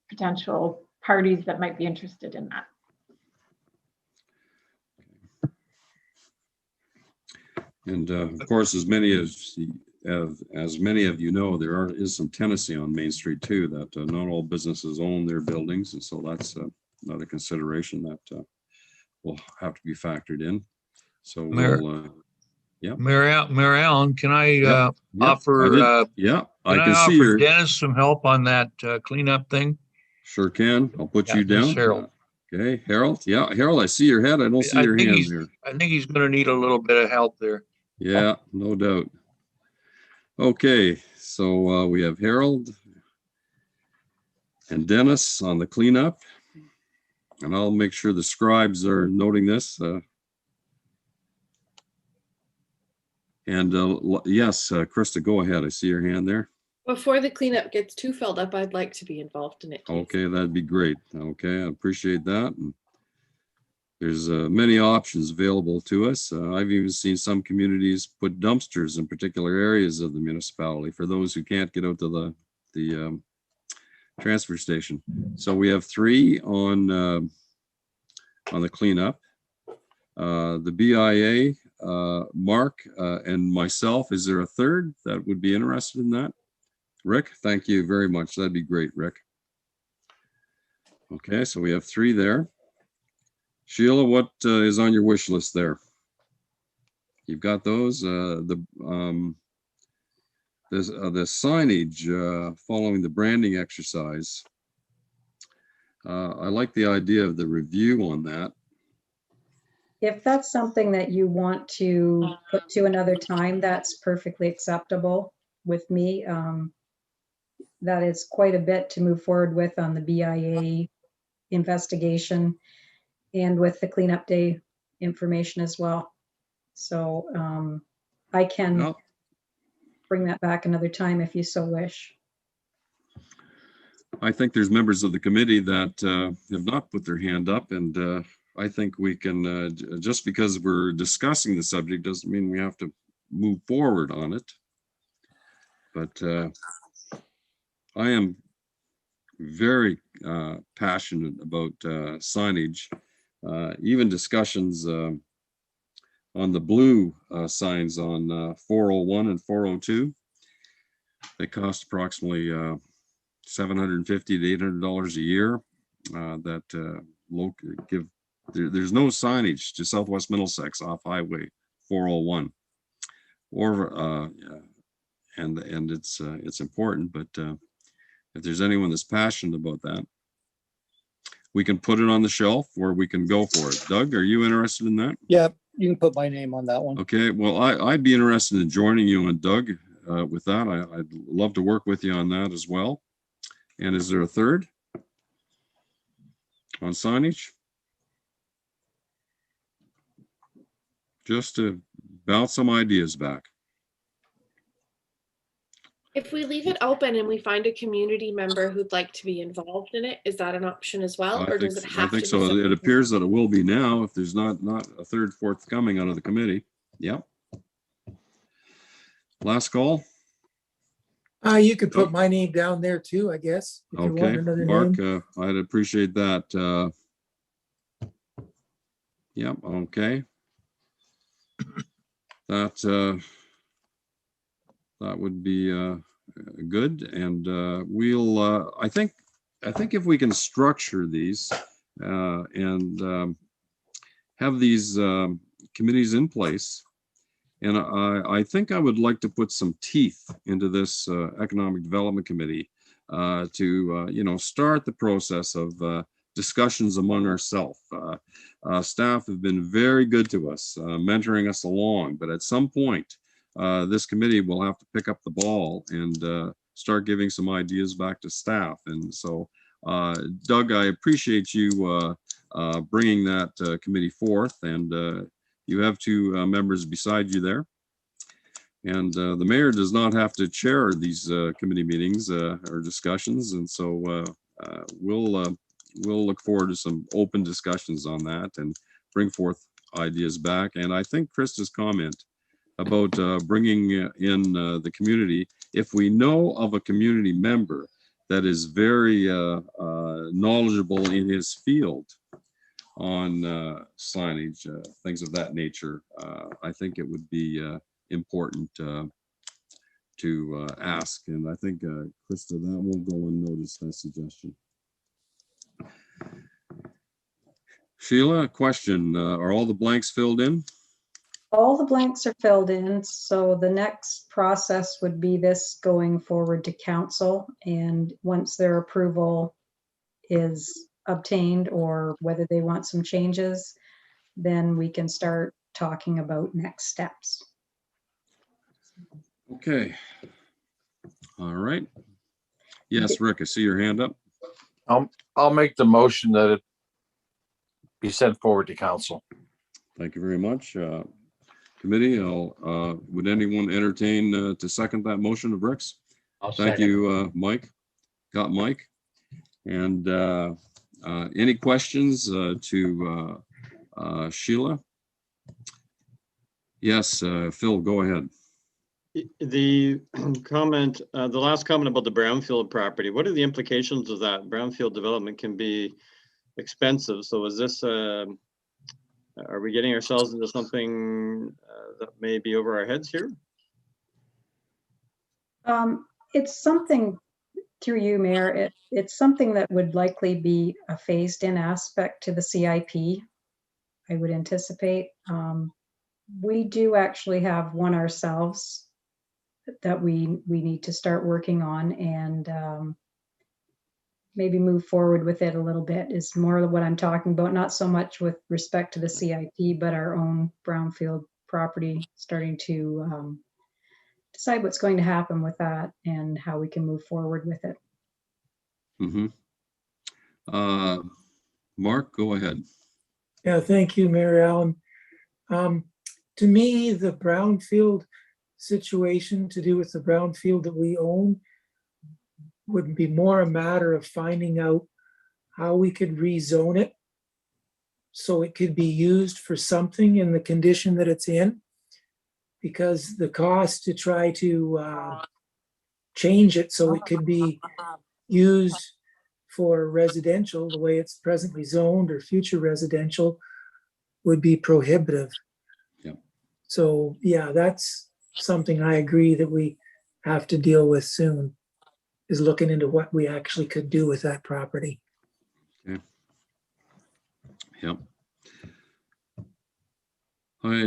Speaker 10: potential parties that might be interested in that.
Speaker 1: And of course, as many of you know, there is some tenancy on Main Street too, that not all businesses own their buildings. And so that's another consideration that will have to be factored in. So we'll, yeah.
Speaker 13: Mary Ellen, can I offer?
Speaker 1: I can see your
Speaker 13: Dennis some help on that cleanup thing.
Speaker 1: Sure can. I'll put you down.
Speaker 13: Harold.
Speaker 1: Okay, Harold. Yeah, Harold, I see your head. I don't see your hand here.
Speaker 13: I think he's going to need a little bit of help there.
Speaker 1: Yeah, no doubt. Okay, so we have Harold and Dennis on the cleanup, and I'll make sure the scribes are noting this. Yes, Krista, go ahead. I see your hand there.
Speaker 11: Before the cleanup gets too filled up, I'd like to be involved in it. Please. Okay,
Speaker 1: that'd be great. Okay, I appreciate that. And there's many options available to us. I've even seen some communities put dumpsters in particular areas of the municipality for those who can't get out to the transfer station. So we have 3 on the cleanup. The BIA, Mark and myself. Is there a third that would be interested in that? Rick, thank you very much. That'd be great, Rick. Okay, so we have 3 there. Sheila, what is on your wish list there? You've got those. The signage following the branding exercise. I like the idea of the review on that.
Speaker 8: If that's something that you want to put to another time, that's perfectly acceptable with me. That is quite a bit to move forward with on the BIA investigation and with the cleanup day information as well. So I can
Speaker 1: Well,
Speaker 8: bring that back another time if you so wish.
Speaker 1: I think there's members of the committee that have not put their hand up, and I think we can, just because we're discussing the subject doesn't mean we have to move forward on it. But I am very passionate about signage, even discussions on the blue signs on 401 and 402. They cost approximately $750 to $800 a year. There's no signage to Southwest Middlesex off Highway 401, or and it's important. But if there's anyone that's passionate about that, we can put it on the shelf, or we can go for it. Doug, are you interested in that?
Speaker 6: Yeah, you can put my name on that one.
Speaker 1: Okay, well, I'd be interested in joining you and Doug with that. I'd love to work with you on that as well. And is there a third on signage? Just to bounce some ideas back.
Speaker 11: If we leave it open and we find a community member who'd like to be involved in it, is that an option as well? Or does it have to be?
Speaker 1: I think so. It
Speaker 11: something-
Speaker 1: appears that it will be now, if there's not a third, fourth coming out of the committee. Yeah. Last call.
Speaker 9: You could put my name down there too, I guess. If you want
Speaker 1: Okay,
Speaker 9: another
Speaker 1: Mark,
Speaker 9: name.
Speaker 1: I'd appreciate that. Yep, okay. That would be good, and we'll. I think if we can structure these and have these committees in place, and I think I would like to put some teeth into this Economic Development Committee to start the process of discussions among ourselves. Staff have been very good to us, mentoring us along, but at some point, this committee will have to pick up the ball and start giving some ideas back to staff. And so, Doug, I appreciate you bringing that committee forth, and you have two members beside you there. And the mayor does not have to chair these committee meetings or discussions. And so we'll look forward to some open discussions on that and bring forth ideas back. And I think Krista's comment about bringing in the community, if we know of a community member that is very knowledgeable in his field on signage, things of that nature, I think it would be important to ask. And I think, Krista, that will go unnoticed, that suggestion. Sheila, question, are all the blanks filled in?
Speaker 8: All the blanks are filled in, so the next process would be this going forward to council, and once their approval is obtained or whether they want some changes, then we can start talking about next steps.
Speaker 1: Okay. All right. Yes, Rick, I see your hand up.
Speaker 12: I'll make the motion that it be sent forward to council.
Speaker 1: Thank you very much. Committee, would anyone entertain to second that motion of Rick's? Thank you, Mike. Got Mike. And any questions to Sheila? Yes, Phil, go ahead.
Speaker 5: The comment, the last comment about the brownfield property, what are the implications of that? Brownfield development can be expensive. So is this, are we getting ourselves into something that may be over our heads here?
Speaker 8: It's something, through you, Mayor, it's something that would likely be a phased in aspect to the CIP, I would anticipate. We do actually have one ourselves that we need to start working on, and maybe move forward with it a little bit is more of what I'm talking about, not so much with respect to the CIP, but our own brownfield property, starting to decide what's going to happen with that and how we can move forward with it.
Speaker 1: Mm-hmm. Mark, go ahead.
Speaker 9: Yeah, thank you, Mary Ellen. To me, the brownfield situation to do with the brownfield that we own would be more a matter of finding out how we could rezone it so it could be used for something in the condition that it's in, because the cost to try to change it so it could be used for residential the way it's presently zoned or future residential would be prohibitive.
Speaker 1: Yeah.
Speaker 9: So yeah, that's something I agree that we have to deal with soon, is looking into what we actually could do with that property.
Speaker 1: Okay. Yep.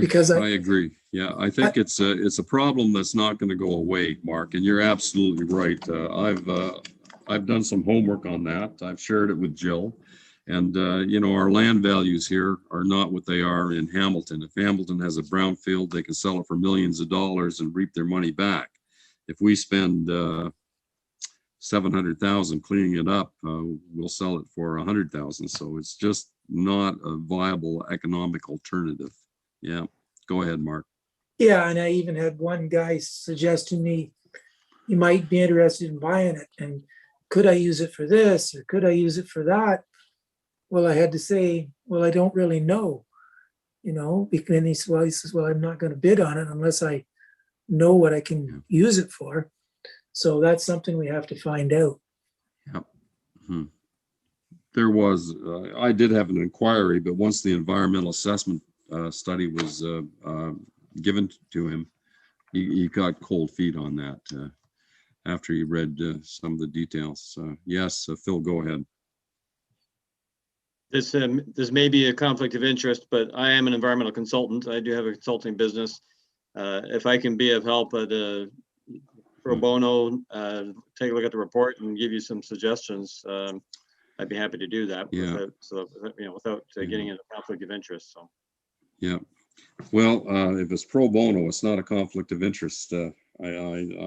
Speaker 9: Because
Speaker 1: I agree. Yeah, I think it's a problem that's not going to go away, Mark, and you're absolutely right. I've done some homework on that. I've shared it with Jill, and you know, our land values here are not what they are in Hamilton. If Hamilton has a brownfield, they can sell it for millions of dollars and reap their money back. If we spend 700,000 cleaning it up, we'll sell it for 100,000. So it's just not a viable economic alternative. Yeah, go ahead, Mark.
Speaker 9: Yeah, and I even had one guy suggest to me, he might be interested in buying it, and could I use it for this or could I use it for that? Well, I had to say, well, I don't really know, you know, and he says, well, I'm not going to bid on it unless I know what I can use it for. So that's something we have to find out.
Speaker 1: Yep. Hmm. There was, I did have an inquiry, but once the environmental assessment study was given to him, he got cold feet on that after he read some of the details. Yes, Phil, go ahead.
Speaker 5: This may be a conflict of interest, but I am an environmental consultant. I do have a consulting business. If I can be of help at pro bono, take a look at the report and give you some suggestions, I'd be happy to do that.
Speaker 1: Yeah.
Speaker 5: Without getting into conflict of interest. So.
Speaker 1: Yeah. Well, if it's pro bono, it's not a conflict of interest. I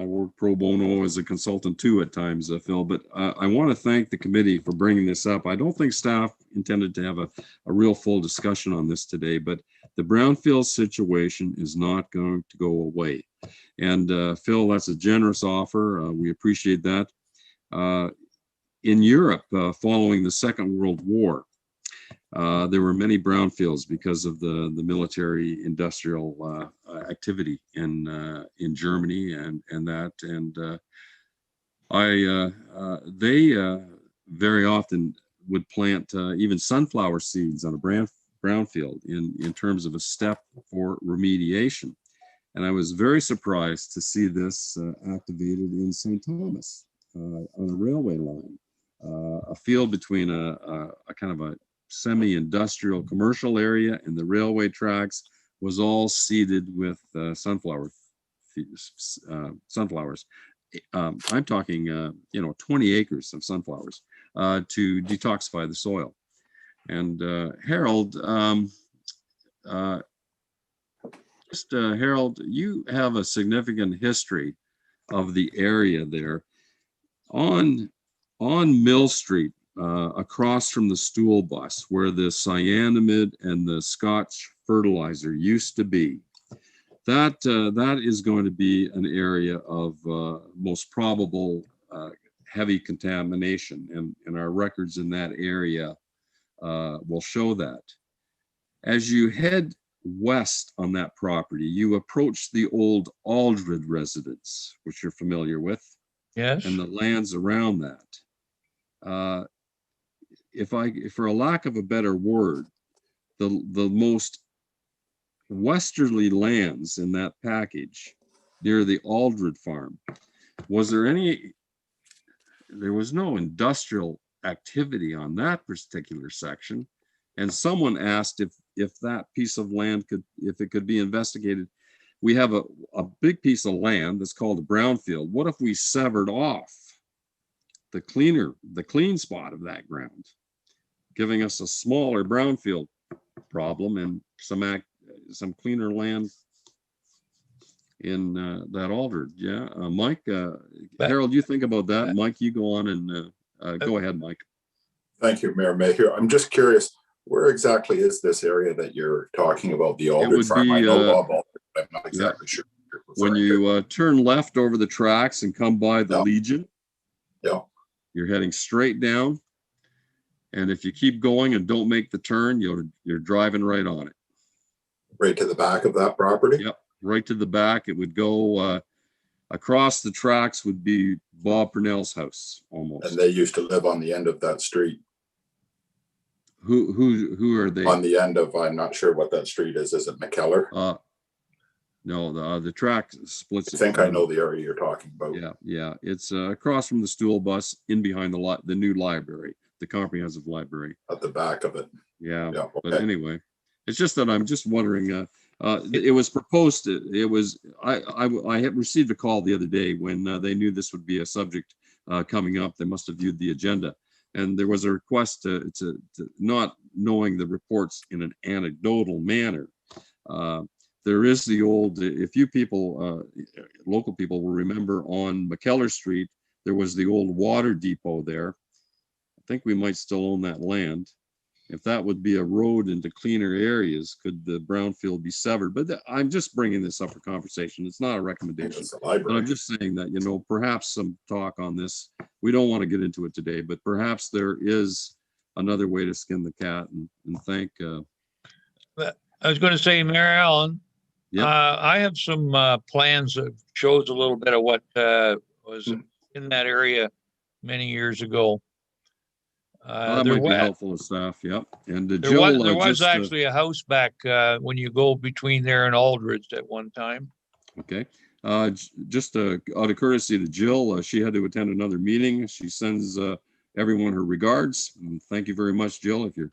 Speaker 1: work pro bono as a consultant too at times, Phil, but I want to thank the committee for bringing this up. I don't think staff intended to have a real full discussion on this today, but the brownfield situation is not going to go away. And Phil, that's a generous offer. We appreciate that. In Europe, following the Second World War, there were many brownfields because of the military industrial activity in Germany and that. And they very often would plant even sunflower seeds on a brownfield in terms of a step for remediation. And I was very surprised to see this activated in St. Thomas on a railway line, a field between a kind of a semi-industrial commercial area and the railway tracks was all seeded with sunflowers. I'm talking, 20 acres of sunflowers to detoxify the soil. And Harold, Harold, you have a significant history of the area there on Mill Street. Across from the stool bus where the cyanamide and the Scotch fertilizer used to be. That is going to be an area of most probable heavy contamination, and our records in that area will show that. As you head west on that property, you approach the old Aldred residence, which you're familiar with.
Speaker 13: Yes.
Speaker 1: And the lands around that. For a lack of a better word, the most westerly lands in that package near the Aldred farm, there was no industrial activity on that particular section. And someone asked if that piece of land if it could be investigated. We have a big piece of land that's called a brownfield. What if we severed off the clean spot of that ground, giving us a smaller brownfield problem and some cleaner land in that Aldred. Yeah, Mike, Harold, you think about that. Mike, you go on and go ahead, Mike.
Speaker 4: Thank you, Mayor Mayhew. I'm just curious, where exactly is this area that you're talking about, the Aldred farm? I know Bob Aldred, but I'm not exactly sure.
Speaker 1: When you turn left over the tracks and come by the Legion, you're heading straight down. And if you keep going and don't make the turn, you're driving right on it.
Speaker 4: Right to the back of that property?
Speaker 1: Yep, right to the back. It would go across the tracks would be Bob Purnell's house almost.
Speaker 4: And they used to live on the end of that street.
Speaker 1: Who are they?
Speaker 4: On the end of, I'm not sure what that street is. Is it McKellar?
Speaker 1: No, the track splits.
Speaker 4: I think I know the area you're talking about.
Speaker 1: Yeah. It's across from the stool bus, in behind the new library, the comprehensive library.
Speaker 4: At the back of it.
Speaker 1: Yeah.
Speaker 4: Okay.
Speaker 1: But anyway, it's just that I'm just wondering. It was proposed. It was. I had received a call the other day when they knew this would be a subject coming up. They must have viewed the agenda, and there was a request to not knowing the reports in an anecdotal manner. There is the old, if you people, local people will remember, on McKellar Street, there was the old water depot there. I think we might still own that land. If that would be a road into cleaner areas, could the brownfield be severed? But I'm just bringing this up for conversation. It's not a recommendation. But I'm just saying that, perhaps some talk on this. We don't want to get into it today, but perhaps there is another way to skin the cat and thank.
Speaker 13: I was going to say, Mary Ellen,
Speaker 1: Yep.
Speaker 13: I have some plans that shows a little bit of what was in that area many years ago.
Speaker 1: That might be helpful to staff. Yep. And
Speaker 13: there was actually a house back when you go between there and Aldridge at one time.
Speaker 1: Okay. Just out of courtesy to Jill, she had to attend another meeting. She sends everyone her regards. And thank you very much, Jill, if you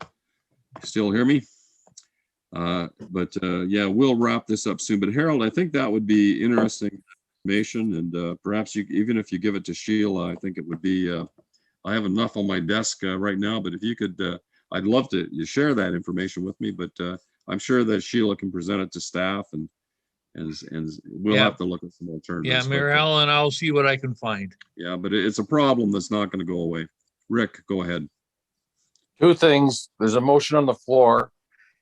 Speaker 1: still hear me. Yeah, we'll wrap this up soon. But Harold, I think that would be interesting information, and perhaps even if you give it to Sheila, I think it would be. I have enough on my desk right now, but if you could, I'd love to share that information with me. But I'm sure that Sheila can present it to staff, and we'll have to look at some alternatives.
Speaker 13: Yeah, Mary Ellen, I'll see what I can find.
Speaker 1: Yeah, but it's a problem that's not going to go away. Rick, go ahead.
Speaker 12: Two things. There's a motion on the floor.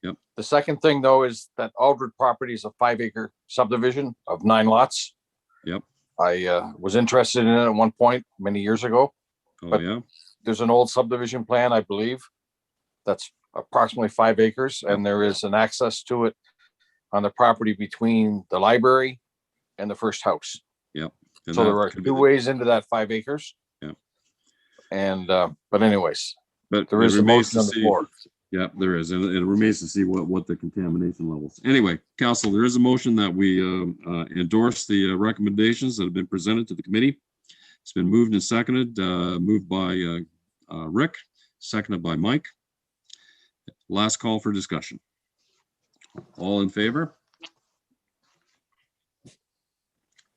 Speaker 1: Yep.
Speaker 12: The second thing, though, is that Aldred property is a 5-acre subdivision of 9 lots.
Speaker 1: Yep.
Speaker 12: I was interested in it at one point many years ago.
Speaker 1: Oh,
Speaker 12: but
Speaker 1: yeah.
Speaker 12: There's an old subdivision plan, I believe, that's approximately 5 acres, and there is an access to it on the property between the library and the first house.
Speaker 1: Yep.
Speaker 12: And so there are 2 ways into that 5 acres.
Speaker 1: Yeah.
Speaker 12: And but anyways,
Speaker 1: but
Speaker 12: there is a motion on the floor.
Speaker 1: Yeah, there is, and it remains to see what the contamination levels. Anyway, Council, there is a motion that we endorse the recommendations that have been presented to the committee. It's been moved and seconded, moved by Rick, seconded by Mike. Last call for discussion. All in favor?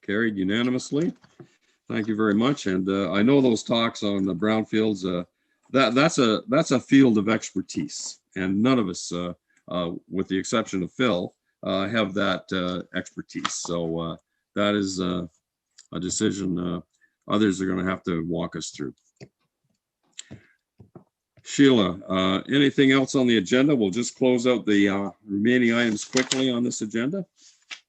Speaker 1: Carried unanimously. Thank you very much. And I know those talks on the brownfields, that's a field of expertise, and none of us, with the exception of Phil, have that expertise. So that is a decision others are going to have to walk us through. Sheila, anything else on the agenda? We'll just close out the remaining items quickly on this agenda.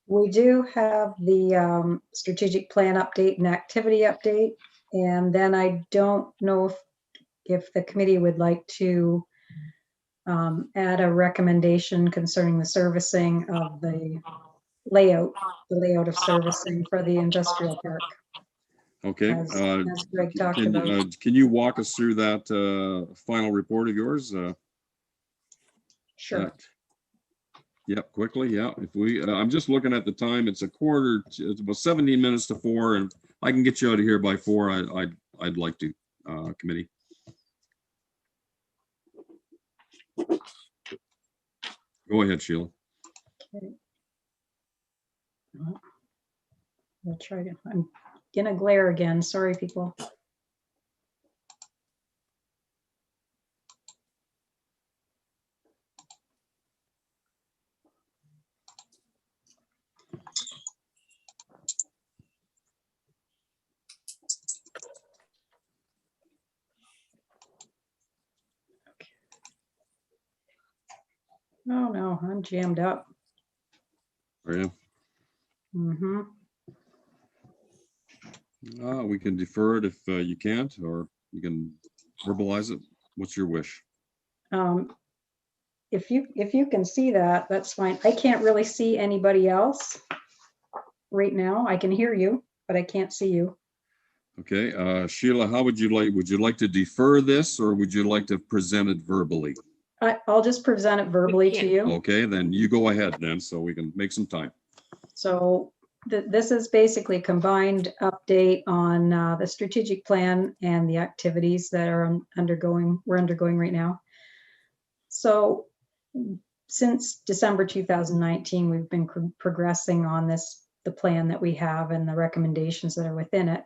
Speaker 8: We do have the strategic plan update and activity update, and then I don't know if the committee would like to add a recommendation concerning the servicing of the layout of servicing for the industrial park.
Speaker 1: Okay.
Speaker 8: As Greg talked about.
Speaker 1: Can you walk us through that final report of yours?
Speaker 8: Sure.
Speaker 1: Yep, quickly. Yeah. If we, I'm just looking at the time. It's it's about 17 minutes to 4, and I can get you out of here by 4. I'd like to, committee. Go ahead, Sheila.
Speaker 8: Okay. I'll try to. I'm gonna glare again. Sorry, people. Oh, no, I'm jammed up.
Speaker 1: Are you?
Speaker 8: Mm-hmm.
Speaker 1: We can defer it if you can't, or you can verbalize it. What's your wish?
Speaker 8: If you can see that, that's fine. I can't really see anybody else right now. I can hear you, but I can't see you.
Speaker 1: Okay, Sheila, how would you like to defer this, or would you like to present it verbally?
Speaker 8: I'll just present it verbally to you.
Speaker 1: Okay, then you go ahead then, so we can make some time.
Speaker 8: So this is basically a combined update on the strategic plan and the activities that are we're undergoing right now. So since December 2019, we've been progressing on the plan that we have and the recommendations that are within it.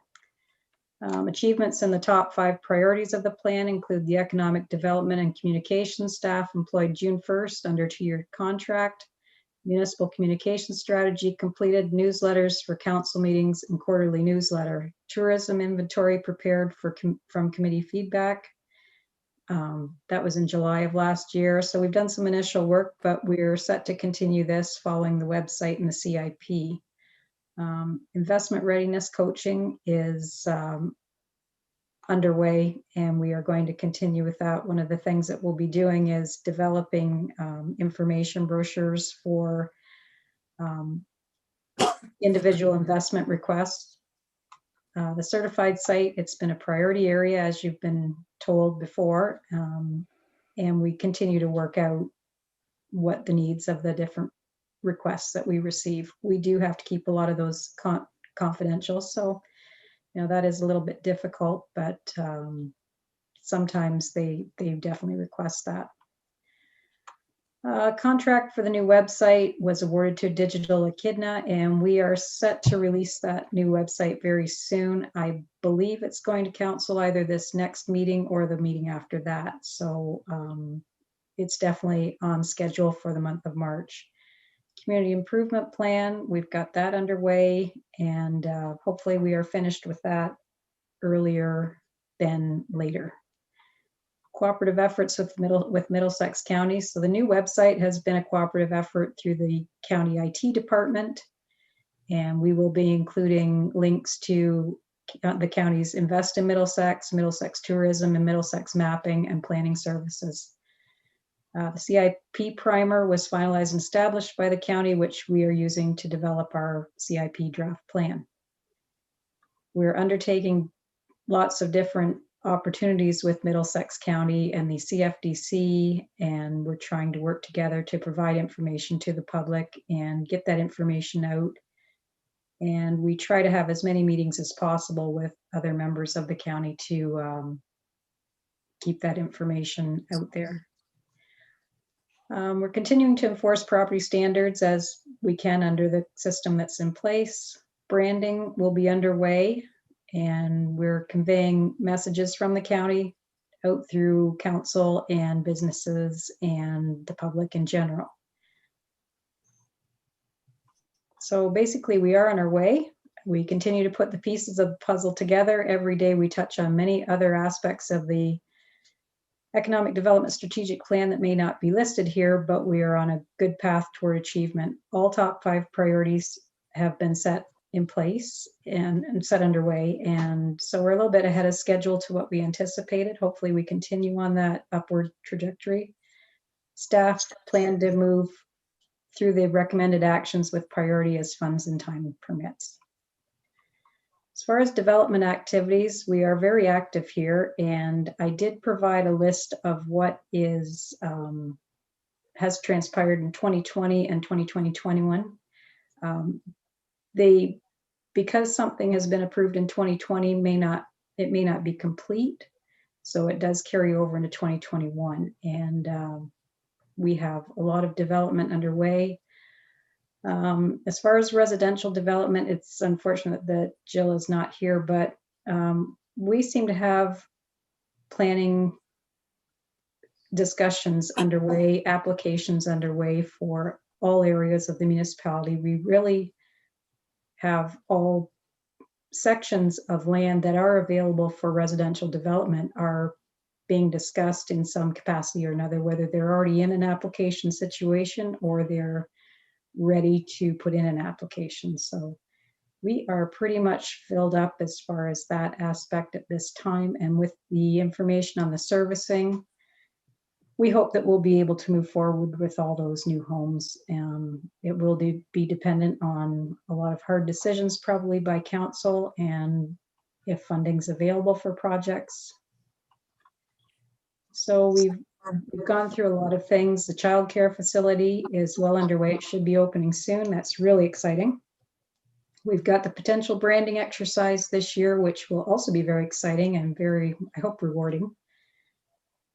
Speaker 8: Achievements in the top 5 priorities of the plan include the economic development and communication staff employed June 1st under 2-year contract, municipal communication strategy completed, newsletters for council meetings and quarterly newsletter, tourism inventory prepared from committee feedback. That was in July of last year. So we've done some initial work, but we're set to continue this following the website and the CIP. Investment readiness coaching is underway, and we are going to continue with that. One of the things that we'll be doing is developing information brochures for individual investment requests. The certified site, it's been a priority area, as you've been told before, and we continue to work out what the needs of the different requests that we receive. We do have to keep a lot of those confidential, so that is a little bit difficult, but sometimes they definitely request that. Contract for the new website was awarded to Digital Echidna, and we are set to release that new website very soon. I believe it's going to council either this next meeting or the meeting after that. So it's definitely on schedule for the month of March. Community improvement plan, we've got that underway, and hopefully we are finished with that earlier than later. Cooperative efforts with Middlesex County. So the new website has been a cooperative effort through the county IT department, and we will be including links to the county's Invest in Middlesex, Middlesex Tourism, and Middlesex Mapping and Planning Services. The CIP primer was finalized and established by the county, which we are using to develop our CIP draft plan. We're undertaking lots of different opportunities with Middlesex County and the CFDC, and we're trying to work together to provide information to the public and get that information out. And we try to have as many meetings as possible with other members of the county to keep that information out there. We're continuing to enforce property standards as we can under the system that's in place. Branding will be underway, and we're conveying messages from the county out through council and businesses and the public in general. So basically we are on our way. We continue to put the pieces of the puzzle together. Every day we touch on many other aspects of the economic development strategic plan that may not be listed here, but we are on a good path toward achievement. All top 5 priorities have been set in place and set underway. And so we're a little bit ahead of schedule to what we anticipated. Hopefully we continue on that upward trajectory. Staff plan to move through the recommended actions with priority as funds and time permits. As far as development activities, we are very active here, and I did provide a list of what is has transpired in 2020 and 2021. Because something has been approved in 2020, it may not be complete, so it does carry over into 2021, and we have a lot of development underway. As far as residential development, it's unfortunate that Jill is not here, but we seem to have planning discussions underway, applications underway for all areas of the municipality. We really have all sections of land that are available for residential development are being discussed in some capacity or another, whether they're already in an application situation or they're ready to put in an application. So we are pretty much filled up as far as that aspect at this time. And with the information on the servicing, we hope that we'll be able to move forward with all those new homes. It will be dependent on a lot of hard decisions probably by council and if funding's available for projects. So we've gone through a lot of things. The childcare facility is well underway. It should be opening soon. That's really exciting. We've got the potential branding exercise this year, which will also be very exciting and very, I hope, rewarding.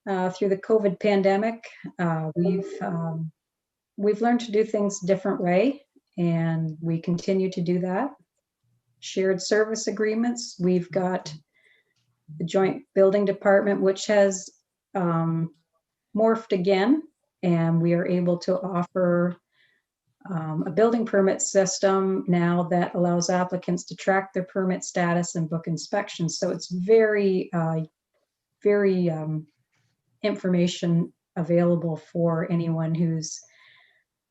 Speaker 8: Through the COVID pandemic, we've learned to do things a different way, and we continue to do that. Shared service agreements. We've got the joint building department, which has morphed again, and we are able to offer a building permit system now that allows applicants to track their permit status and book inspections. So it's very, very information available for anyone who's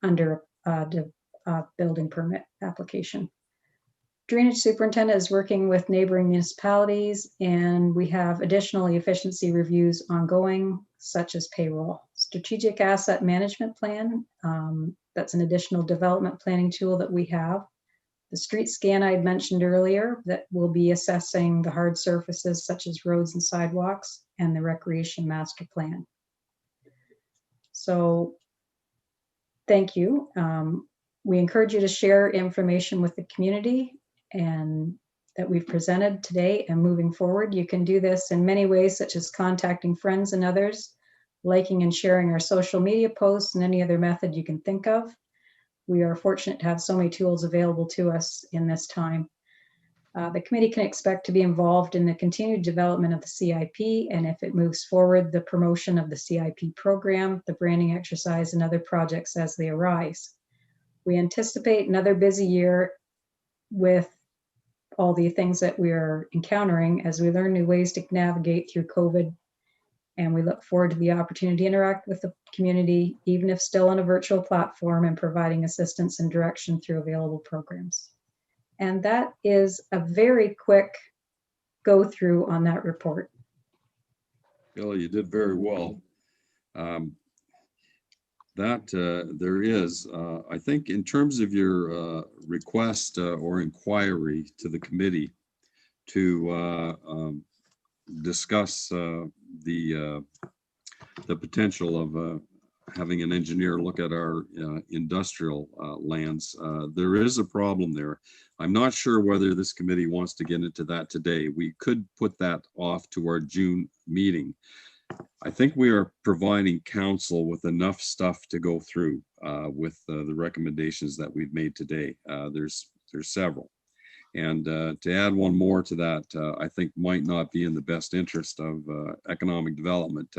Speaker 8: under a building permit application. Drainage superintendent is working with neighboring municipalities, and we have additional efficiency reviews ongoing, such as payroll. Strategic asset management plan, that's an additional development planning tool that we have. The street scan I had mentioned earlier that will be assessing the hard surfaces such as roads and sidewalks, and the recreation master plan. So thank you. We encourage you to share information with the community and that we've presented today and moving forward. You can do this in many ways, such as contacting friends and others, liking and sharing our social media posts, and any other method you can think of. We are fortunate to have so many tools available to us in this time. The committee can expect to be involved in the continued development of the CIP, and if it moves forward, the promotion of the CIP program, the branding exercise, and other projects as they arise. We anticipate another busy year with all the things that we are encountering as we learn new ways to navigate through COVID. And we look forward to the opportunity to interact with the community, even if still on a virtual platform, and providing assistance and direction through available programs. And that is a very quick go through on that report.
Speaker 1: Bill, you did very well. There is, I think in terms of your request or inquiry to the committee to discuss the potential of having an engineer look at our industrial lands, there is a problem there. I'm not sure whether this committee wants to get into that today. We could put that off to our June meeting. I think we are providing council with enough stuff to go through with the recommendations that we've made today. There's several. And to add one more to that, I think might not be in the best interest of economic development.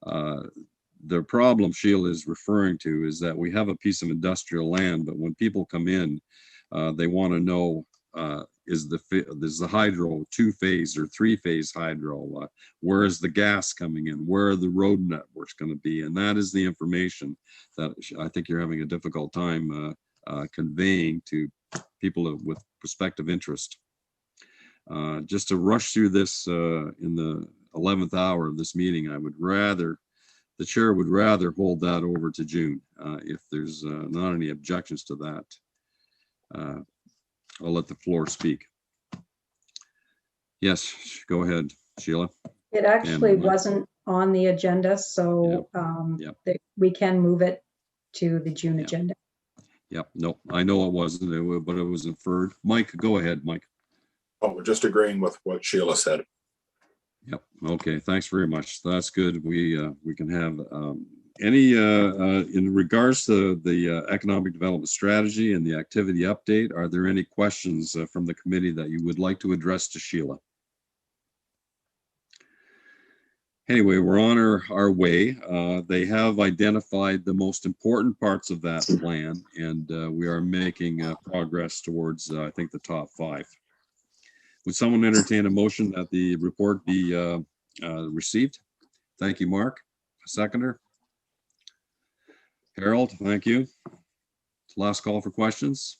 Speaker 1: The problem Sheila is referring to is that we have a piece of industrial land, but when people come in, they want to know, is the hydro 2-phase or 3-phase hydro? Where is the gas coming in? Where are the road networks going to be? And that is the information that I think you're having a difficult time conveying to people with prospective interest. Just to rush through this in the 11th hour of this meeting, the chair would rather hold that over to June if there's not any objections to that. I'll let the floor speak. Yes, go ahead, Sheila.
Speaker 8: It actually wasn't on the agenda, so we can move it to the June agenda.
Speaker 1: Yep, no, I know it wasn't, but it was inferred. Mike, go ahead, Mike.
Speaker 4: Oh, we're just agreeing with what Sheila said.
Speaker 1: Yep, okay, thanks very much. That's good. We can have any, in regards to the economic development strategy and the activity update, are there any questions from the committee that you would like to address to Sheila? Anyway, we're on our way. They have identified the most important parts of that plan, and we are making progress towards, I think, the top 5. Would someone entertain a motion that the report be received? Thank you, Mark. Seconder? Harold, thank you. Last call for questions.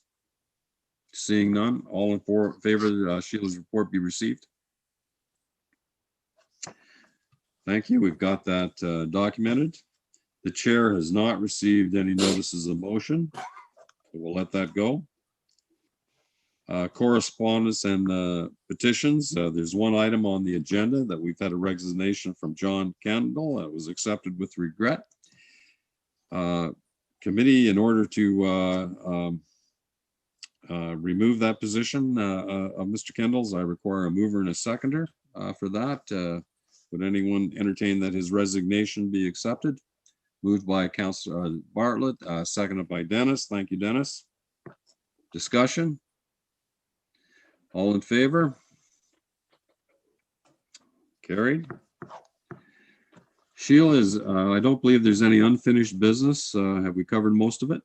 Speaker 1: Seeing none, all in favor that Sheila's report be received? Thank you. We've got that documented. The chair has not received any notices of motion. We'll let that go. Correspondence and petitions. There's one item on the agenda that we've had a resignation from John Kendall that was accepted with regret. Committee, in order to remove that position of Mr. Kendall's, I require a mover and a seconder for that. Would anyone entertain that his resignation be accepted? Moved by Councilor Bartlett, seconded by Dennis. Thank you, Dennis. Discussion? All in favor? Carried. Sheila, I don't believe there's any unfinished business. Have we covered most of it?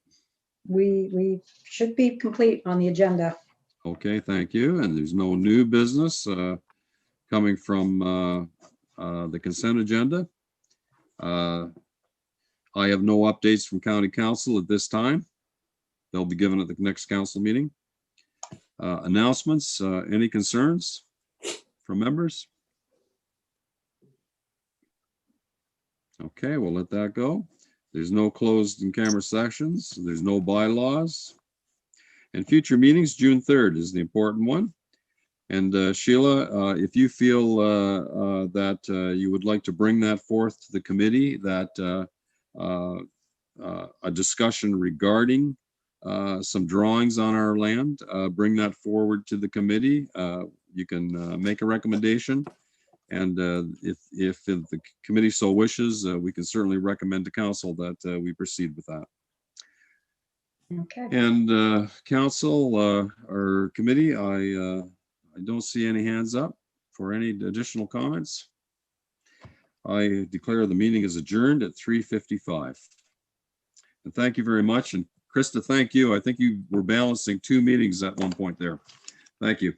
Speaker 8: We should be complete on the agenda.
Speaker 1: Okay, thank you. And there's no new business coming from the consent agenda. I have no updates from County Council at this time. They'll be given at the next council meeting. Announcements, any concerns from members? Okay, we'll let that go. There's no closed in camera sessions. There's no bylaws. And future meetings, June 3rd is the important one. And Sheila, if you feel that you would like to bring that forth to the committee, that a discussion regarding some drawings on our land, bring that forward to the committee. You can make a recommendation. And if the committee so wishes, we can certainly recommend to council that we proceed with that.
Speaker 8: Okay.
Speaker 1: And council or committee, I don't see any hands up for any additional comments. I declare the meeting is adjourned at 3:55. And thank you very much. And Krista, thank you. I think you were balancing 2 meetings at one point there. Thank you.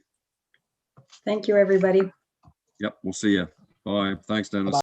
Speaker 8: Thank you, everybody.
Speaker 1: Yep, we'll see you. Bye. Thanks, Dennis.